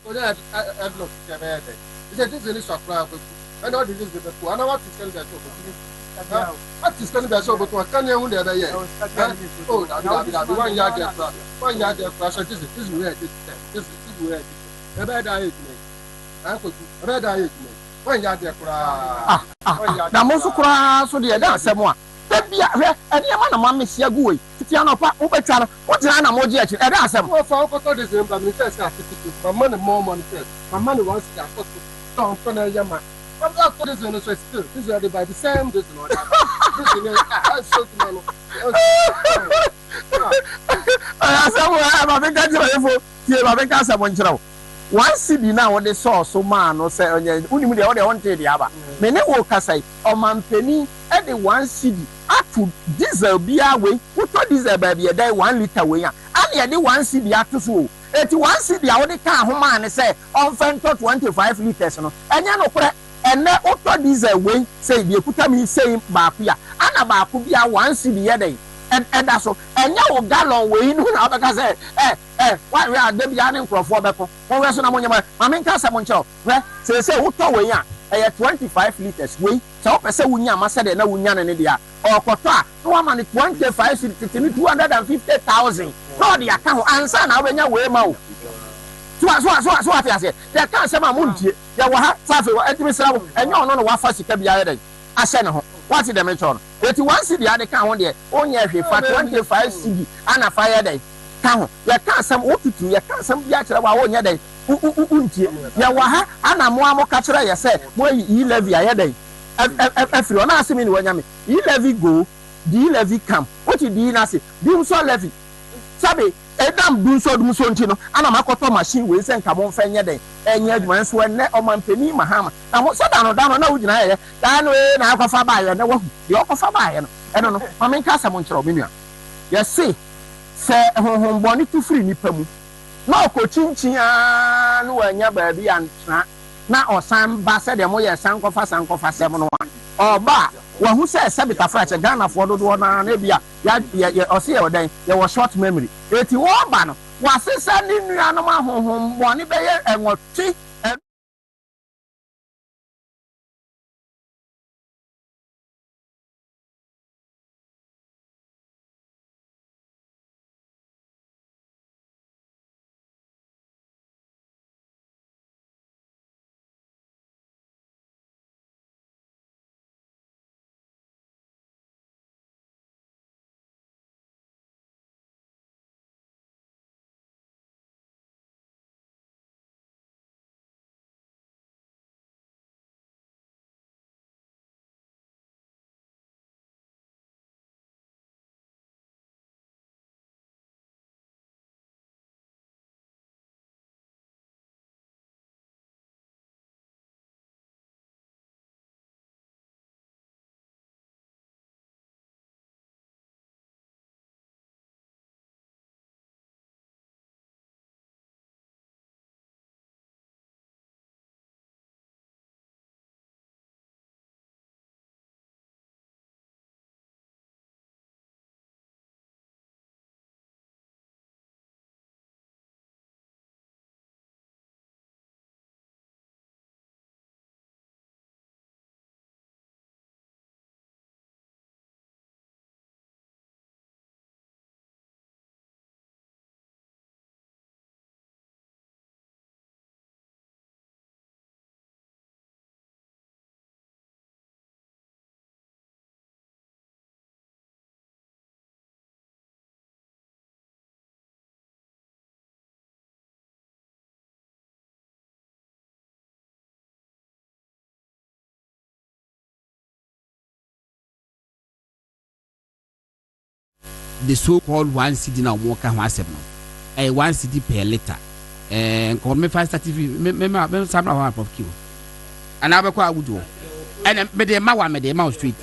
So then I look at it. He said, this is a crowd. And all this is the poor. And I want to tell that. What is going to be so, but what can you do? Oh, that 1 yard there. 1 yard there. This is where this is where a bad eye. A bad eye. 1 yard there. Now, most of us, so the other someone. And your man, mammy, see a gooey. Tiano, Bɛkyerɛ, what's an emoji at you? And I said, well, for this, my money more money. My money wants to don't for a young man. I'm not for this one, so still, this is by the same, this is not that. One city now, what they saw, so man, or say, only the other one, the other. Many workers say, oh, man, penny, at the 1 city, up to diesel be away, what diesel baby a day 1 liter away, and yet the 1 city up to so. 1 city, I only can't home and say, on 25 liters, and you know, and now auto diesel way, say, you put me saying, Bapia, and about could be a 1 city a day. And that's all. And you gallon way, you know, because why we are the beginning for 4 people. One person among my main cast among you. Say, what way, 25 liters way. So, I say, we must say, no, we and India or Kota, no man 25 to 250,000. No, the account answer now when you wear mouth. So, what I said, there can't say my munti, there were half and you don't know what first you can be added. I said, what's the dimension? 81 city at the count there, only for 25 city and a fire day. Count, you can't some what to do, you can't some Bɛkyerɛ our own day. Yawaha, and I'm more catcher, I said, where you levy a day. If you're not assuming when you levy go, the levy come. What you do, I say, do so levy. Sabi, Edam do so, and I'm a cotton machine will send come on Fenya day. And yet, once when net on my penny, Mahama. And what's that down, no, deny, down way, now offer by and the offer by. I don't know, I mean, Casamoncho, Minia. Yes, see, say, home bonnet to free Nippemu. No, coaching, no, and your baby and now or some bassett, and more sanko for 7 or bar. Well, who says Sabita French, a gun of water, Nebia, or see, or then there was short memory. 81 banner was this sending animal home, one bay and what tea. The so-called 1 city now walk and 1 city per liter. And call me 5 certificate, some of you. And I will call you. And the Mawa made the Mount Street.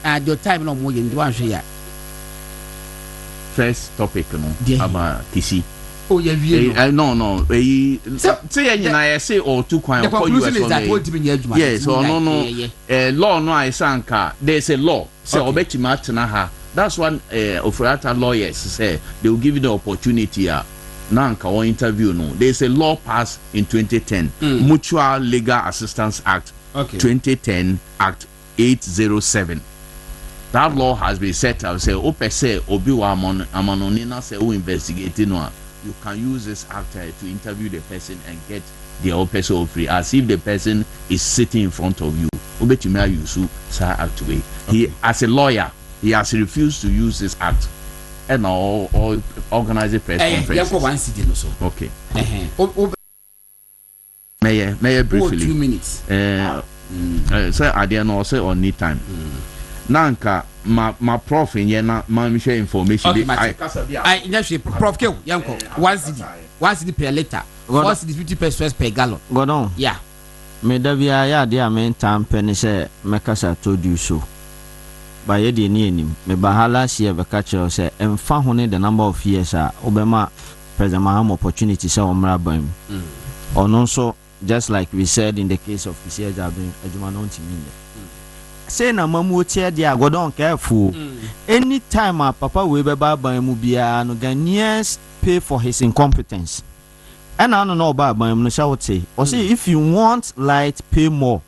And your time no more than 1 year. First topic, no, about TC. Oh, yeah, no. Say, I say, or 2 coins. The conclusion is that what you mean, yes, or no, law no, I sanka. There's a law. So, obeti match na ha. That's one of our lawyers say they will give you the opportunity na nka o interview no. There's a law passed in 2010, Mutual Legal Assistance Act, 2010 Act 807. That law has been set up. Say, ope say obi wa amanonina say who investigating no. You can use this act to interview the person and get the person free, as if the person is sitting in front of you. Obetumi use sa act way. He, as a lawyer, he has refused to use this act. And all organize a press conference. Okay. May I briefly? 2 minutes. Say I didn't know say on need time. Nanka my prof in yena ma share information. I actually prof ke yanko 1 cedi per liter. 1 cedi 50 pesos per gallon. Godon. Yeah. Me davia ya dia me time penny say mekasa told you so. By ye de ni enim me bahala sie be ka kire say emfa ho ne the number of years a obema president maham opportunity say omra bam. Ono so just like we said in the case of Fiscal adwuma no ntimi. Say na mamu tie dia godon careful. Anytime a papa we be ba ban mu bia no Ghanaians pay for his incompetence. And I don't know about ban no shall say. Or say if you want light, pay more.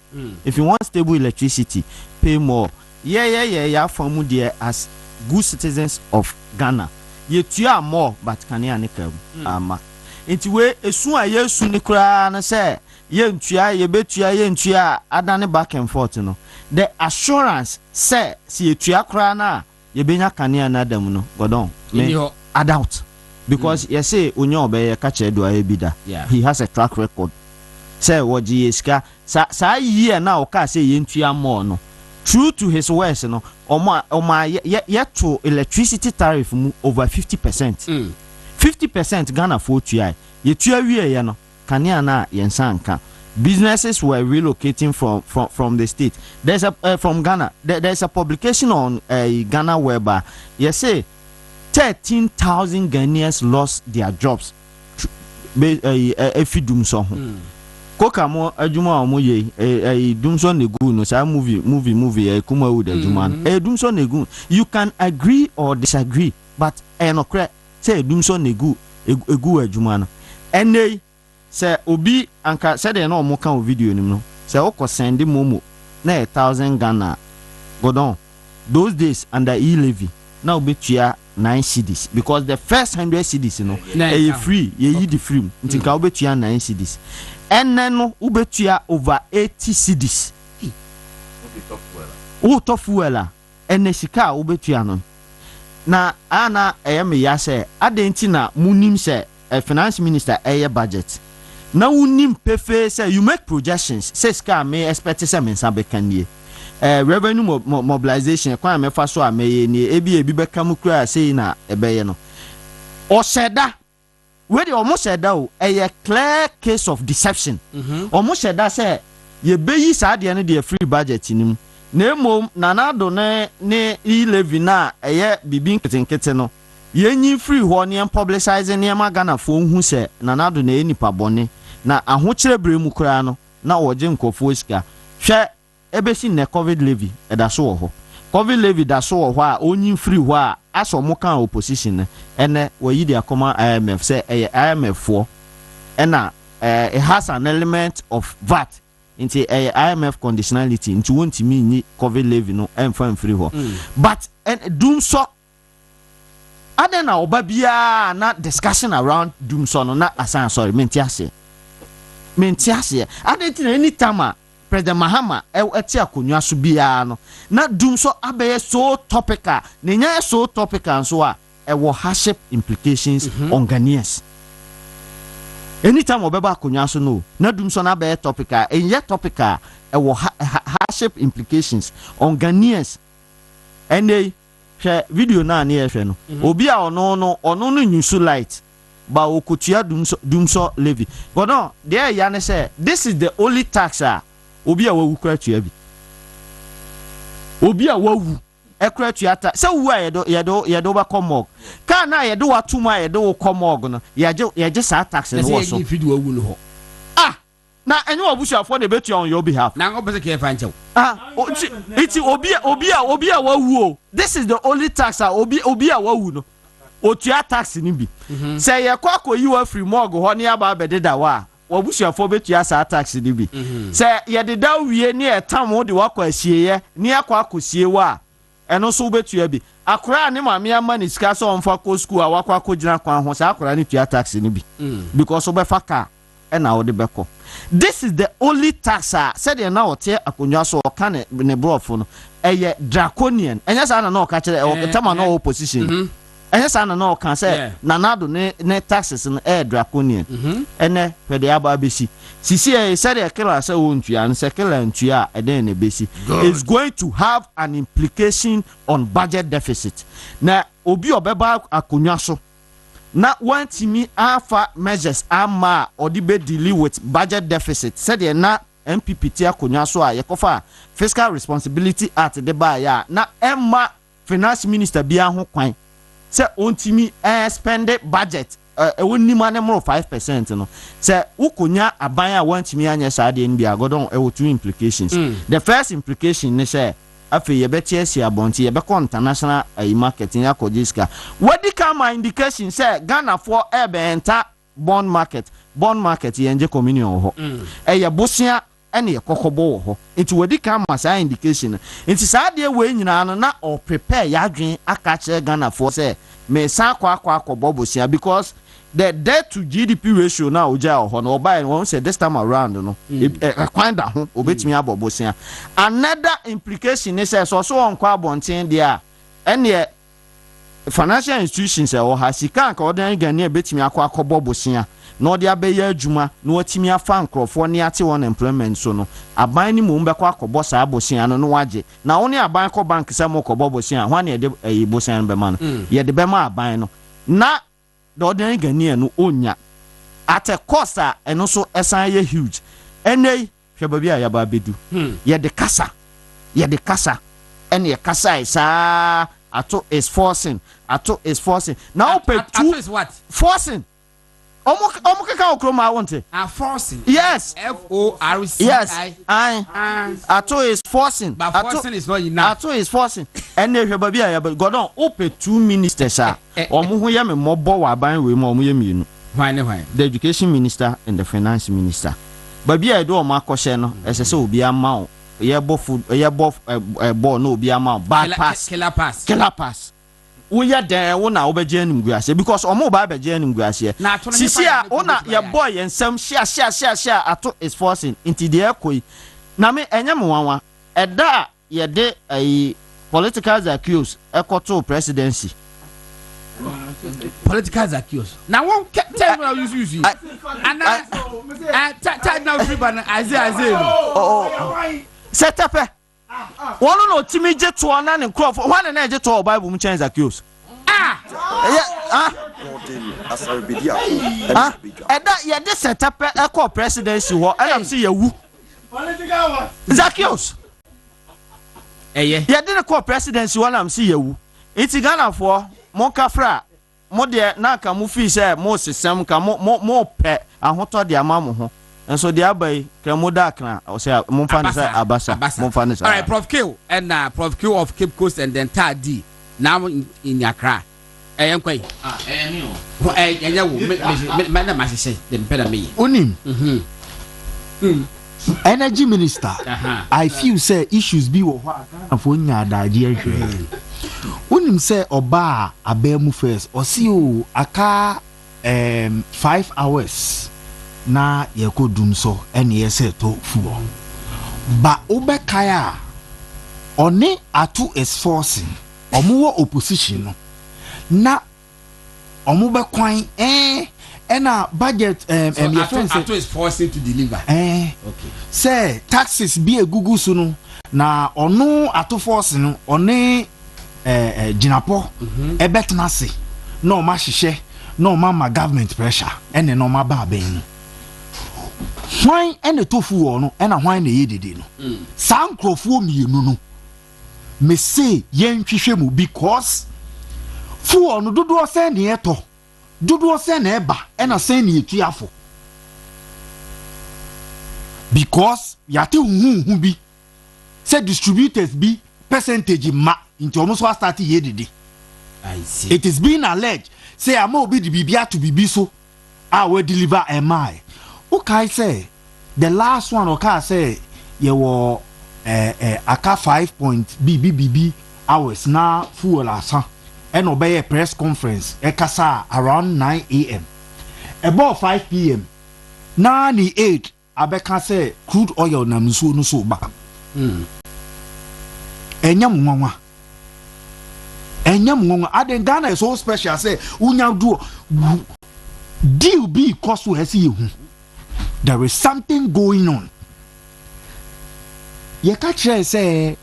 If you want stable electricity, pay more. Yeah, from there as good citizens of Ghana. Ye tua more, but can ya nika ama. Inti we esu a yesu ni kura na say ye ntua ye betua ye ntua adane back and forth no. The assurance say si ye tua kura na ye benya kania na dem no godon me adult because you say onyo obeye ka che do ayebida. He has a track record. Say woji yeska sa year na o ka say ye ntua more no. True to his words, you know, yet to electricity tariff over 50%. 50% Ghana for TI. Ye tuya no kania na yensanka. Businesses were relocating from the state. There's a from Ghana. There's a publication on Ghana whereby you say 13,000 Ghanaians lost their jobs. If you do so. Koka mo adwuma mo ye dumso negu no sa movie kuma wo da adwuma dumso negu. You can agree or disagree, but no cre say dumso negu egu adwuma no ene say obi anka say de na mo kan video nim no say o ko send momo na 1,000 Ghana godon those days under levy now betua 9 cedis because the first 100 cedis no free ye the free ntinka o betua 9 cedis. And then ubetua over 80 cedis. Tofuela. And Neshika ubetua no. Na ana me ya say adentina munim say a finance minister budget. Na unim pefe say you make projections. Say ska me expect say me nsa bekanie. Revenue mobilization kwa me fa so ameye ni ebi beka mu kura say na ebeye no. O seda where they almost said that a clear case of deception. Almost said that say ye be sad the free budget in him. Nemo nanado ne levy na a bibin kitten no. Ye free one and publicizing near Ghana phone who say nanado ne nipa bone na a huchere bremukrano na wajin kofoska. Share ebesi ne COVID levy edaso ho. COVID levy da so wa only free wa aso mo kan opposition ene we yi dia koma IMF say IMF for ena it has an element of VAT into IMF conditionality into won't mean ni COVID levy no em free ho but doom so adena obabia na discussion around doom so no na asan sorry mentiase adentina anytime President Mahama eti akonwa so bia no na dum so abeye so topical nenya so topical so a wo hardship implications on Ghanaians. Anytime obeba akonwa so no na dum so na abeye topical enye topical wo hardship implications on Ghanaians. Ene hwe video na na ehwe no obi a ono nyusu light ba okotua dum so levy but no there ya ne say this is the only tax obi a wawu kra tua bi obi a wawu ekra tua ta se wu a yedo ba komog ka na yedo watuma yedo komog no yeje sa tax no wo so na enye obusuafo na betua on your behalf na ngo pese ke fa nchew it's obi a wawu this is the only tax obi a wawu no otua tax ni bi say ye kwa ko yiwa free morgue ho ne aba bededa wa wabusuafo betua sa tax ni bi say ye de da wie ne etam wo de wakọ asieye ne akọ akosie wa eno so betua bi akora ne maame ama ne sika so onfa ko school a wakọ akogina kwan ho sa akora ne tua tax ni bi because obefa ka ena wo de beko. This is the only tax said na wote akonwa so oka ne brofo no eye draconian enya sa na oka kire o tama na opposition enya sa na oka say nanado ne taxes no draconian ene pede aba besi sisi e said e kila say wontua no say kila ntua eden ne besi is going to have an implication on budget deficit na obi obeba akonwa so na want me alpha measures ama or the deal with budget deficit said na MPPT akonya so a yekofa Fiscal Responsibility Act de ba ya na emma finance minister bia ho kwan say ontimi spend budget wonni ma ne mo 5% no say ukonya aban a want me anya saade nbia godon two implications. The first implication ne say afi yebeti esi abonti yebeko international marketing ya Judicial wadi kama indication say Ghana for ebe enter bond market yenje communion ho eye bosia ene yekokobo ho enti wadi kama say indication enti saade we nyina no na o prepare ya adwen aka kire Ghana for say me sa akwa bosia because the debt to GDP ratio now oja ho no buy won say this time around no kwanda ho obetimi abobosia. Another implication is so on kwa bonten dia ene financial institutions e wo ha sika nka odan Ghana betimi akobobosia no dia beya adwuma no watimi afa nkrofo ne ate won employment so no aban ni mu mbekọ akobosa abosia no waje na woni aban ko bank se mo kobobosia ho na ye de bosia no be ma no ye de be ma aban no na the ordinary Ghanaian no onya at a cost and also esan ye huge ene hwebabia ya ba bedu ye de kasa and ye kasa is ato is forcing now pay two is what forcing omo keka okroma wonte forcing yes FORCI yes ato is forcing but forcing is not enough ato is forcing and hwebabia ya ba godon open 2 ministers omo ho ye me mobo wa ban we mo ye mienu why the education minister and the finance minister babia do o makoshe no esese obi ama o ye bo food ye bo ball no obi ama bad pass killer pass wo ya den wo na wo beje anim guase because omo ba beje anim guase sisi a ona ye boy ensem share ato is forcing into the ekoi na me enye me wanwa eda ye de political accused ekoto presidency political accused now one tell me how you use and tell now everybody Isaiah set up one no timi je to na ne crop one na je to Bible mu change accused Asare-Bediako eda ye de set up e presidency ho and am say yawu political Zacchaeus ye de the presidency one am say yawu iti Ghana for mo kafra mo de na ka mo fi say mo sesam ka mo pe ahoto de ama mo ho enso de abai ka mo da kra o say mo fa ne say abasa mo fa ne say all right Prof Q and Prof Q of Cape Coast and then Tadi now in Accra enkwai me o enya wo me na ma hye dem peda me onim energy minister I feel say issues be wo afo nya adaje ahwe unim say oba abemu first osi o aka 5 hours na yekodum so ene yese to fuo ba obekaya oni atu is forcing omuwo opposition no na omu be kwan ena budget atu is forcing to deliver okay say taxes be egugu so no na ono atu force no oni jinapo ebetna se no ma hihye no ma government pressure ene no ma ba ben hwan ene tofu wo no ena hwan na yedede no sankrofo mienu no me say yen hwehwe mu because fu ono dodo se ne eto dodo se na eba ena se ne etuafo because yate hu bi say distributors bi percentage ma into almost start yedede I see. It is being alleged say I'm obi di bibia to bibi so I will deliver MI. Okay, say the last one okay say you were aka 5.BBBB hours na fuel asa and obey a press conference ekasa around 9 a.m. About 5 p.m. 98 abeka say crude oil na msuo no so ba. Enyam nwanwa aden Ghana is so special say unya do deal be cost to see there is something going on. You catch say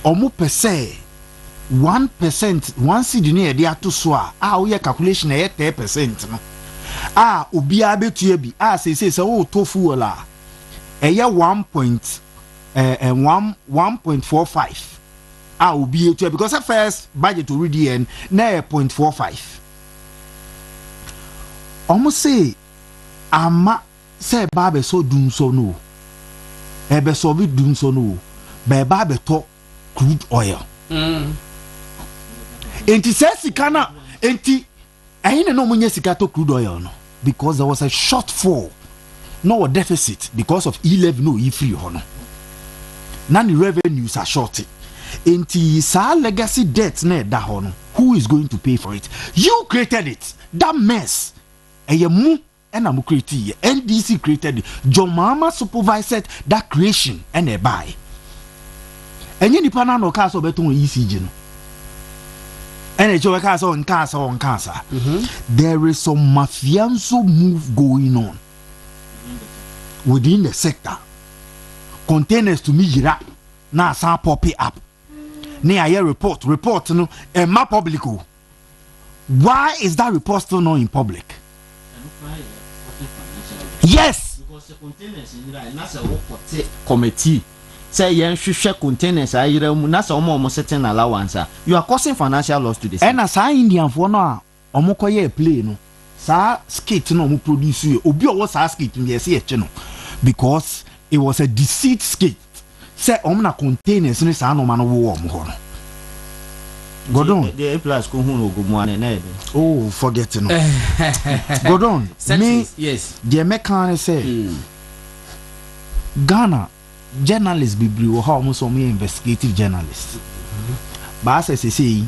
omo per se 1% 1 cedi ne dey ato so a we calculation e 10% no obi abetua bi say wo to fuel a e 1.45 obi etua because the first budget already end na 0.45 almost say ama say ba so dum so no ebe so bi dum so no ba be to crude oil enti say sika na enti ehine no munye sika to crude oil no because there was a shortfall no deficit because of levy no free hono na the revenues are short enti sa legacy debt na da hono who is going to pay for it? You created it, that mess mu and I'm creating NDC created it. John Mahama supervised that creation and a buy. And you pana no cast over to ECG. And a joke cast on casa. There is some mafioso move going on within the sector. Containers to me now some pop it up. Near report no and my publico. Why is that report still not in public? Yes, because the containers in there na say wo committee say yen hwehwe containers ayira mu na say omo certain allowance you are causing financial loss to the state. And as Indian for no omo koye play no sa skit no omo produce obi owo sa skit no yes e no because it was a deceit skit say omo na containers ni sa no ma no wo omo ho no Godon. The plus ko hu no ogumu na oh forget no Godon me yes the mechanic say Ghana journalists be wo how almost some investigative journalists but as I say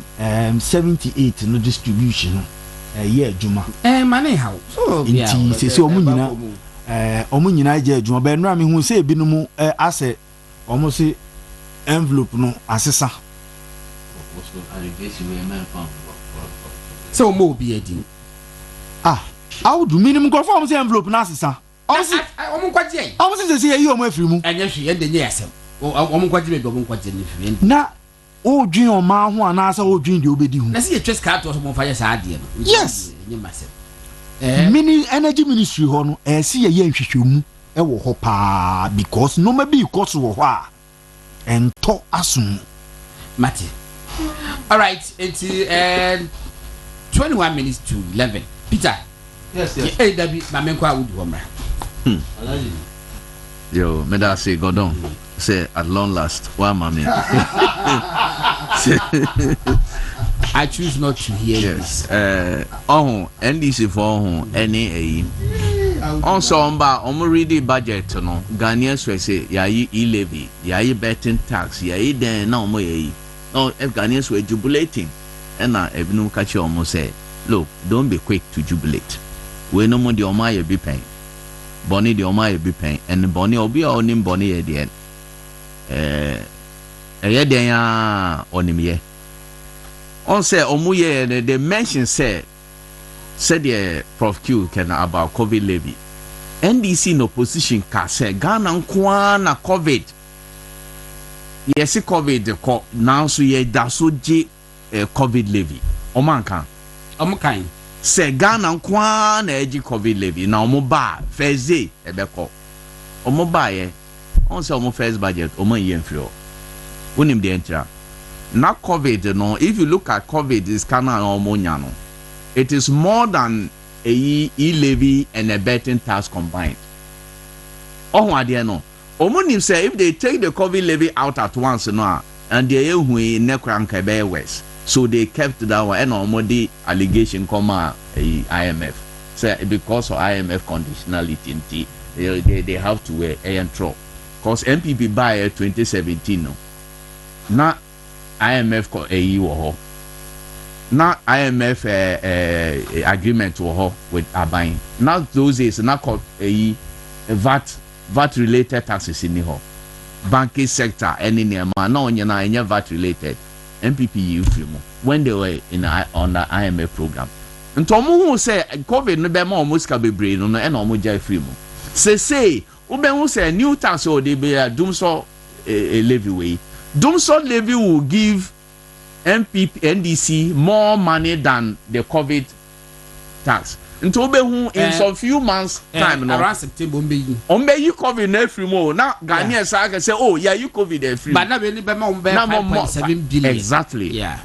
78 no distribution year juma money how so inti say omo nyina je juma be no me hu say binom ase omo say envelope no asesa so mo bi edin how do minimum go form say envelope na asesa omo kwaje omo say yi omo afiri mu anya hwe ende nye yasem omo kwaje be omo kwaje ne firi na o dwin o ma ho ana asa o dwin de obedi hu na se ye twes ka to so mo fa ye sa ade no yes nye masem mini energy ministry ho no se ye nhwehwemu e wo ho pa because no ma bi cost wo ho a ento asum Mati. All right, it's 21 minutes to 11. Peter. Yes. Hey, David, my man, what would you want? Yo, me da say Godon. Say at long last, why mommy? I choose not to hear this. NDC for any also on ready budget no Ghanaians we say yayi levy yayi betting tax yayi den na omo yayi no Ghanaians were jubilating and na ebinu ka che omo say look don't be quick to jubilate we no mo de omo aye bi pen boni de omo aye bi pen and boni obi a onim boni ye de ye den ya onim ye on say omo ye they mention say said the Prof Q can about COVID levy. NDC in opposition can say Ghana na COVID. Yes, COVID now so ye da so J COVID levy. Oman kan. Say Ghana na eji COVID levy. Na omo ba first day ebeko. Omo ba ye. On say omo first budget omo ye mfio. Unim de entra. Na COVID no if you look at COVID is kana omo nya no. It is more than a levy and a betting tax combined. Oh, I dear no. Omonim say if they take the COVID levy out at once, no, and they who nekranka bear west, So they kept that one and almost allegation come IMF. So because of IMF conditionality, they have to wear a because MPP by 2017 no. Now IMF ko wo na IMF agreement wo with Aban. Now those days na called VAT related taxes in ho. Banking sector any near man no nya VAT related. MPP you free when they were on the IMF program. Ntomo who say COVID no be ma almost ka bebre no e na omo jai free mo. Say ube who say new tax or they be dumso levy way. Dumso levy will give MPP NDC more money than the COVID tax. Ntobe who in some few months time no around September ombe you COVID na free mo na Ghanaians say oh yeah you COVID e free. But na be ma ombe 5.7 billion. Exactly. Yeah.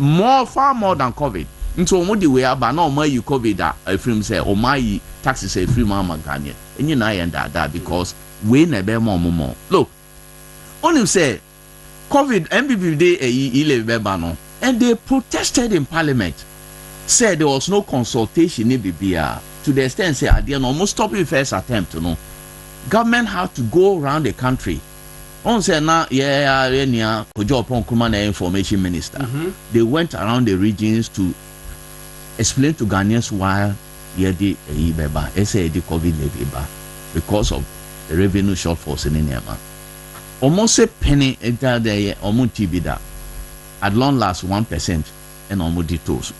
Far more than COVID. Nto omo the way aba na omo you COVID a free say omo yi taxes e free ma Ghanaian. Enyi na yenda that because we na be more. Look. Only say COVID MPP dey e no and they protested in parliament. Said there was no consultation in BBR to the extent say they almost stopping first attempt no. Government had to go around the country. On say na Kojo upon Kumana information minister. They went around the regions to explain to Ghanaians why the COVID levy because of the revenue shortfalls in Niama. Almost a penny enter there almost TB at long last 1% and almost detours.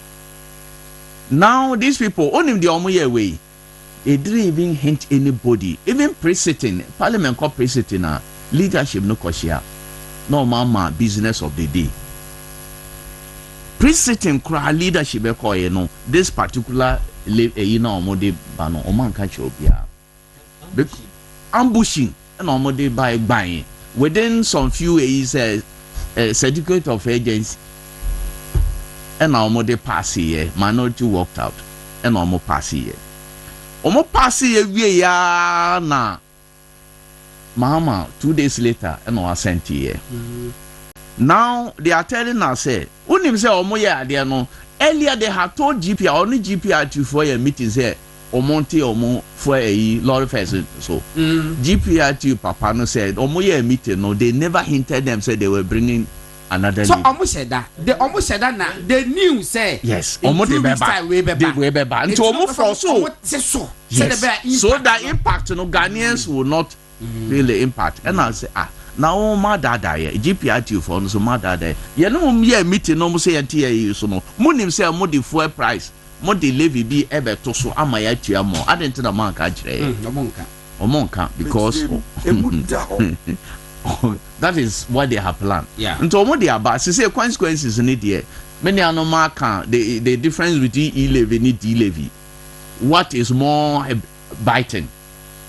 Now these people only the omoye way they didn't even hint anybody, even pre-sitting parliament called pre-sitting leadership no koshia no mama business of the day. Pre-sitting cry leadership no this particular omode bano oman catch obia ambushing and omode by buying within some few years certificate of agency and almost pass here, minority walked out, and almost pass here. Almost pass here, we are now. Mama, 2 days later, and I sent here. Now they are telling us, say, when say, Omoya, no. Earlier they had told GPR, only GPR to for a meeting, say, Omonte Omo for a lot of person. So, GPR to Papa no said, Omoya meeting, no, they never hinted them, said they were bringing. Another so almost said that they almost said that now the news say yes almost way back and to almost for so that impact no Ghanaians will not really impact and I say now my dada GPRT for no so my dada you know me meeting no say NTA so no money say mo the fuel price mo the levy be ebe to so amaya tua mo I didn't na man ka jire omonka because that is what they have planned. Yeah. And to they about say consequences in it here. Many are no mark the difference between e-levy and D-levy. What is more biting?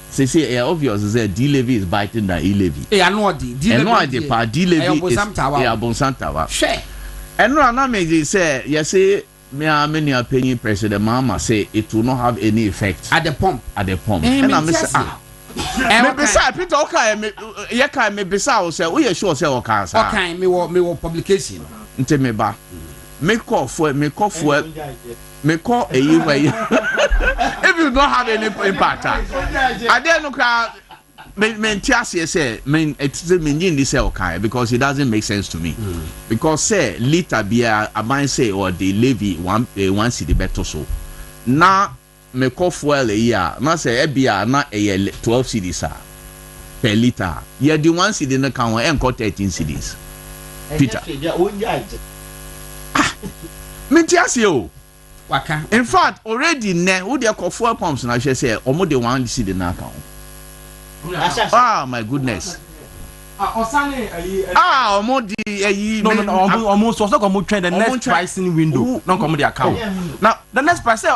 Say obvious is that D-levy is biting than e-levy. I know D-levy. D-levy is Bonsantawa. Share. And no may say say me many opinion president mama say it will not have any effect at the pump. And I say maybe say Peter okay maybe say say we sure say okay sir okay me wo publication nte me ba me call for if you don't have any impact I dare no crowd me tiase say me it's me need say okay because it doesn't make sense to me because say liter bia aban say or the levy one city better so now me call fuel a year na say ebia na 12 cedis per liter ye the 1 cedi na kan won enko 13 cedis Peter mentiase o waka in fact already ne wo de call fuel pumps na hwe say omo de 1 cedi na kan my goodness almost was not going to trend the next pricing window. Not come with the account. Now the next price, the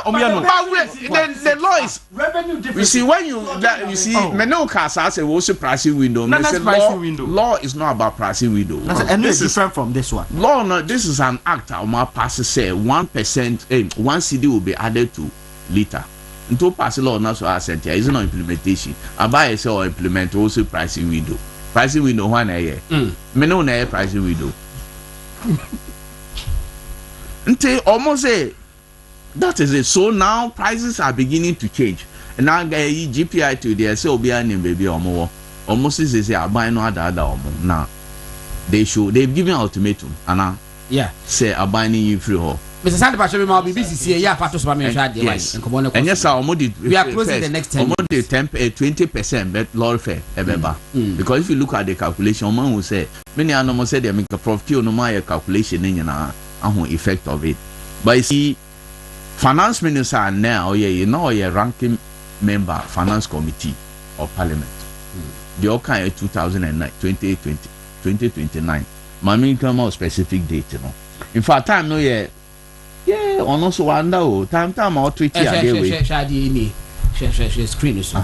law is revenue difference. You see when you see many cars say also pricing window. Law is not about pricing window. And this is different from this one. Law, no, this is an act. Our passes say 1%, 1 CD will be added to liter. Until pass law, not so asset. There is no implementation. I buy say or implement also pricing window. Pricing window one a year. Me no na pricing window. Until almost say that is it. So now prices are beginning to change. And now GPI to the say obi anim baby omo. Almost is say aban no ada omo. Now they've given ultimatum and yeah say aban you free ho. Mr. Sandy Pacho be BBC yeah fatos ba me hwa de why. And yes we are closing the next 10 minutes. 20% but lord fair ebeba. Because if you look at the calculation man will say many anomo say they make a profit no my calculation nyina ahun effect of it. But you see finance minister now you know you're ranking member finance committee of parliament. The all kind 2009 2029 mami come out specific date you know. In fact time no yeah on also wonder time or tweet here share screen so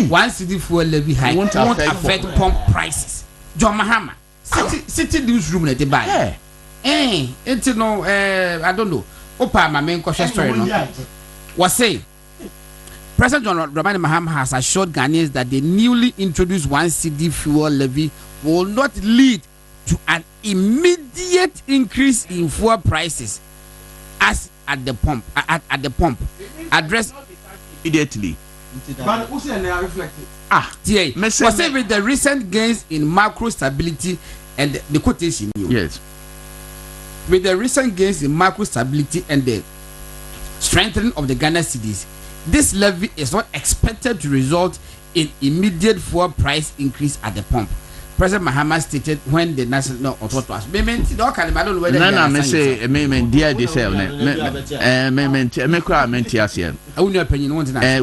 one city fuel levy hike won't affect pump prices. John Mahama city newsroom na dey buy it's no I don't know opa my main question story no was say President John Dramani Mahama has assured Ghanaians that the newly introduced 1 cedi fuel levy will not lead to an immediate increase in fuel prices as at the pump address immediately. But who's reflected? Was say with the recent gains in macro stability and the quotation yes with the recent gains in macro stability and the strengthening of the Ghana cedis, this levy is not expected to result in immediate fuel price increase at the pump. President Mahama stated when the national authority was I don't know whether me say me dear this me cry me tiasia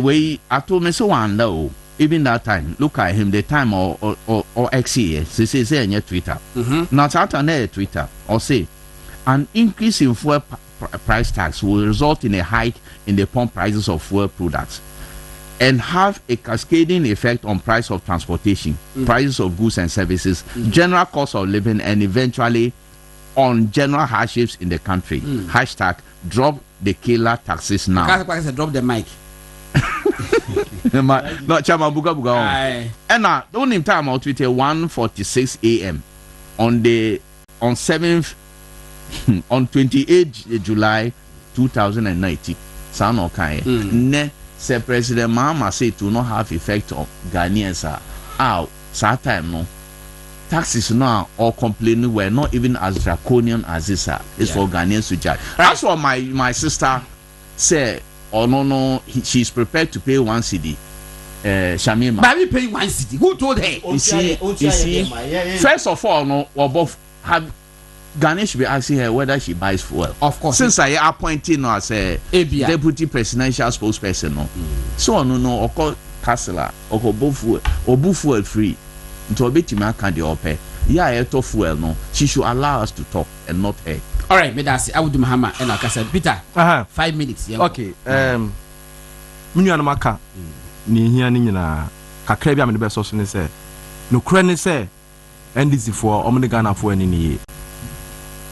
we I told me so wonder even that time look at him the time or X years say on your Twitter now out on Twitter or say an increase in fuel price tax will result in a hike in the pump prices of fuel products and have a cascading effect on price of transportation, prices of goods and services, general cost of living, and eventually on general hardships in the country. Hashtag drop the killer taxes now. Drop the mic. No, Chama Buga Buga. And now, the only time I'll tweet 1:46 a.m. on 7th, on 28th July 2019. Sound okay? Ne. Say President Mahama say to not have effect on Ghanaians that time no taxes now or complaining were not even as draconian as this is for Ghanaians to judge. That's what my sister said. No, she's prepared to pay 1 cedi. Shamima. But we pay 1 cedi. Who told her? You see. First of all, no, or both have. Ghanaians should be asking her whether she buys fuel. Of course. Since I appointed her as a deputy presidential spokesperson, no. So no, or call Kassela, or both fuel free. Into a bit man can the opera. Yeah, to fuel no. She should allow us to talk and not her. All right, Medasi, I would do Mahama and like I said, Peter. 5 minutes. Yeah. Okay. Minu maka ni hia ni nyina kakra bi am de be so ne say. No kura ne say NDC for omne Ghana for ani ni.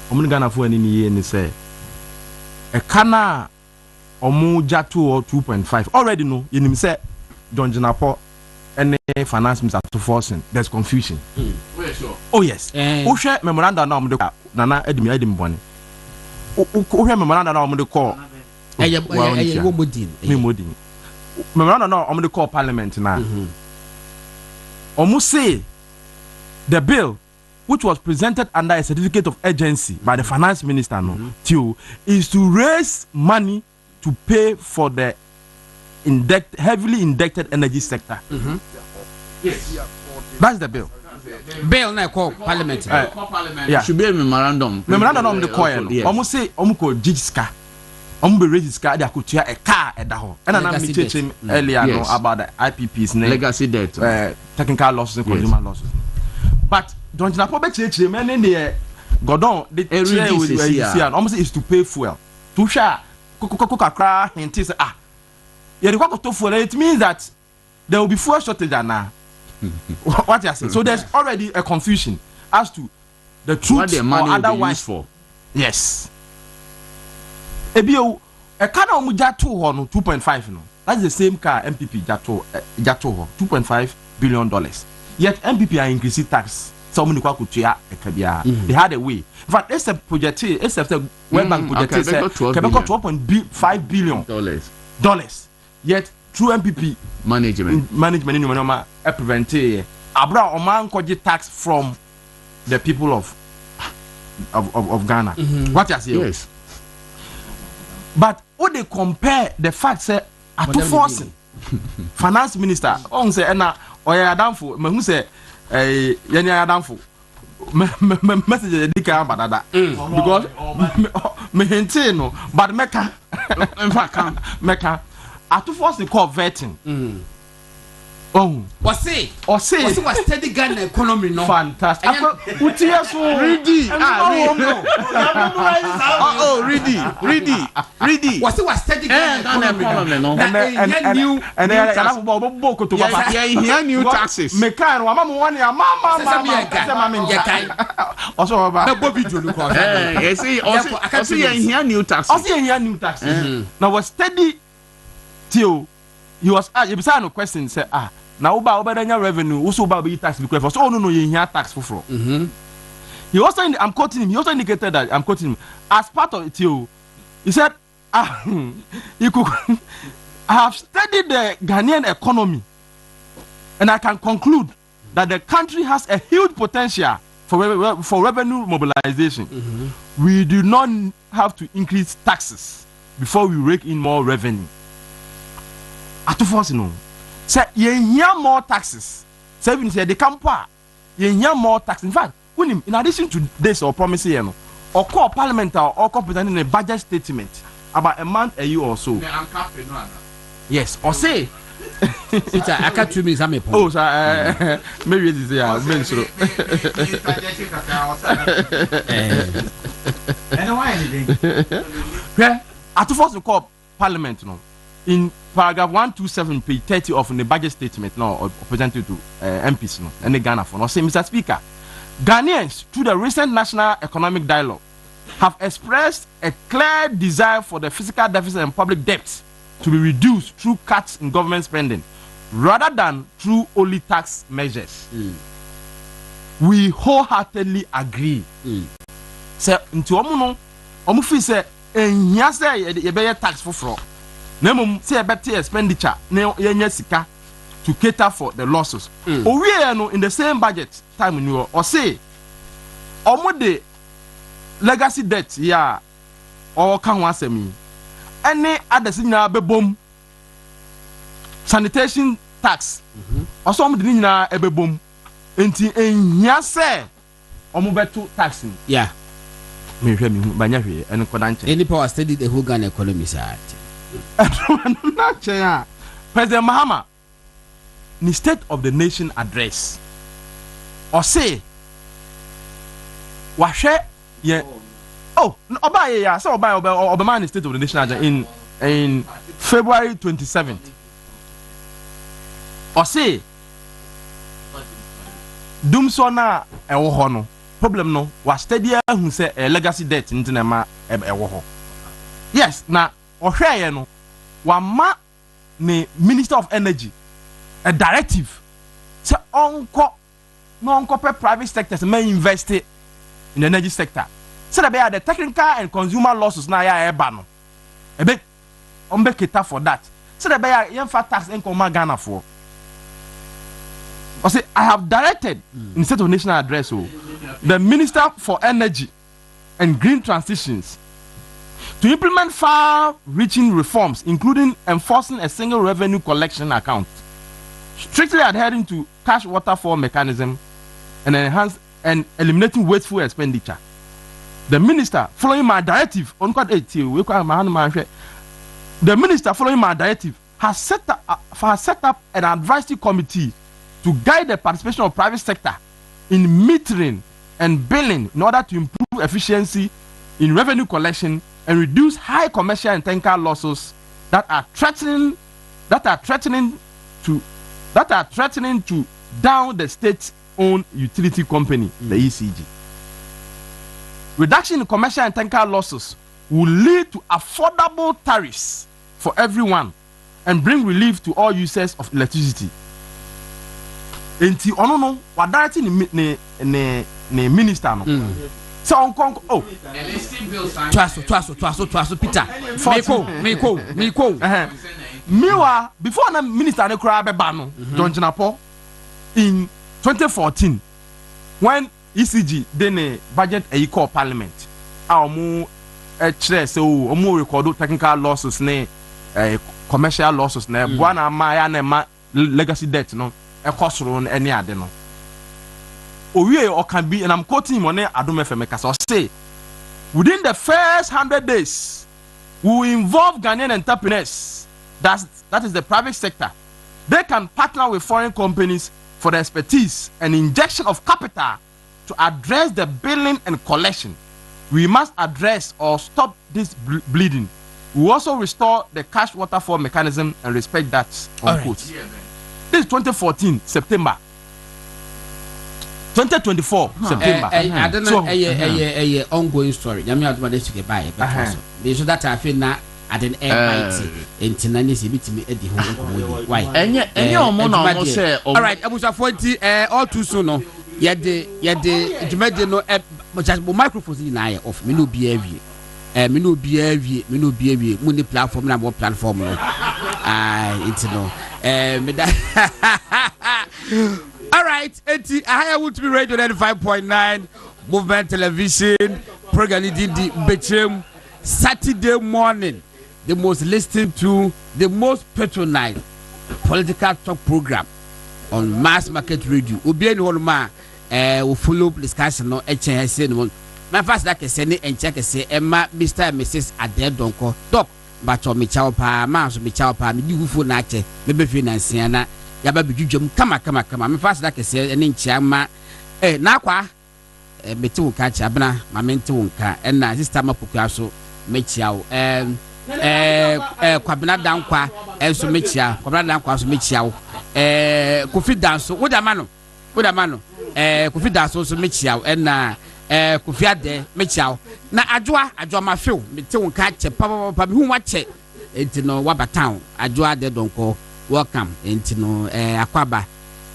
Omni Ghana for any year and say a cana or muja 2 or 2.5 already know in him say John Janapo and finance minister to forcing there's confusion. Oh yes. Ushe memoranda na omde nana edim boni. Ushe memoranda na omde call modin. Memoranda na omde call parliament na. Omu say the bill which was presented under a certificate of urgency by the finance minister is to raise money to pay for the heavily indebted energy sector. Yes. That's the bill. Bill na call parliament. Yeah. Should be a memorandum. Memorandum on the coin. Almost say omuko jiska. Be register they could a car at the home. And I'm teaching earlier about the IPP's legacy debt, technical losses and consumer losses. But don't you know Bɛkyerɛ man in the Godon the almost is to pay fuel. To share coca and tis fuel. It means that there will be fuel shortage now. What you say? So there's already a confusion as to the truth what the money or otherwise for. Yes. Ebio a car on muja 2.5 no. That's the same car MPP jato $2.5 billion. Yet MPP are increasing tax Somebody could tua a cabia. They had a way. In fact, it's a project, it's a World Bank project, $12.5 billion. Dollars. Yet, through MPP management in prevent Abra Oman Koji tax from the people of Ghana. What you say? Yes. But when they compare the fact say at two forcing finance minister on say na oya adamfo me hu say yenya adamfo message dey kan badada because me hinte no but meka in fact meka at two forcing call vetting. Oh, was steady Ghana economy no fantastic. Ready. Ready. Was steady Ghana economy no. And new taxes. Me kan wa mama one ya mama also ba Bobby Jolu ko. New taxes. Now was steady till he was you be no question say now about revenue also about tax because so no you hear tax for he also I'm quoting him, he also indicated that I'm quoting him as part of it he said he could I have studied the Ghanaian economy and I can conclude that the country has a huge potential for revenue mobilization. We do not have to increase taxes before we rake in more revenue. At first, you know, say you hear more taxes. Say when say the campa, you hear more taxes. In fact, when in addition to this or promise you know, or call parliament or competent in a budget statement about a month, a year or so. Yes, or say. I can't 2 minutes. I'm a oh, sir. Maybe it is yeah. Yeah, at first we call parliament, you know. In paragraph 127, page 30 of the budget statement, no, or presented to MPs, no, and the Ghana for no. Say, Mr. Speaker, Ghanaians, through the recent national economic dialogue, have expressed a clear desire for the fiscal deficit and public debt to be reduced through cuts in government spending, rather than through only tax measures. We wholeheartedly agree. Say, into omu fi say,enya say ye be tax for fraud. Nemum say better expenditure na yenya sika to cater for the losses. Owie no in the same budget time you or say omo de legacy debt ya or kan wasemi any other nyina bebom sanitation tax also omo de nyina ebebom enti ehia say omo beto taxing yeah me hwe me banya hwe en kodanche any power study the whole Ghana economy side. President Mahama, in the State of the Nation address, or say, Washe, yeah, oh, Obay, yeah, so Obama in the State of the Nation address in February 27th, or say, Dumsona, a wohono, problem no, was steady who say a legacy debt in Tinema, a woho. Yes, now. Ohwe no wama ne Minister of Energy a directive say onko private sectors may invest in the energy sector so that the technical and consumer losses na ya eba no ebe ombe cater for that so that yen fa tax income Ghana for I say I have directed in State of National Address the Minister for Energy and Green Transitions to implement far-reaching reforms, including enforcing a single revenue collection account, strictly adhering to cash waterfall mechanism, and eliminating wasteful expenditure. The minister, following my directive, has set up an advisory committee to guide the participation of private sector in metering and billing in order to improve efficiency in revenue collection and reduce high commercial and technical losses that are threatening to down the state-owned utility company, the ECG. Reduction in commercial and technical losses will lead to affordable tariffs for everyone and bring relief to all users of electricity. enti ono no wa direct ne minister no so on oh twaso Peter Miko mewa before na minister ne kura be ba no John Jinapo in 2014 when ECG then a budget a call parliament omu chere say omu record technical losses ne commercial losses na buana ma na ma legacy debt no e kosoro any ade no owie or can be and I'm quoting him on Adom FM kasa say within the first 100 days we will involve Ghanaian entrepreneurs that is the private sector. They can partner with foreign companies for the expertise and injection of capital to address the billing and collection. We must address or stop this bleeding. We also restore the cash waterfall mechanism and respect that. Unquote. Right. This is 2014 September. 2024 September. I don't know. A ongoing story. I mean, I don't to get by. So that I feel now. At an MIT in Tinani Sibiti at the home. Why? And yet, all right, I was a 40 all too soon. Yet the microphones in I of Minu behavior. Minu behavior, Muni platform, number platform. It's no. All right, I would be radio 95.9 Movement Television, program the Bɛkyerɛ Saturday morning. The most listened to, the most patronized political talk program on mass market radio. Obi any one ma will follow discussion no HNC no. My first like say ni enche say Emma Mr and Mrs Adedonko doc but me chow pa ma so me chow pa me di fo na che me be finance na ya ba bidwudwam kama me first like say ni enche ma na kwa me ti wonka cha bna ma me ti wonka na sister mapokua so me chiao kwabena dankwa enso mechia kwabena dankwa so mechia kofi danso woda mano kofi danso so mechia na kofi ade mechia na adwoa mafew mete wonka che papa hu wache entino wabatown adwoa ade donko welcome entino akwaba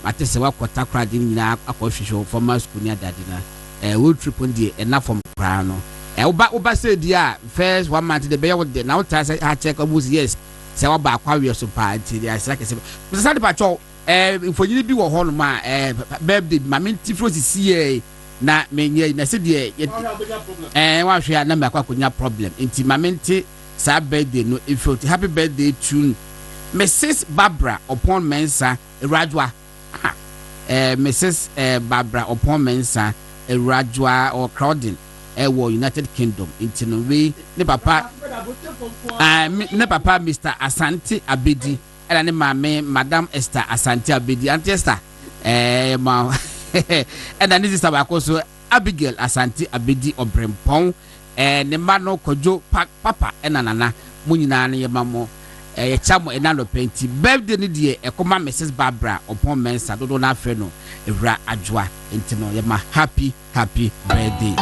matese wakota krade nyina akohwehwe formal school ni adade na we trip on die ena from kra no Uba said, yeah, first 1 month the bear would now I check almost yes. Say about Aquarius so party. I said, Mr. Patrol, for you be a home, my baby, my minty frozen CA. Na me na said, yeah, one share number problem. Into my minty, sad birthday, no, if you happy birthday tune. Mrs. Barbara upon Mensa, Rajwa. Mrs. Barbara upon Mensa, Rajwa or crowding. United Kingdom into no way ne papa Mr. Asante Abedi and ne mama Madam Esther Asante Abedi Auntie Esther ma and then this is also Abigail Asante Abedi Obrempon ne mano kojo papa nana munyina ne yemamo chamo enano penti birthday ni die ekoma Mrs. Barbara upon Mensa dodo na afre no ewra adwoa enti no yema happy birthday.